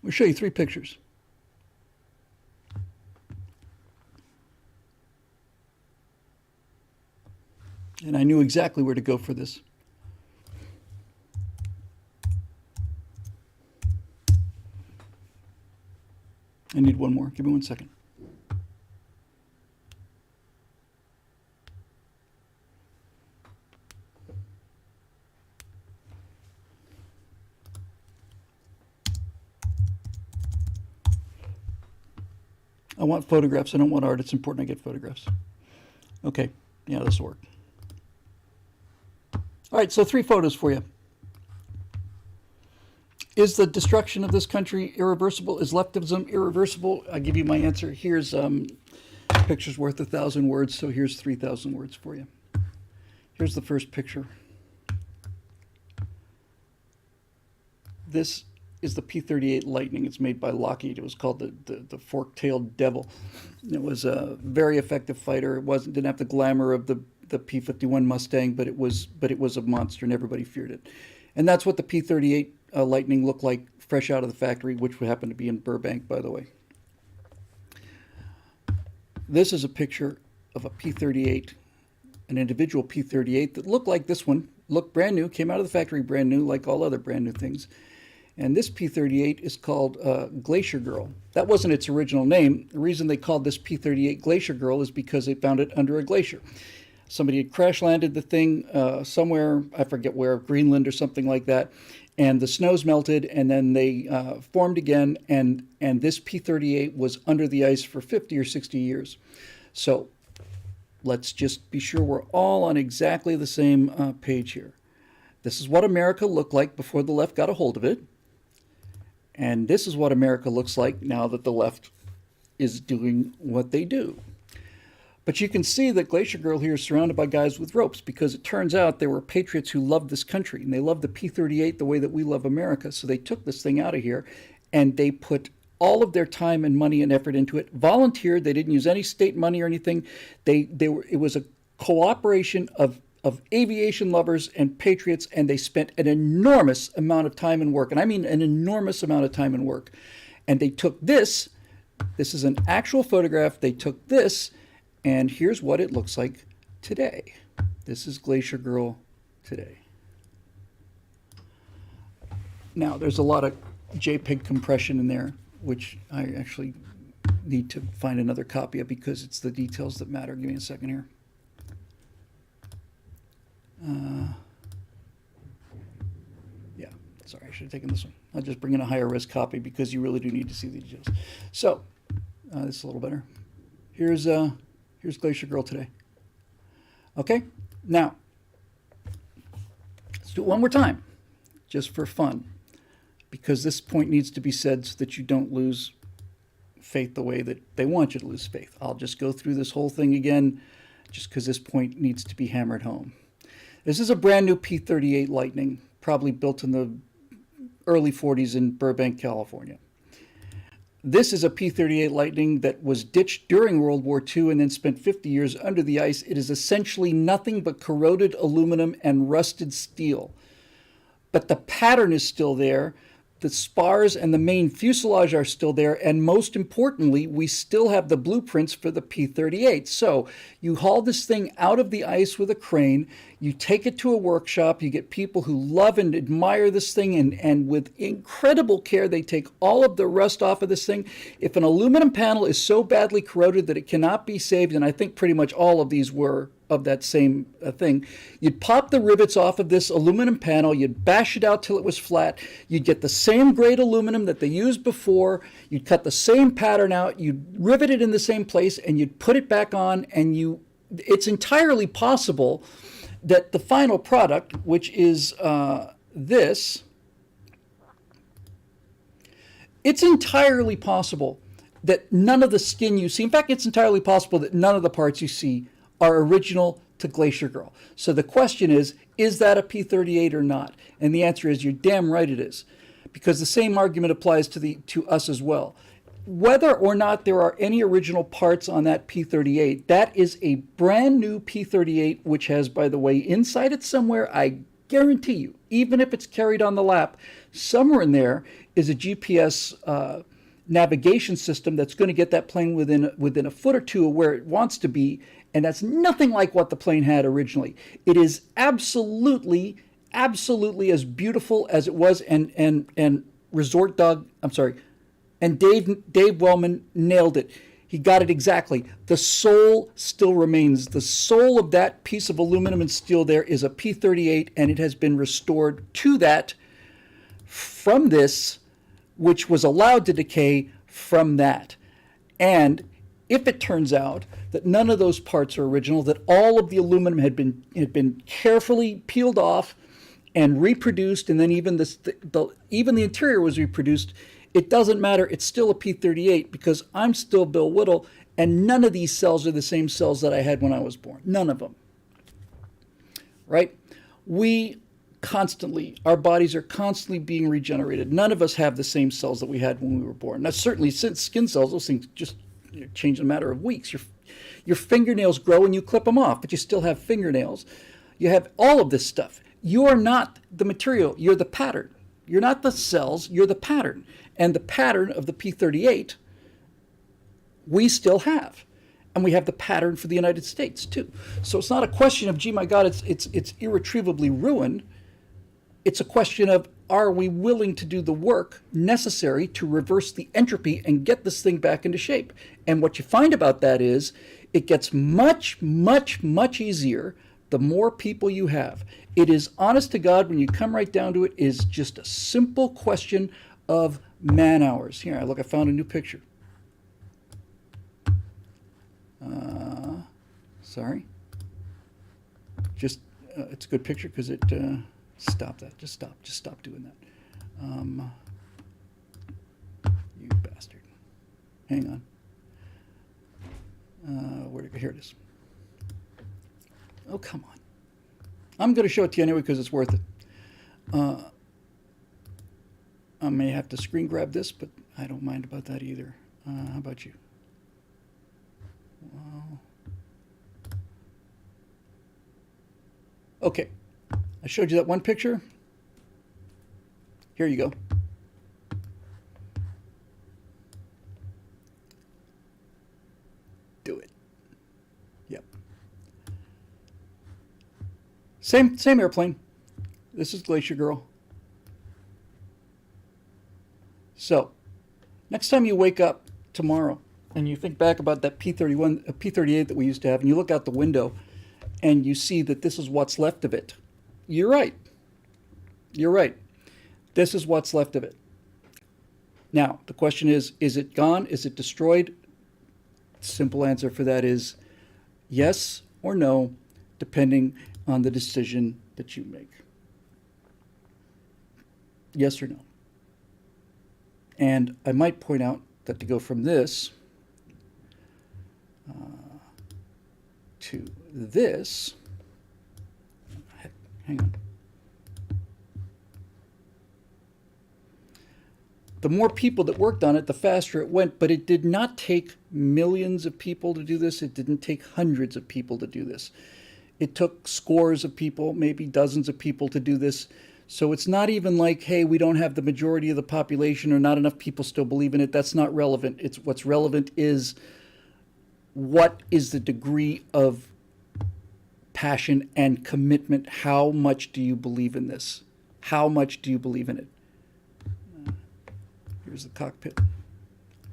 I'll show you 3 pictures. And I knew exactly where to go for this. I need one more. Give me 1 second. I want photographs. I don't want art. It's important I get photographs. Okay. Yeah, this will work. All right, so 3 photos for you. Is the destruction of this country irreversible? Is leftism irreversible? I'll give you my answer. Here's picture's worth 1,000 words, so here's 3,000 words for you. Here's the first picture. This is the P-38 Lightning. It's made by Lockheed. It was called the fork-tailed devil. It was a very effective fighter. It didn't have the glamour of the P-51 Mustang, but it was a monster, and everybody feared it. And that's what the P-38 Lightning looked like fresh out of the factory, which would happen to be in Burbank, by the way. This is a picture of a P-38, an individual P-38 that looked like this one, looked brand new, came out of the factory brand new, like all other brand new things. And this P-38 is called Glacier Girl. That wasn't its original name. The reason they called this P-38 Glacier Girl is because they found it under a glacier. Somebody had crash landed the thing somewhere, I forget where, Greenland or something like that, and the snows melted, and then they formed again, and this P-38 was under the ice for 50 or 60 years. So let's just be sure we're all on exactly the same page here. This is what America looked like before the left got a hold of it, and this is what America looks like now that the left is doing what they do. But you can see that Glacier Girl here is surrounded by guys with ropes, because it turns out there were patriots who loved this country, and they loved the P-38 the way that we love America. So they took this thing out of here, and they put all of their time and money and effort into it, volunteered. They didn't use any state money or anything. It was a cooperation of aviation lovers and patriots, and they spent an enormous amount of time and work, and I mean an enormous amount of time and work. And they took this is an actual photograph. They took this, and here's what it looks like today. This is Glacier Girl today. Now, there's a lot of JPEG compression in there, which I actually need to find another copy of because it's the details that matter. Give me a second here. Yeah. Sorry, I should have taken this one. I'll just bring in a higher res copy because you really do need to see the details. So, this is a little better. Here's Glacier Girl today. Okay, now, let's do it one more time, just for fun, because this point needs to be said so that you don't lose faith the way that they want you to lose faith. I'll just go through this whole thing again, just because this point needs to be hammered home. This is a brand new P-38 Lightning, probably built in the early 40s in Burbank, California. This is a P-38 Lightning that was ditched during World War II and then spent 50 years under the ice. It is essentially nothing but corroded aluminum and rusted steel. But the pattern is still there. The spars and the main fuselage are still there, and most importantly, we still have the blueprints for the P-38. So you haul this thing out of the ice with a crane, you take it to a workshop, you get people who love and admire this thing, and with incredible care, they take all of the rust off of this thing. If an aluminum panel is so badly corroded that it cannot be saved, and I think pretty much all of these were of that same thing, you'd pop the rivets off of this aluminum panel, you'd bash it out till it was flat, you'd get the same grade aluminum that they used before, you'd cut the same pattern out, you'd rivet it in the same place, and you'd put it back on, and it's entirely possible that the final product, which is this, it's entirely possible that none of the skin you see, in fact, it's entirely possible that none of the parts you see are original to Glacier Girl. So the question is that a P-38 or not? And the answer is, you're damn right it is, because the same argument applies to us as well. Whether or not there are any original parts on that P-38, that is a brand new P-38, which has, by the way, inside it somewhere, I guarantee you, even if it's carried on the lap, somewhere in there is a GPS navigation system that's going to get that plane within a foot or two of where it wants to be, and that's nothing like what the plane had originally. It is absolutely as beautiful as it was, and Resort Dog, I'm sorry, and Dave Wellman nailed it. He got it exactly. The soul still remains. The soul of that piece of aluminum and steel there is a P-38, and it has been restored to that from this, which was allowed to decay from that. And if it turns out that none of those parts are original, that all of the aluminum had been carefully peeled off and reproduced, and then even the interior was reproduced, it doesn't matter. It's still a P-38 because I'm still Bill Whittle, and none of these cells are the same cells that I had when I was born. None of them. Right? Our bodies are constantly being regenerated. None of us have the same cells that we had when we were born. Now, certainly, since skin cells, those things just change in a matter of weeks. Your fingernails grow and you clip them off, but you still have fingernails. You have all of this stuff. You are not the material. You're the pattern. You're not the cells. You're the pattern. And the pattern of the P-38 we still have. And we have the pattern for the United States, too. So it's not a question of, gee, my God, it's irretrievably ruined. It's a question of, are we willing to do the work necessary to reverse the entropy and get this thing back into shape? And what you find about that is it gets much, much, much easier the more people you have. It is, honest to God, when you come right down to it, is just a simple question of man hours. Here, look, I found a new picture. Sorry. Just, it's a good picture because it, stop that. Just stop doing that. You bastard. Hang on. Where'd it go? Here it is. Oh, come on. I'm going to show it to you anyway because it's worth it. I may have to screen grab this, but I don't mind about that either. How about you? Wow. Okay. I showed you that one picture. Here you go. Do it. Yep. Same airplane. This is Glacier Girl. So, next time you wake up tomorrow and you think back about that P-31, P-38 that we used to have, and you look out the window and you see that this is what's left of it, you're right. You're right. This is what's left of it. Now, the question is it gone? Is it destroyed? Simple answer for that is yes or no, depending on the decision that you make. Yes or no. And I might point out that to go from this to this, hang on. The more people that worked on it, the faster it went, but it did not take millions of people to do this. It didn't take hundreds of people to do this. It took scores of people, maybe dozens of people to do this. So it's not even like, hey, we don't have the majority of the population or not enough people still believe in it. That's not relevant. It's what's relevant is what is the degree of passion and commitment? How much do you believe in this? How much do you believe in it? Here's the cockpit.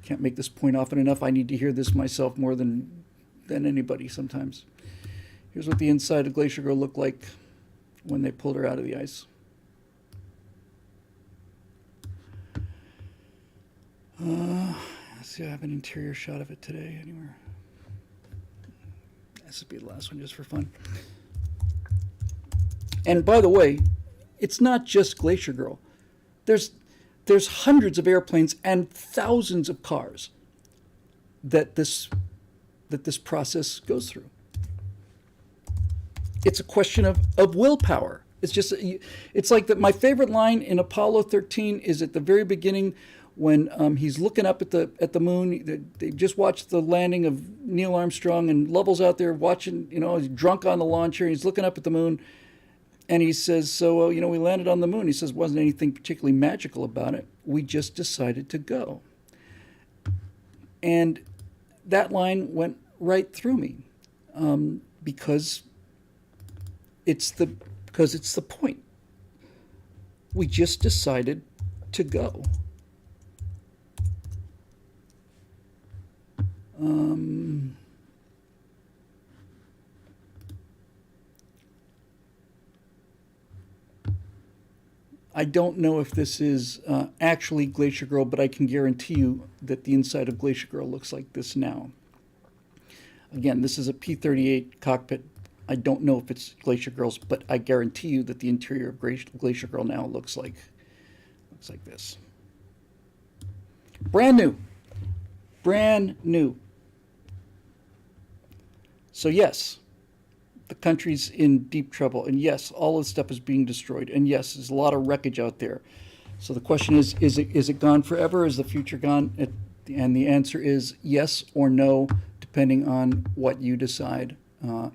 Can't make this point often enough. I need to hear this myself more than anybody sometimes. Here's what the inside of Glacier Girl looked like when they pulled her out of the ice. Let's see, I have an interior shot of it today anywhere. This would be the last one just for fun. And by the way, it's not just Glacier Girl. There's hundreds of airplanes and thousands of cars that this process goes through. It's a question of willpower. It's like that. My favorite line in Apollo 13 is at the very beginning when he's looking up at the moon. They just watched the landing of Neil Armstrong, and Lovell's out there watching. He's drunk on the lawn chair. He's looking up at the moon, and he says, "So we landed on the moon." He says, "Wasn't anything particularly magical about it. We just decided to go." And that line went right through me because it's the point. We just decided to go. I don't know if this is actually Glacier Girl, but I can guarantee you that the inside of Glacier Girl looks like this now. Again, this is a P-38 cockpit. I don't know if it's Glacier Girl's, but I guarantee you that the interior of Glacier Girl now looks like this. Brand new. Brand new. So yes, the country's in deep trouble. And yes, all of the stuff is being destroyed. And yes, there's a lot of wreckage out there. So the question is it gone forever? Is the future gone? And the answer is yes or no, depending on what you decide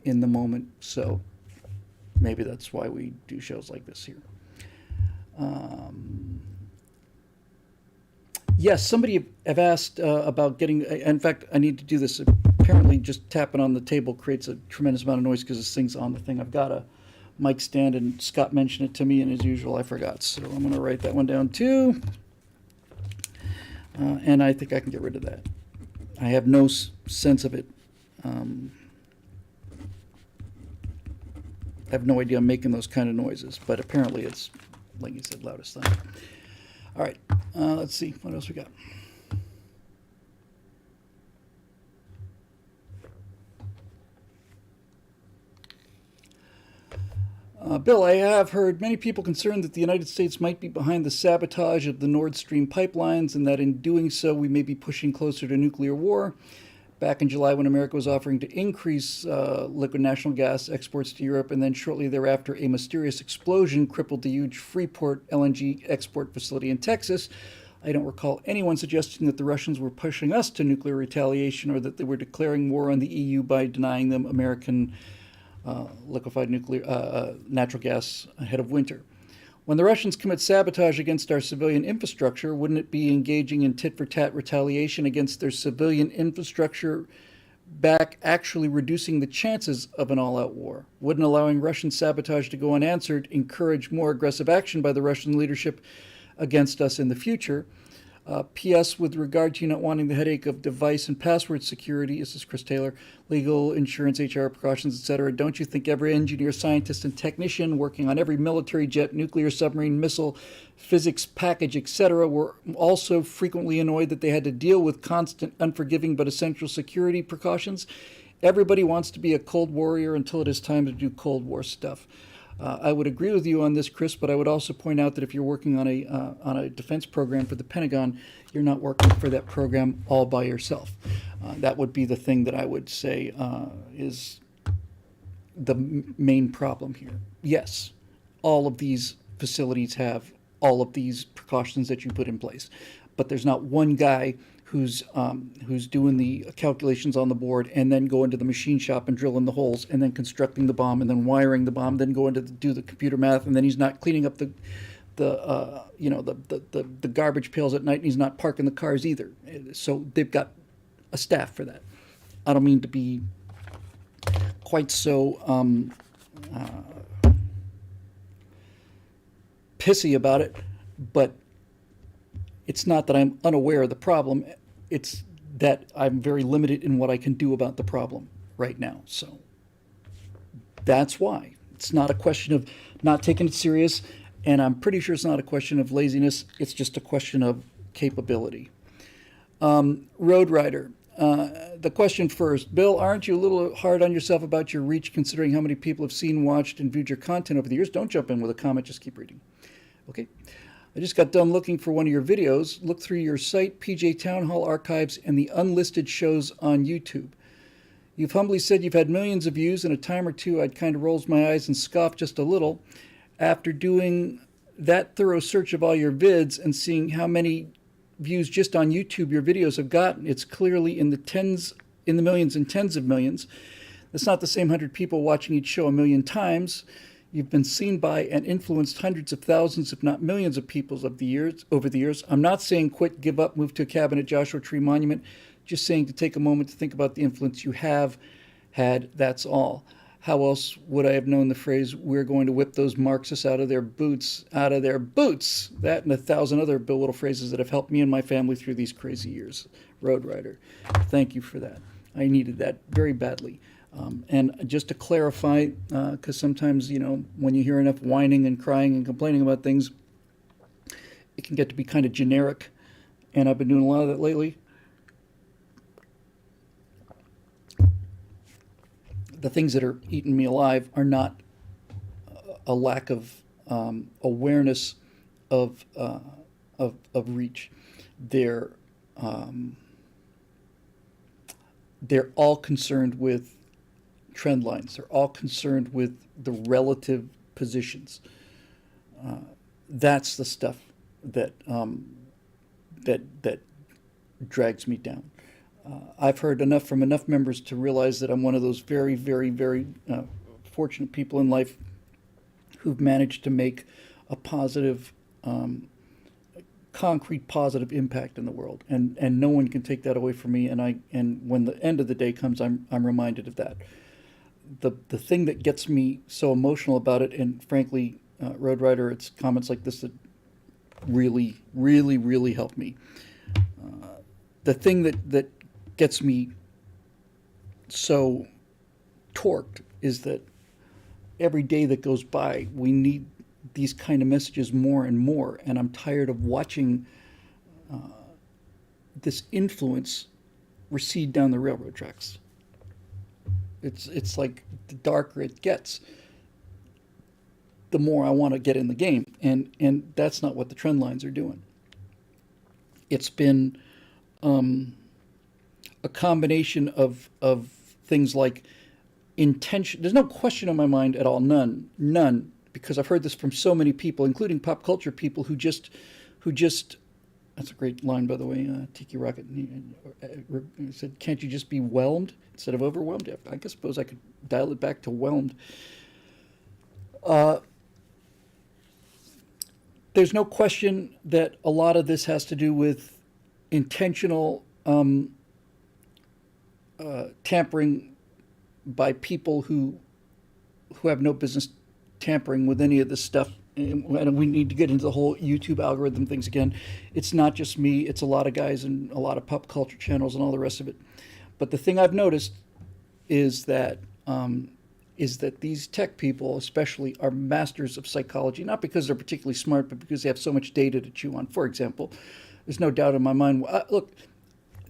in the moment. So maybe that's why we do shows like this here. Yes, somebody have asked about getting, in fact, I need to do this. Apparently just tapping on the table creates a tremendous amount of noise because this thing's on the thing. I've got a mic stand, and Scott mentioned it to me, and as usual, I forgot. So I'm going to write that one down too. And I think I can get rid of that. I have no sense of it. I have no idea I'm making those kind of noises, but apparently it's, like you said, loudest thunder. All right, let's see. What else we got? Bill, I have heard many people concerned that the United States might be behind the sabotage of the Nord Stream pipelines, and that in doing so we may be pushing closer to nuclear war. Back in July, when America was offering to increase liquid natural gas exports to Europe, and then shortly thereafter a mysterious explosion crippled the huge Freeport LNG export facility in Texas, I don't recall anyone suggesting that the Russians were pushing us to nuclear retaliation or that they were declaring war on the EU by denying them American liquefied natural gas ahead of winter. When the Russians commit sabotage against our civilian infrastructure, wouldn't it be engaging in tit-for-tat retaliation against their civilian infrastructure, back actually reducing the chances of an all-out war? Wouldn't allowing Russian sabotage to go unanswered encourage more aggressive action by the Russian leadership against us in the future? P.S. With regard to you not wanting the headache of device and password security, this is Chris Taylor, legal, insurance, HR precautions, etc., don't you think every engineer, scientist, and technician working on every military jet, nuclear submarine, missile, physics package, etc., were also frequently annoyed that they had to deal with constant, unforgiving, but essential security precautions? Everybody wants to be a Cold Warrior until it is time to do Cold War stuff. I would agree with you on this, Chris, but I would also point out that if you're working on a defense program for the Pentagon, you're not working for that program all by yourself. That would be the thing that I would say is the main problem here. Yes, all of these facilities have all of these precautions that you put in place, but there's not one guy who's doing the calculations on the board and then go into the machine shop and drill in the holes and then constructing the bomb and then wiring the bomb, then go into do the computer math, and then he's not cleaning up the garbage pails at night, and he's not parking the cars either. So they've got a staff for that. I don't mean to be quite so pissy about it, but it's not that I'm unaware of the problem. It's that I'm very limited in what I can do about the problem right now. So that's why. It's not a question of not taking it serious, and I'm pretty sure it's not a question of laziness. It's just a question of capability. Road Rider. The question first. Bill, aren't you a little hard on yourself about your reach considering how many people have seen, watched, and viewed your content over the years? Don't jump in with a comment. Just keep reading. Okay. I just got done looking for one of your videos. Look through your site, PJ Town Hall archives, and the unlisted shows on YouTube. You've humbly said you've had millions of views. In a time or two, I'd kind of rolls my eyes and scoffed just a little. After doing that thorough search of all your vids and seeing how many views just on YouTube your videos have gotten, it's clearly in the millions and tens of millions. That's not the same 100 people watching each show a million times. You've been seen by and influenced hundreds of thousands, if not millions of people over the years. I'm not saying quit, give up, move to a cabin at Joshua Tree Monument. Just saying to take a moment to think about the influence you have had. That's all. How else would I have known the phrase, we're going to whip those Marxists out of their boots, out of their boots? That and 1,000 other Bill Whittle phrases that have helped me and my family through these crazy years. Road Rider. Thank you for that. I needed that very badly. And just to clarify, because sometimes, when you hear enough whining and crying and complaining about things, it can get to be kind of generic. And I've been doing a lot of that lately. The things that are eating me alive are not a lack of awareness of reach. They're all concerned with trend lines. They're all concerned with the relative positions. That's the stuff that that drags me down. I've heard enough from enough members to realize that I'm one of those very, very, very fortunate people in life who've managed to make a positive, concrete positive impact in the world, and no one can take that away from me. And when the end of the day comes, I'm reminded of that. The thing that gets me so emotional about it, and frankly, Road Rider, it's comments like this that really, really, really help me. The thing that gets me so torqued is that every day that goes by, we need these kind of messages more and more, and I'm tired of watching this influence recede down the railroad tracks. It's like the darker it gets, the more I want to get in the game, and that's not what the trend lines are doing. It's been a combination of things like intention. There's no question in my mind at all, none, because I've heard this from so many people, including pop culture people who just. That's a great line, by the way. Tiki Rocket said, "Can't you just be whelmed instead of overwhelmed?" Yeah, I suppose I could dial it back to whelmed. There's no question that a lot of this has to do with intentional tampering by people who have no business tampering with any of this stuff and we need to get into the whole YouTube algorithm things again. It's not just me, it's a lot of guys and a lot of pop culture channels and all the rest of it. But the thing I've noticed is that these tech people, especially, are masters of psychology, not because they're particularly smart, but because they have so much data to chew on. For example, there's no doubt in my mind. Look,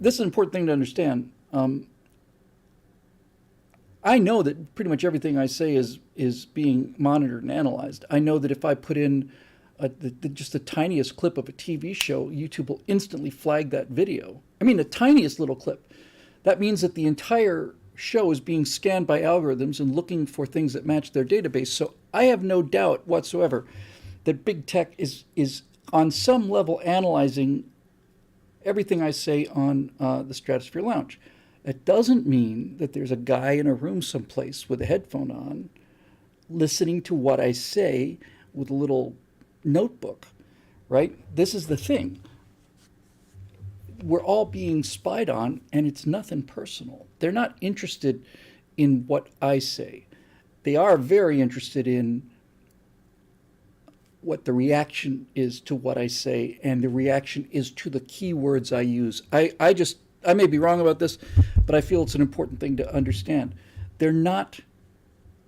this is an important thing to understand. I know that pretty much everything I say is being monitored and analyzed. I know that if I put in just the tiniest clip of a TV show, YouTube will instantly flag that video. I mean, the tiniest little clip. That means that the entire show is being scanned by algorithms and looking for things that match their database. So I have no doubt whatsoever that big tech is on some level analyzing everything I say on the Stratosphere Lounge. It doesn't mean that there's a guy in a room someplace with a headphone on listening to what I say with a little notebook, right? This is the thing. We're all being spied on, and it's nothing personal. They're not interested in what I say. They are very interested in what the reaction is to what I say, and the reaction is to the keywords I use. I may be wrong about this, but I feel it's an important thing to understand. They're not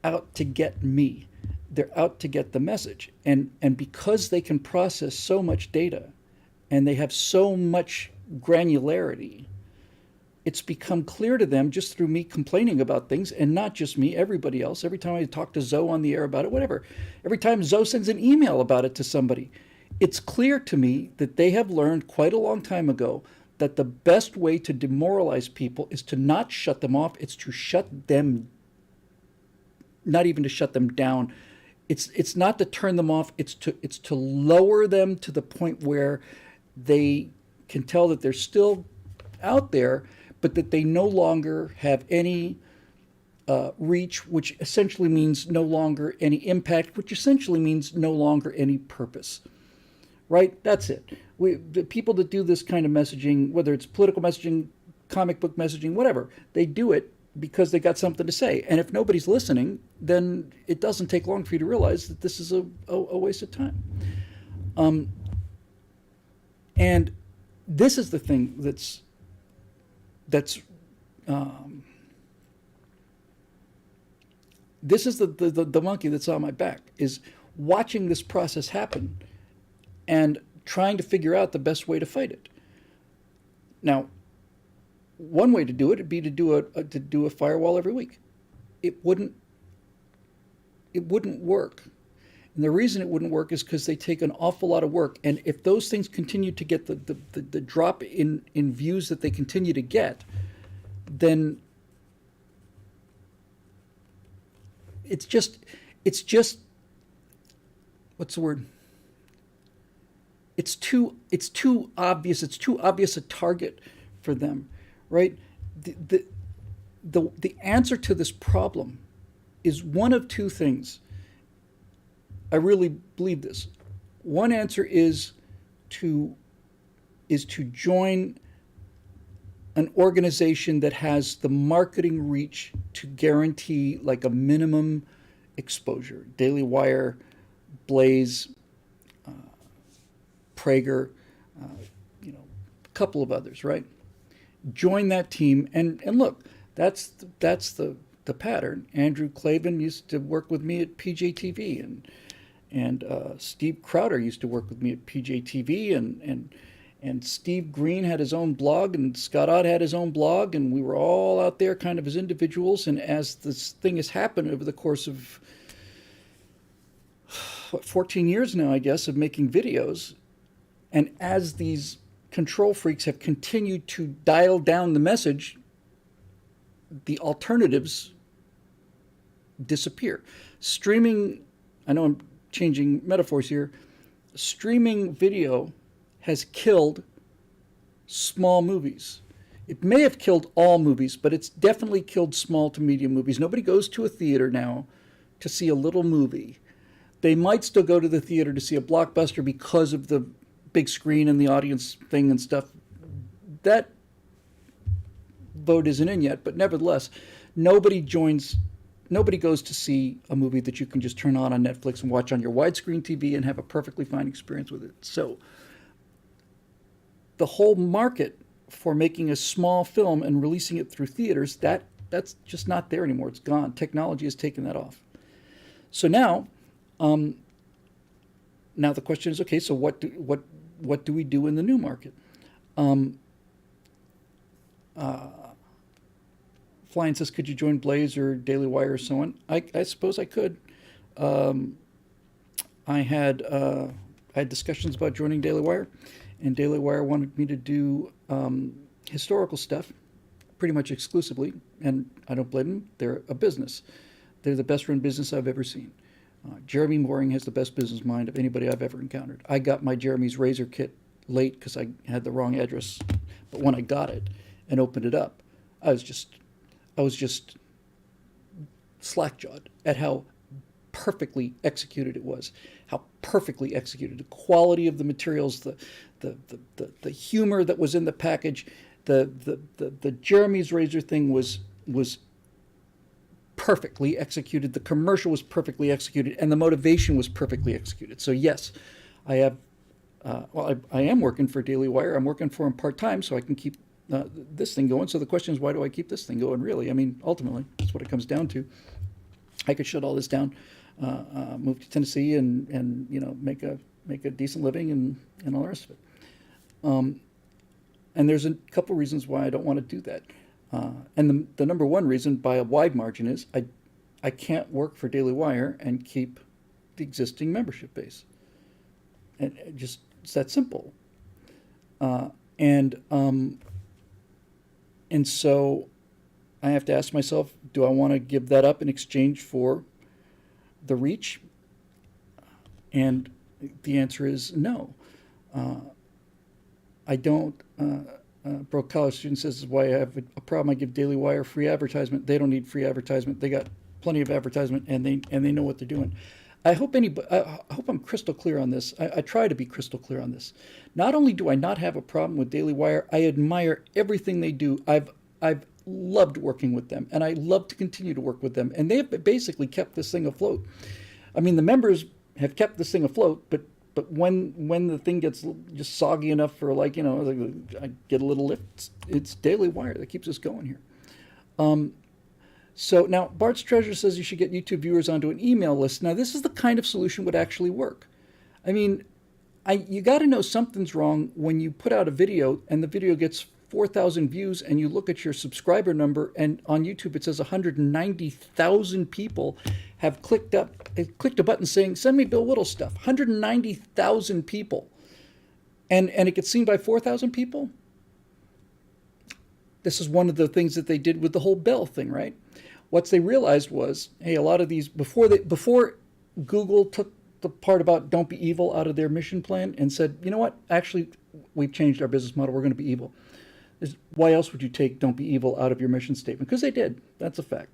out to get me. They're out to get the message. And because they can process so much data and they have so much granularity, it's become clear to them just through me complaining about things, and not just me, everybody else. Every time I talk to Zoe on the air about it, whatever, every time Zoe sends an email about it to somebody, it's clear to me that they have learned quite a long time ago that the best way to demoralize people is to not shut them off, it's to shut them, not even to shut them down. It's not to turn them off, it's to lower them to the point where they can tell that they're still out there, but that they no longer have any reach, which essentially means no longer any impact, which essentially means no longer any purpose. Right? That's it. The people that do this kind of messaging, whether it's political messaging, comic book messaging, whatever, they do it because they got something to say. And if nobody's listening, then it doesn't take long for you to realize that this is a waste of time. And this is the thing that's this is the monkey that's on my back, is watching this process happen and trying to figure out the best way to fight it. Now, one way to do it would be to do a firewall every week. It wouldn't work. And the reason it wouldn't work is because they take an awful lot of work. And if those things continue to get the drop in views that they continue to get, then it's just what's the word? It's too obvious. It's too obvious a target for them, right? The answer to this problem is one of two things. I really believe this. One answer is to join an organization that has the marketing reach to guarantee like a minimum exposure. Daily Wire, Blaze, Prager, a couple of others, right? Join that team, and look, that's the pattern. Andrew Klavan used to work with me at PJTV, and Steve Crowder used to work with me at PJTV, and Steve Green had his own blog, and Scott Ott had his own blog, and we were all out there kind of as individuals. And as this thing has happened over the course of 14 years now, I guess, of making videos, and as these control freaks have continued to dial down the message, the alternatives disappear. Streaming, I know I'm changing metaphors here, streaming video has killed small movies. It may have killed all movies, but it's definitely killed small to medium movies. Nobody goes to a theater now to see a little movie. They might still go to the theater to see a blockbuster because of the big screen and the audience thing and stuff. That vote isn't in yet, but nevertheless, nobody joins nobody goes to see a movie that you can just turn on Netflix and watch on your widescreen TV and have a perfectly fine experience with it. So the whole market for making a small film and releasing it through theaters, that's just not there anymore. It's gone. Technology has taken that off. So now, now the question is, okay, so what do we do in the new market? Flying says, could you join Blaze or Daily Wire or so on? I suppose I could. I had discussions about joining Daily Wire, and Daily Wire wanted me to do historical stuff pretty much exclusively, and I don't blame them. They're a business. They're the best run business I've ever seen. Jeremy Mooring has the best business mind of anybody I've ever encountered. I got my Jeremy's Razor kit late because I had the wrong address, but when I got it and opened it up, I was just slack-jawed at how perfectly executed it was, how perfectly executed, the quality of the materials, the humor that was in the package, the Jeremy's Razor thing was perfectly executed. The commercial was perfectly executed, and the motivation was perfectly executed. So yes, I have. I am working for Daily Wire. I'm working for them part-time so I can keep this thing going. So the question is, why do I keep this thing going, really? I mean, ultimately, that's what it comes down to. I could shut all this down, move to Tennessee, and make a decent living and all the rest of it. And there's a couple reasons why I don't want to do that. And the number one reason, by a wide margin, is I can't work for Daily Wire and keep the existing membership base. And it's that simple. And so I have to ask myself, do I want to give that up in exchange for the reach? And the answer is no. I don't. Broke college student says, this is why I have a problem. I give Daily Wire free advertisement. They don't need free advertisement. They got plenty of advertisement, and they know what they're doing. I hope I'm crystal clear on this. I try to be crystal clear on this. Not only do I not have a problem with Daily Wire, I admire everything they do. I've loved working with them, and I love to continue to work with them. And they have basically kept this thing afloat. I mean, the members have kept this thing afloat, but when the thing gets just soggy enough for I get a little lift, it's Daily Wire that keeps us going here. So now Bart's Treasure says you should get YouTube viewers onto an email list. Now this is the kind of solution would actually work. I mean, you got to know something's wrong when you put out a video and the video gets 4,000 views and you look at your subscriber number and on YouTube it says 190,000 people have clicked a button saying, send me Bill Whittle stuff. 190,000 people. And it gets seen by 4,000 people? This is one of the things that they did with the whole Bell thing, right? What they realized was, hey, a lot of these, before Google took the part about don't be evil out of their mission plan and said, you know what, actually, we've changed our business model, we're going to be evil. Why else would you take don't be evil out of your mission statement? Because they did. That's a fact.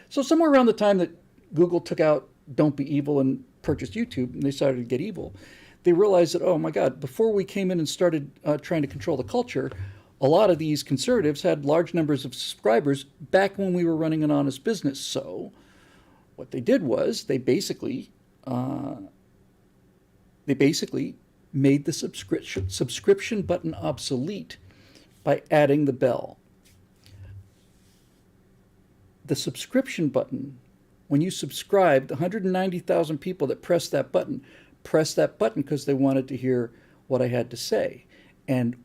So somewhere around the time that Google took out don't be evil and purchased YouTube, and they started to get evil, they realized that, oh my God, before we came in and started trying to control the culture, a lot of these conservatives had large numbers of subscribers back when we were running an honest business. So what they did was they basically made the subscription button obsolete by adding the bell. The subscription button, when you subscribed, the 190,000 people that pressed that button because they wanted to hear what I had to say. And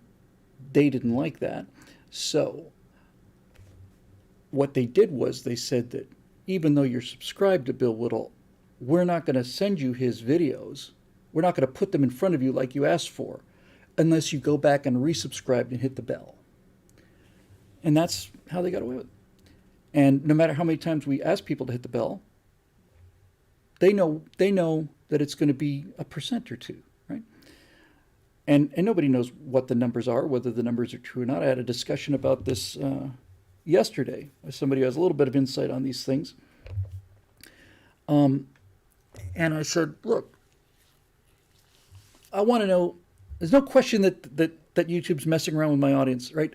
they didn't like that. So what they did was they said that even though you're subscribed to Bill Whittle, we're not going to send you his videos. We're not going to put them in front of you like you asked for unless you go back and resubscribe and hit the bell. And that's how they got away with it. And no matter how many times we ask people to hit the bell, they know that it's going to be a % or two, right? And nobody knows what the numbers are, whether the numbers are true or not. I had a discussion about this yesterday with somebody who has a little bit of insight on these things. And I said, look, I want to know, there's no question that YouTube's messing around with my audience, right?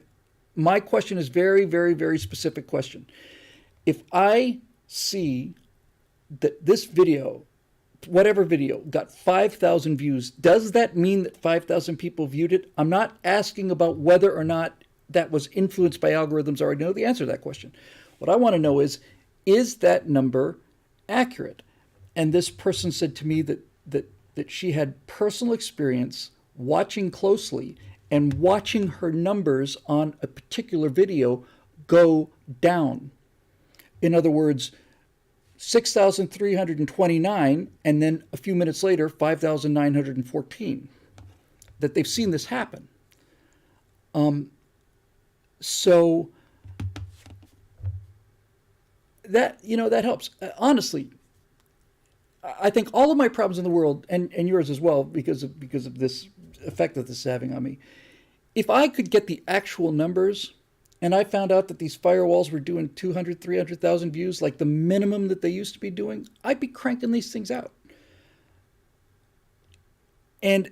My question is very, very, very specific question. If I see that this video, whatever video, got 5,000 views, does that mean that 5,000 people viewed it? I'm not asking about whether or not that was influenced by algorithms. I already know the answer to that question. What I want to know is that number accurate? And this person said to me that she had personal experience watching closely and watching her numbers on a particular video go down. In other words, 6,329, and then a few minutes later, 5,914. That they've seen this happen. So that, that helps. Honestly, I think all of my problems in the world, and yours as well, because of this effect that this is having on me, if I could get the actual numbers, and I found out that these firewalls were doing 200, 300,000 views, like the minimum that they used to be doing, I'd be cranking these things out. And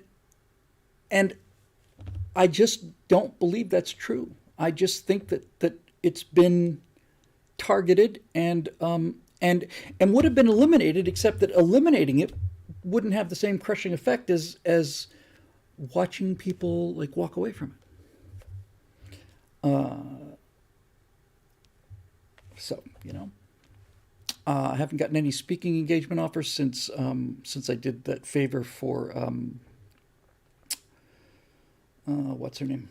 I just don't believe that's true. I just think that it's been targeted and would have been eliminated, except that eliminating it wouldn't have the same crushing effect as watching people like walk away from it. So, I haven't gotten any speaking engagement offers since I did that favor for what's her name?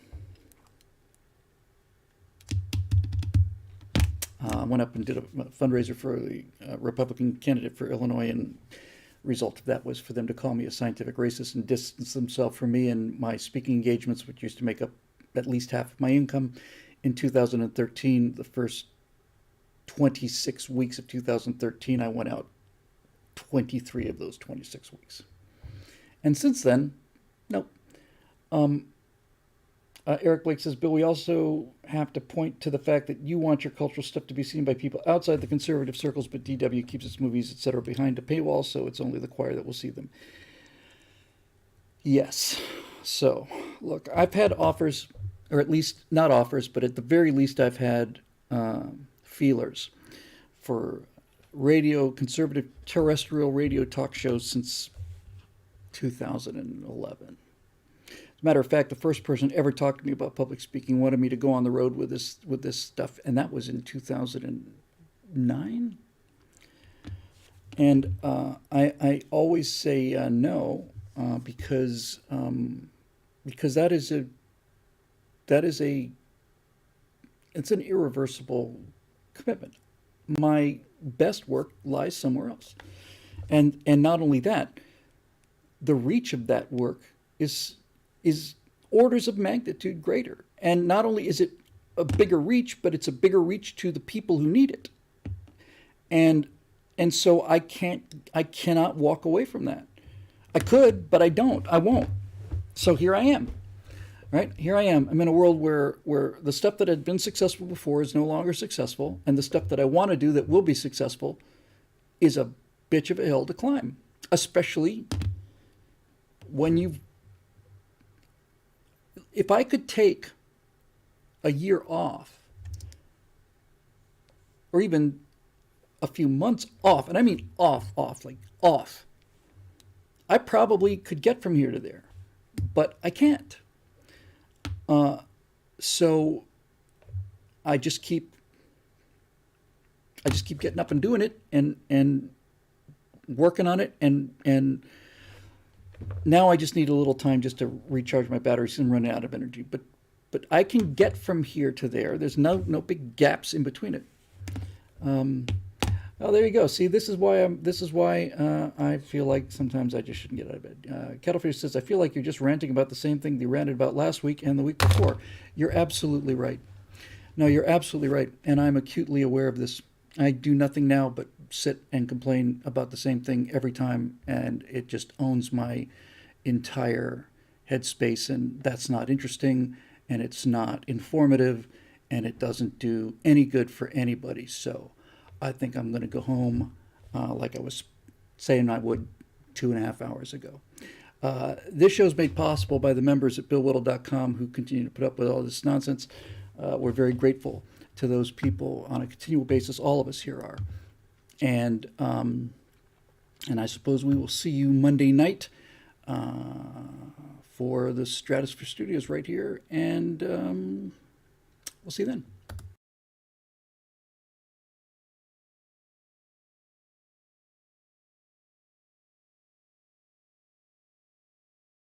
Went up and did a fundraiser for the Republican candidate for Illinois, and result of that was for them to call me a scientific racist and distance themselves from me and my speaking engagements, which used to make up at least half of my income. In 2013, the first 26 weeks of 2013, I went out 23 of those 26 weeks. And since then, nope. Eric Blake says, Bill, we also have to point to the fact that you want your cultural stuff to be seen by people outside the conservative circles, but DW keeps its movies, etc., behind a paywall, so it's only the choir that will see them. Yes. So, look, I've had offers, or at least not offers, but at the very least I've had feelers for conservative terrestrial radio talk shows since 2011. As a matter of fact, the first person ever talked to me about public speaking wanted me to go on the road with this stuff, and that was in 2009. And I always say no because that is it's an irreversible commitment. My best work lies somewhere else, and not only that, the reach of that work is orders of magnitude greater. And not only is it a bigger reach, but it's a bigger reach to the people who need it. And so I cannot walk away from that. I could, but I don't. I won't. So here I am. Right? Here I am. I'm in a world where the stuff that had been successful before is no longer successful, and the stuff that I want to do that will be successful is a bitch of a hill to climb, especially when if I could take a year off, or even a few months off, and I mean off, like off, I probably could get from here to there, but I can't. So I just keep getting up and doing it and working on it, and now I just need a little time just to recharge my batteries and run out of energy. But I can get from here to there. There's no big gaps in between it. Oh, there you go. See, this is why I feel like sometimes I just shouldn't get out of bed. Kettlefish says, I feel like you're just ranting about the same thing you ranted about last week and the week before. You're absolutely right. No, you're absolutely right. And I'm acutely aware of this. I do nothing now but sit and complain about the same thing every time, and it just owns my entire headspace, and that's not interesting, and it's not informative, and it doesn't do any good for anybody. So I think I'm going to go home like I was saying I would 2.5 hours ago. This show is made possible by the members at BillWhittle.com who continue to put up with all this nonsense. We're very grateful to those people on a continual basis. All of us here are. And I suppose we will see you Monday night for the Stratosphere Studios right here, and we'll see you then.